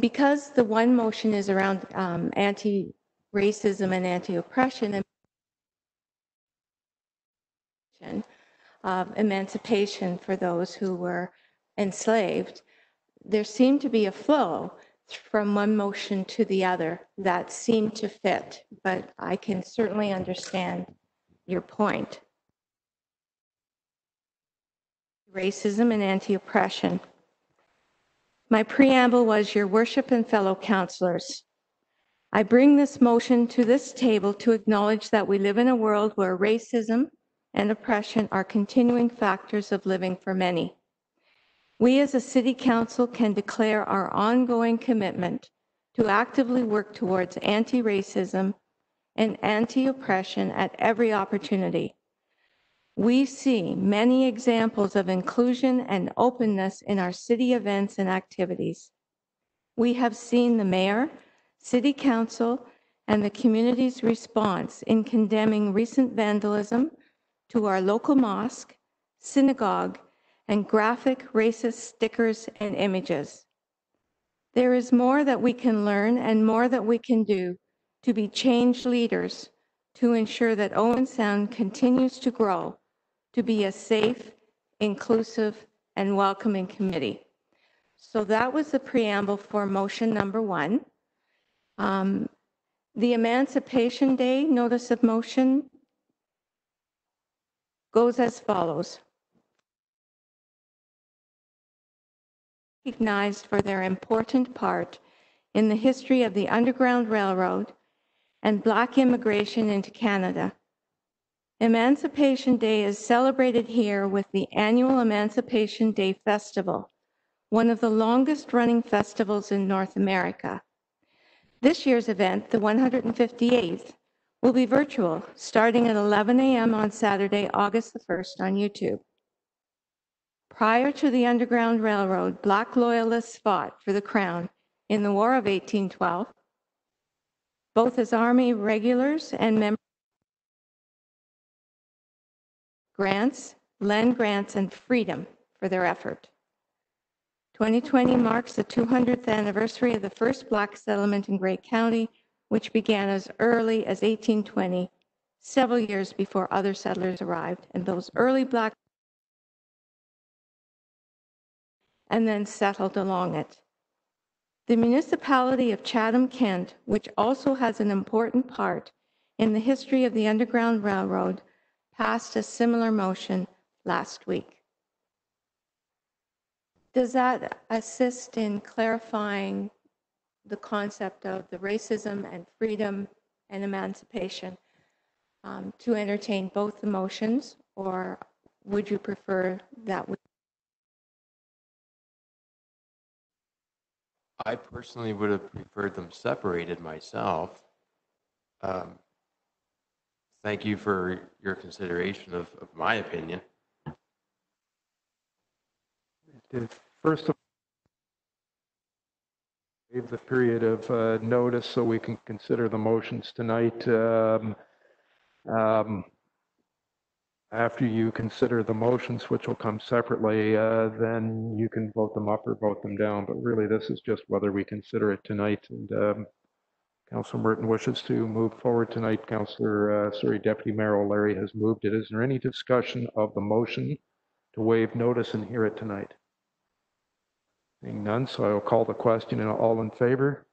Because the one motion is around anti-racism and anti-oppression and emancipation for those who were enslaved, there seemed to be a flow from one motion to the other that seem to fit, but I can certainly understand your point. Racism and anti-oppression. My preamble was, Your Worship and fellow councillors, I bring this motion to this table to acknowledge that we live in a world where racism and oppression are continuing factors of living for many. We as a City Council can declare our ongoing commitment to actively work towards anti-racism and anti-oppression at every opportunity. We see many examples of inclusion and openness in our city events and activities. We have seen the Mayor, City Council, and the community's response in condemning recent vandalism to our local mosque, synagogue, and graphic racist stickers and images. There is more that we can learn and more that we can do to be change leaders to ensure that Owen Sound continues to grow to be a safe, inclusive, and welcoming committee. So that was the preamble for motion number 1. The Emancipation Day notice of motion goes as follows. Recognized for their important part in the history of the Underground Railroad and Black immigration into Canada. Emancipation Day is celebrated here with the annual Emancipation Day Festival, one of the longest running festivals in North America. This year's event, the 158th, will be virtual starting at 11 a.m. on Saturday, August the 1st on YouTube. Prior to the Underground Railroad, Black loyalists fought for the crown in the War of 1812, both as Army regulars and members grants, land grants, and freedom for their effort. 2020 marks the 200th anniversary of the first Black settlement in Grey County, which began as early as 1820, several years before other settlers arrived, and those early Black and then settled along it. The municipality of Chatham-Kent, which also has an important part in the history of the Underground Railroad, passed a similar motion last week. Does that assist in clarifying the concept of the racism and freedom and emancipation to entertain both the motions, or would you prefer that we? I personally would have preferred them separated myself. Thank you for your consideration of my opinion. First of all, waive the period of notice so we can consider the motions tonight. After you consider the motions, which will come separately, then you can vote them up or vote them down. But really, this is just whether we consider it tonight. And Councillor Merton wishes to move forward tonight. Deputy Mayor O'Leary has moved it. Is there any discussion of the motion to waive notice and hear it tonight? Seeing none, so I will call the question, and all in favor?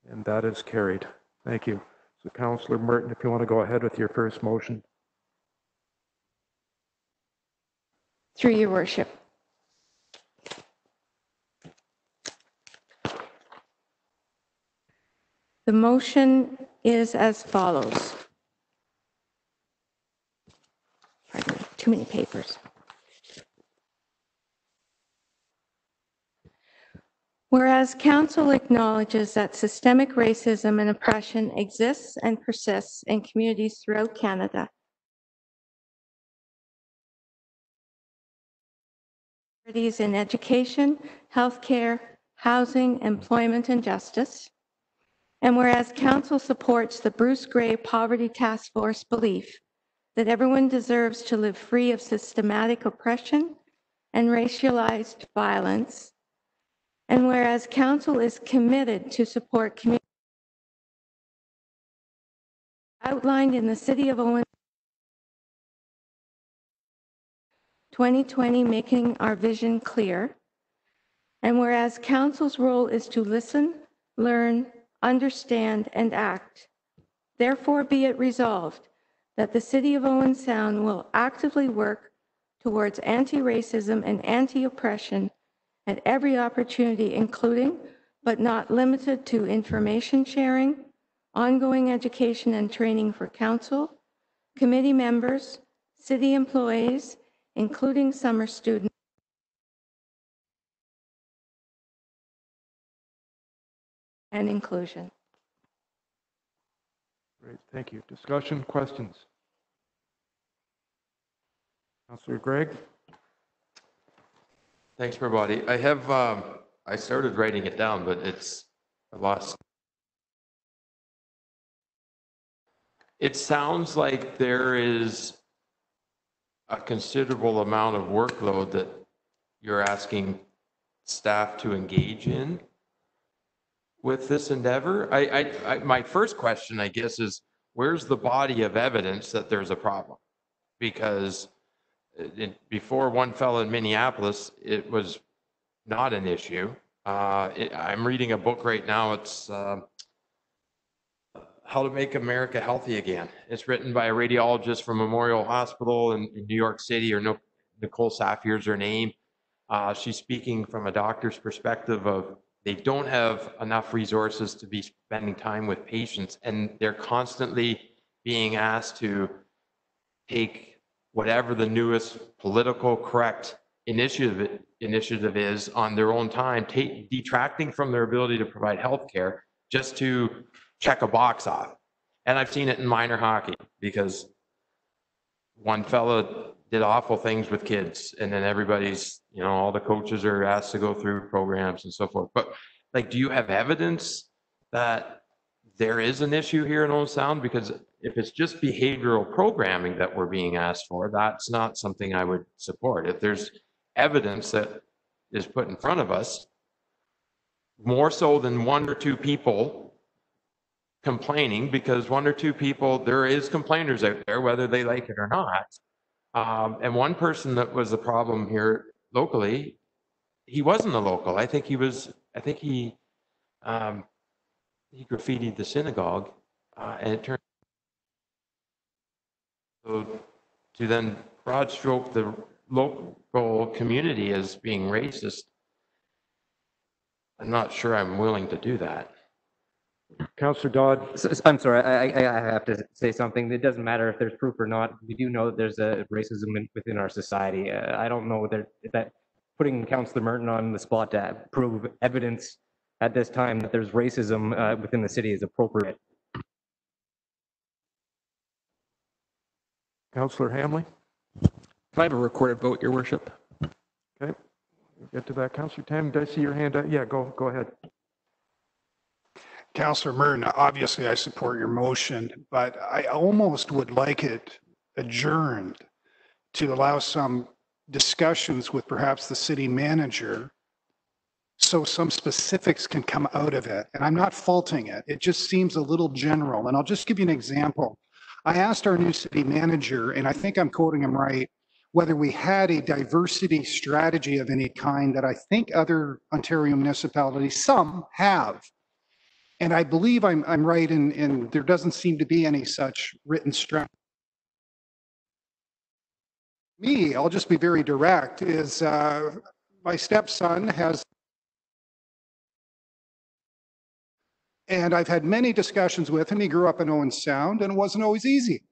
And that is carried. Thank you. So Councillor Merton, if you want to go ahead with your first motion. Through your worship. The motion is as follows. Pardon me, too many papers. Whereas Council acknowledges that systemic racism and oppression exists and persists in communities throughout Canada, in education, healthcare, housing, employment, and justice. And whereas Council supports the Bruce Gray Poverty Task Force belief that everyone deserves to live free of systematic oppression and racialized violence, and whereas Council is committed to support communities outlined in the City of Owen 2020, making our vision clear, And whereas council's role is to listen, learn, understand, and act, therefore be it resolved that the City of Owen Sound will actively work towards anti-racism and anti-oppression at every opportunity, including, but not limited to, information sharing, ongoing education and training for council, committee members, city employees, including summer students, and inclusion. Great, thank you. Discussion, questions? Councillor Gregg? Thanks, everybody. I have, I started writing it down, but I lost. It sounds like there is a considerable amount of workload that you're asking staff to engage in with this endeavor. My first question, I guess, is where's the body of evidence that there's a problem? Because before one fell in Minneapolis, it was not an issue. I'm reading a book right now. It's How to Make America Healthy Again. It's written by a radiologist from Memorial Hospital in New York City, or Nicole Saphier's her name. She's speaking from a doctor's perspective of they don't have enough resources to be spending time with patients, and they're constantly being asked to take whatever the newest political correct initiative is on their own time, detracting from their ability to provide health care just to check a box off. And I've seen it in minor hockey because one fella did awful things with kids, and then everybody's, all the coaches are asked to go through programs and so forth. But like, do you have evidence that there is an issue here in Owen Sound? Because if it's just behavioral programming that we're being asked for, that's not something I would support. If there's evidence that is put in front of us, more so than one or two people complaining, because one or two people, there is complainers out there, whether they like it or not. And one person that was the problem here locally, he wasn't a local. I think he graffitied the synagogue, and it turned to then broad stroke the local community as being racist. I'm not sure I'm willing to do that. Councillor Dodd? I'm sorry, I have to say something. It doesn't matter if there's proof or not. We do know that there's a racism within our society. I don't know that putting Councillor Merton on the spot to prove evidence at this time that there's racism within the city is appropriate. Councillor Hamley? Can I have a recorded vote, Your Worship? Okay, we'll get to that. Councillor Tam, did I see your hand up? Yeah, go ahead. Councillor Merton, obviously I support your motion, but I almost would like it adjourned to allow some discussions with perhaps the city manager so some specifics can come out of it. And I'm not faulting it. It just seems a little general. And I'll just give you an example. I asked our new city manager, and I think I'm quoting him right, whether we had a diversity strategy of any kind that I think other Ontario municipalities, some have. And I believe I'm right in there doesn't seem to be any such written strategy. Me, I'll just be very direct, is my stepson has, and I've had many discussions with him. He grew up in Owen Sound, and it wasn't always easy.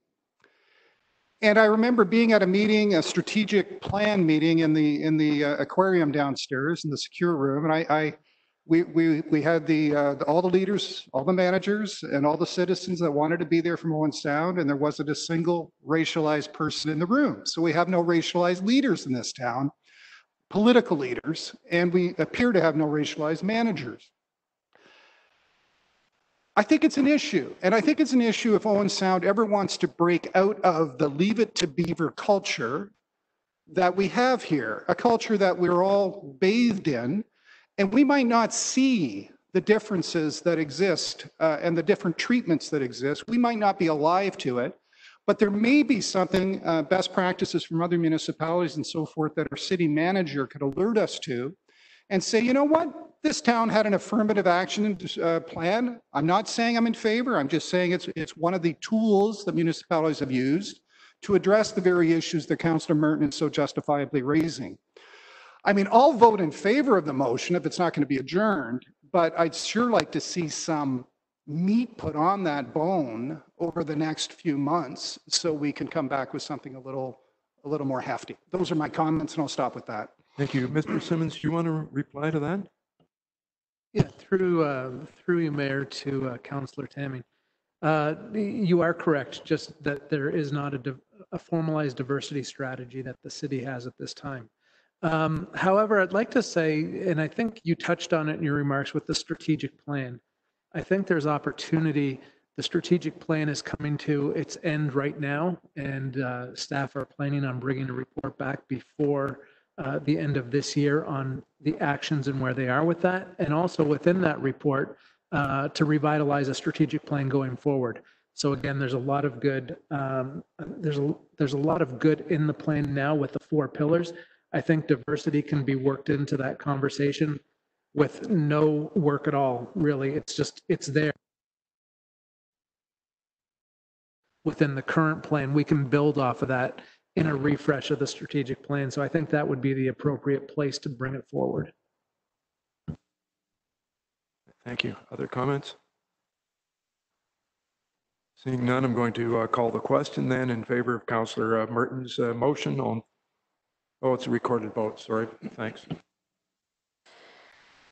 And I remember being at a meeting, a strategic plan meeting in the aquarium downstairs in the secure room, and we had all the leaders, all the managers, and all the citizens that wanted to be there from Owen Sound, and there wasn't a single racialized person in the room. So we have no racialized leaders in this town, political leaders, and we appear to have no racialized managers. I think it's an issue, and I think it's an issue if Owen Sound ever wants to break out of the Leave It to Beaver culture that we have here, a culture that we're all bathed in, and we might not see the differences that exist and the different treatments that exist. We might not be alive to it, but there may be something, best practices from other municipalities and so forth, that our city manager could alert us to. and say, you know what? This town had an affirmative action plan. I'm not saying I'm in favor. I'm just saying it's one of the tools that municipalities have used to address the very issues that Councillor Merton is so justifiably raising. I mean, I'll vote in favor of the motion if it's not going to be adjourned, but I'd sure like to see some meat put on that bone over the next few months so we can come back with something a little more hefty. Those are my comments, and I'll stop with that. Thank you. Mr. Simmons, do you want to reply to that? Yeah, through you, Mayor, to Councillor Tamming. You are correct, just that there is not a formalized diversity strategy that the city has at this time. However, I'd like to say, and I think you touched on it in your remarks with the strategic plan, I think there's opportunity. The strategic plan is coming to its end right now, and staff are planning on bringing a report back before the end of this year on the actions and where they are with that, and also within that report to revitalize a strategic plan going forward. So again, there's a lot of good. There's a lot of good in the plan now with the 4 pillars. I think diversity can be worked into that conversation with no work at all. Really, it's there within the current plan. We can build off of that in a refresh of the strategic plan. So I think that would be the appropriate place to bring it forward. Thank you. Other comments? Seeing none, I'm going to call the question then in favor of Councillor Merton's motion on, oh, it's a recorded vote. Sorry. Thanks.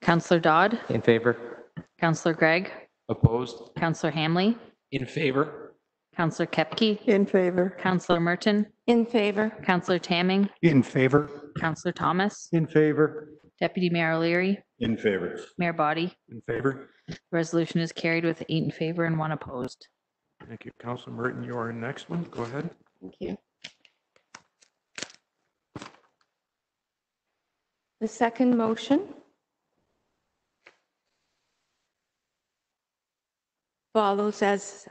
Councillor Dodd, In favor? Councillor Gregg, Opposed? Councillor Hamley, In favor? Councillor Kepke, In favor. Councillor Merton, In favor. Councillor Tamming, In favor. Councillor Thomas, In favor. Deputy Mayor O'Leary, In favor. Mayor Body. In favor? Resolution is carried with 8 in favor and 1 opposed. Thank you. Councillor Merton, you are next one. Go ahead. Thank you. The second motion follows as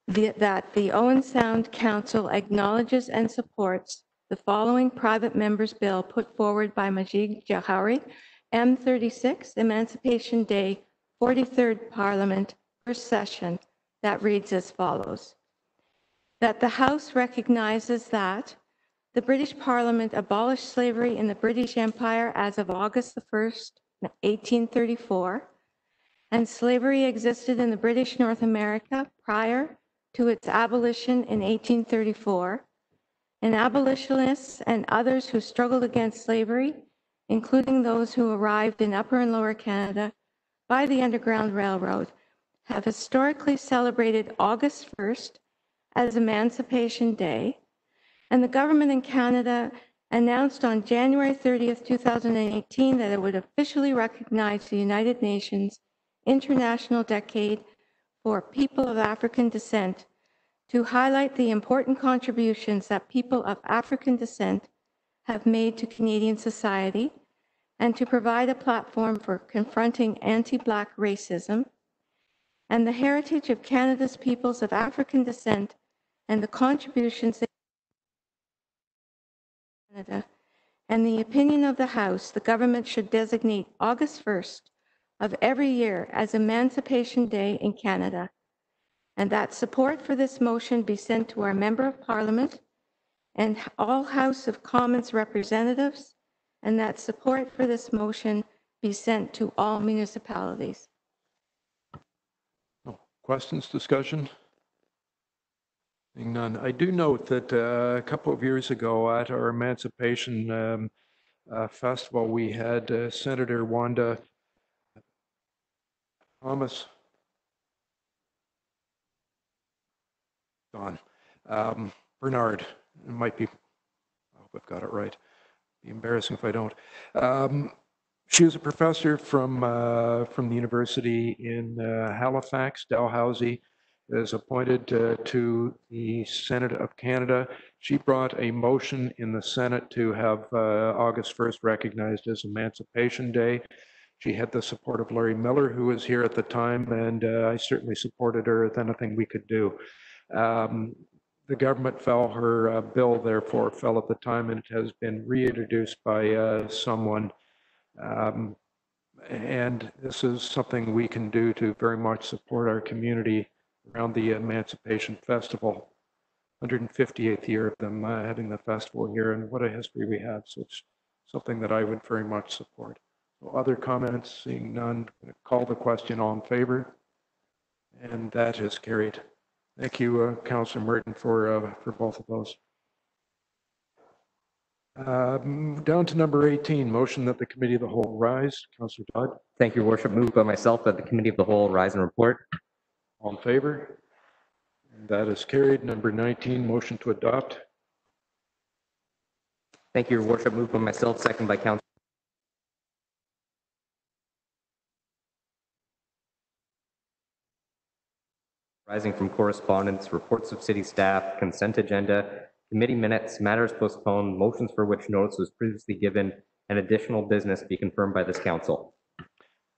that the Owen Sound Council acknowledges and supports the following private members' bill put forward by Majid Jahouri, M36, Emancipation Day, 43rd Parliament, first session, that reads as follows. That the House recognizes that the British Parliament abolished slavery in the British Empire as of August the 1st, 1834, and slavery existed in the British North America prior to its abolition in 1834, and abolitionists and others who struggled against slavery, including those who arrived in Upper and Lower Canada by the Underground Railroad, have historically celebrated August 1st as Emancipation Day, and the government in Canada announced on January 30th, 2018 that it would officially recognize the United Nations International Decade for People of African Descent to highlight the important contributions that people of African descent have made to Canadian society and to provide a platform for confronting anti-Black racism, and the heritage of Canada's peoples of African descent and the contributions they Canada, and the opinion of the House, the government should designate August 1st of every year as Emancipation Day in Canada, and that support for this motion be sent to our Member of Parliament and all House of Commons representatives, and that support for this motion be sent to all municipalities. Questions, discussion? Seeing none. I do note that a couple of years ago at our Emancipation Festival, we had Senator Wanda Thomas Bernard. It might be, I hope I've got it right. It'd be embarrassing if I don't. She was a professor from the university in Halifax. Dalhousie is appointed to the Senate of Canada. She brought a motion in the Senate to have August 1st recognized as Emancipation Day. She had the support of Larry Miller, who was here at the time, and I certainly supported her with anything we could do. The government fell, her bill therefore fell at the time, and it has been reintroduced by someone. And this is something we can do to very much support our community around the Emancipation Festival. 158th year of them having the festival here, and what a history we have. So it's something that I would very much support. So other comments? Seeing none, I'm going to call the question. All in favor? And that is carried. Thank you, Councillor Merton, for both of those. Down to number 18, motion that the Committee of the Whole rise. Councillor Dodd. Thank you, Your Worship. Moved by myself that the Committee of the Whole rise and report. All in favor? And that is carried. Number 19, motion to adopt. Thank you, Your Worship. Moved by myself, second by Councillor. Rising from correspondence, reports of city staff, consent agenda, committee minutes, matters postponed, motions for which notice was previously given, and additional business be confirmed by this council.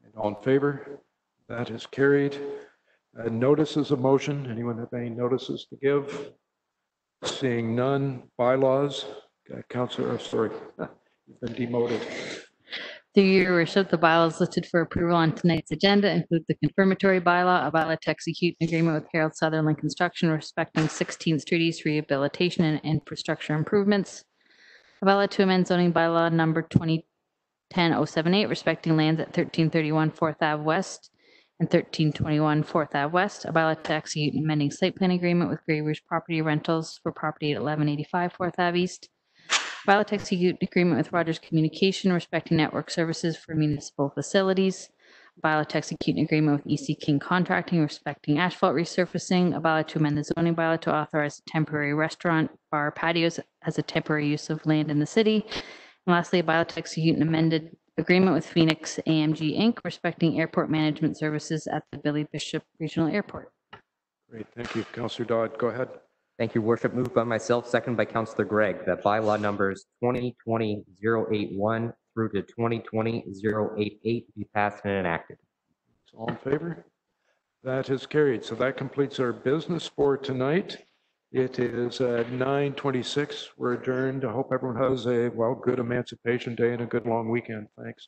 And all in favor? That is carried. Notices of motion. Anyone have any notices to give? Seeing none. Bylaws. Councillor, sorry, you've been demoted. Through your worship, the bylaws listed for approval on tonight's agenda include the confirmatory bylaw, a bylaw to execute an agreement with Harold Sutherland Construction respecting 16th Street East rehabilitation and infrastructure improvements, a bylaw to amend zoning bylaw number 2010-078 respecting lands at 1331 4th Ave West and 1321 4th Ave West, a bylaw to execute an amending site plan agreement with Grey Rouge Property Rentals for property at 1185 4th Ave East, bylaw to execute an agreement with Rogers Communication respecting network services for municipal facilities, a bylaw to execute an agreement with EC King Contracting respecting asphalt resurfacing, a bylaw to amend the zoning bylaw to authorize temporary restaurant, bar, patios as a temporary use of land in the city, and lastly, a bylaw to execute an amended agreement with Phoenix AMG Inc. respecting airport management services at the Billy Bishop Regional Airport. Great, thank you. Councillor Dodd, go ahead. Thank you, Worship. Moved by myself, second by Councillor Gregg, that bylaw numbers 2020-081 through to 2020-088 be passed and enacted. All in favor? That is carried. So that completes our business for tonight. It is 9:26. We're adjourned. I hope everyone has a, well, good Emancipation Day and a good long weekend. Thanks.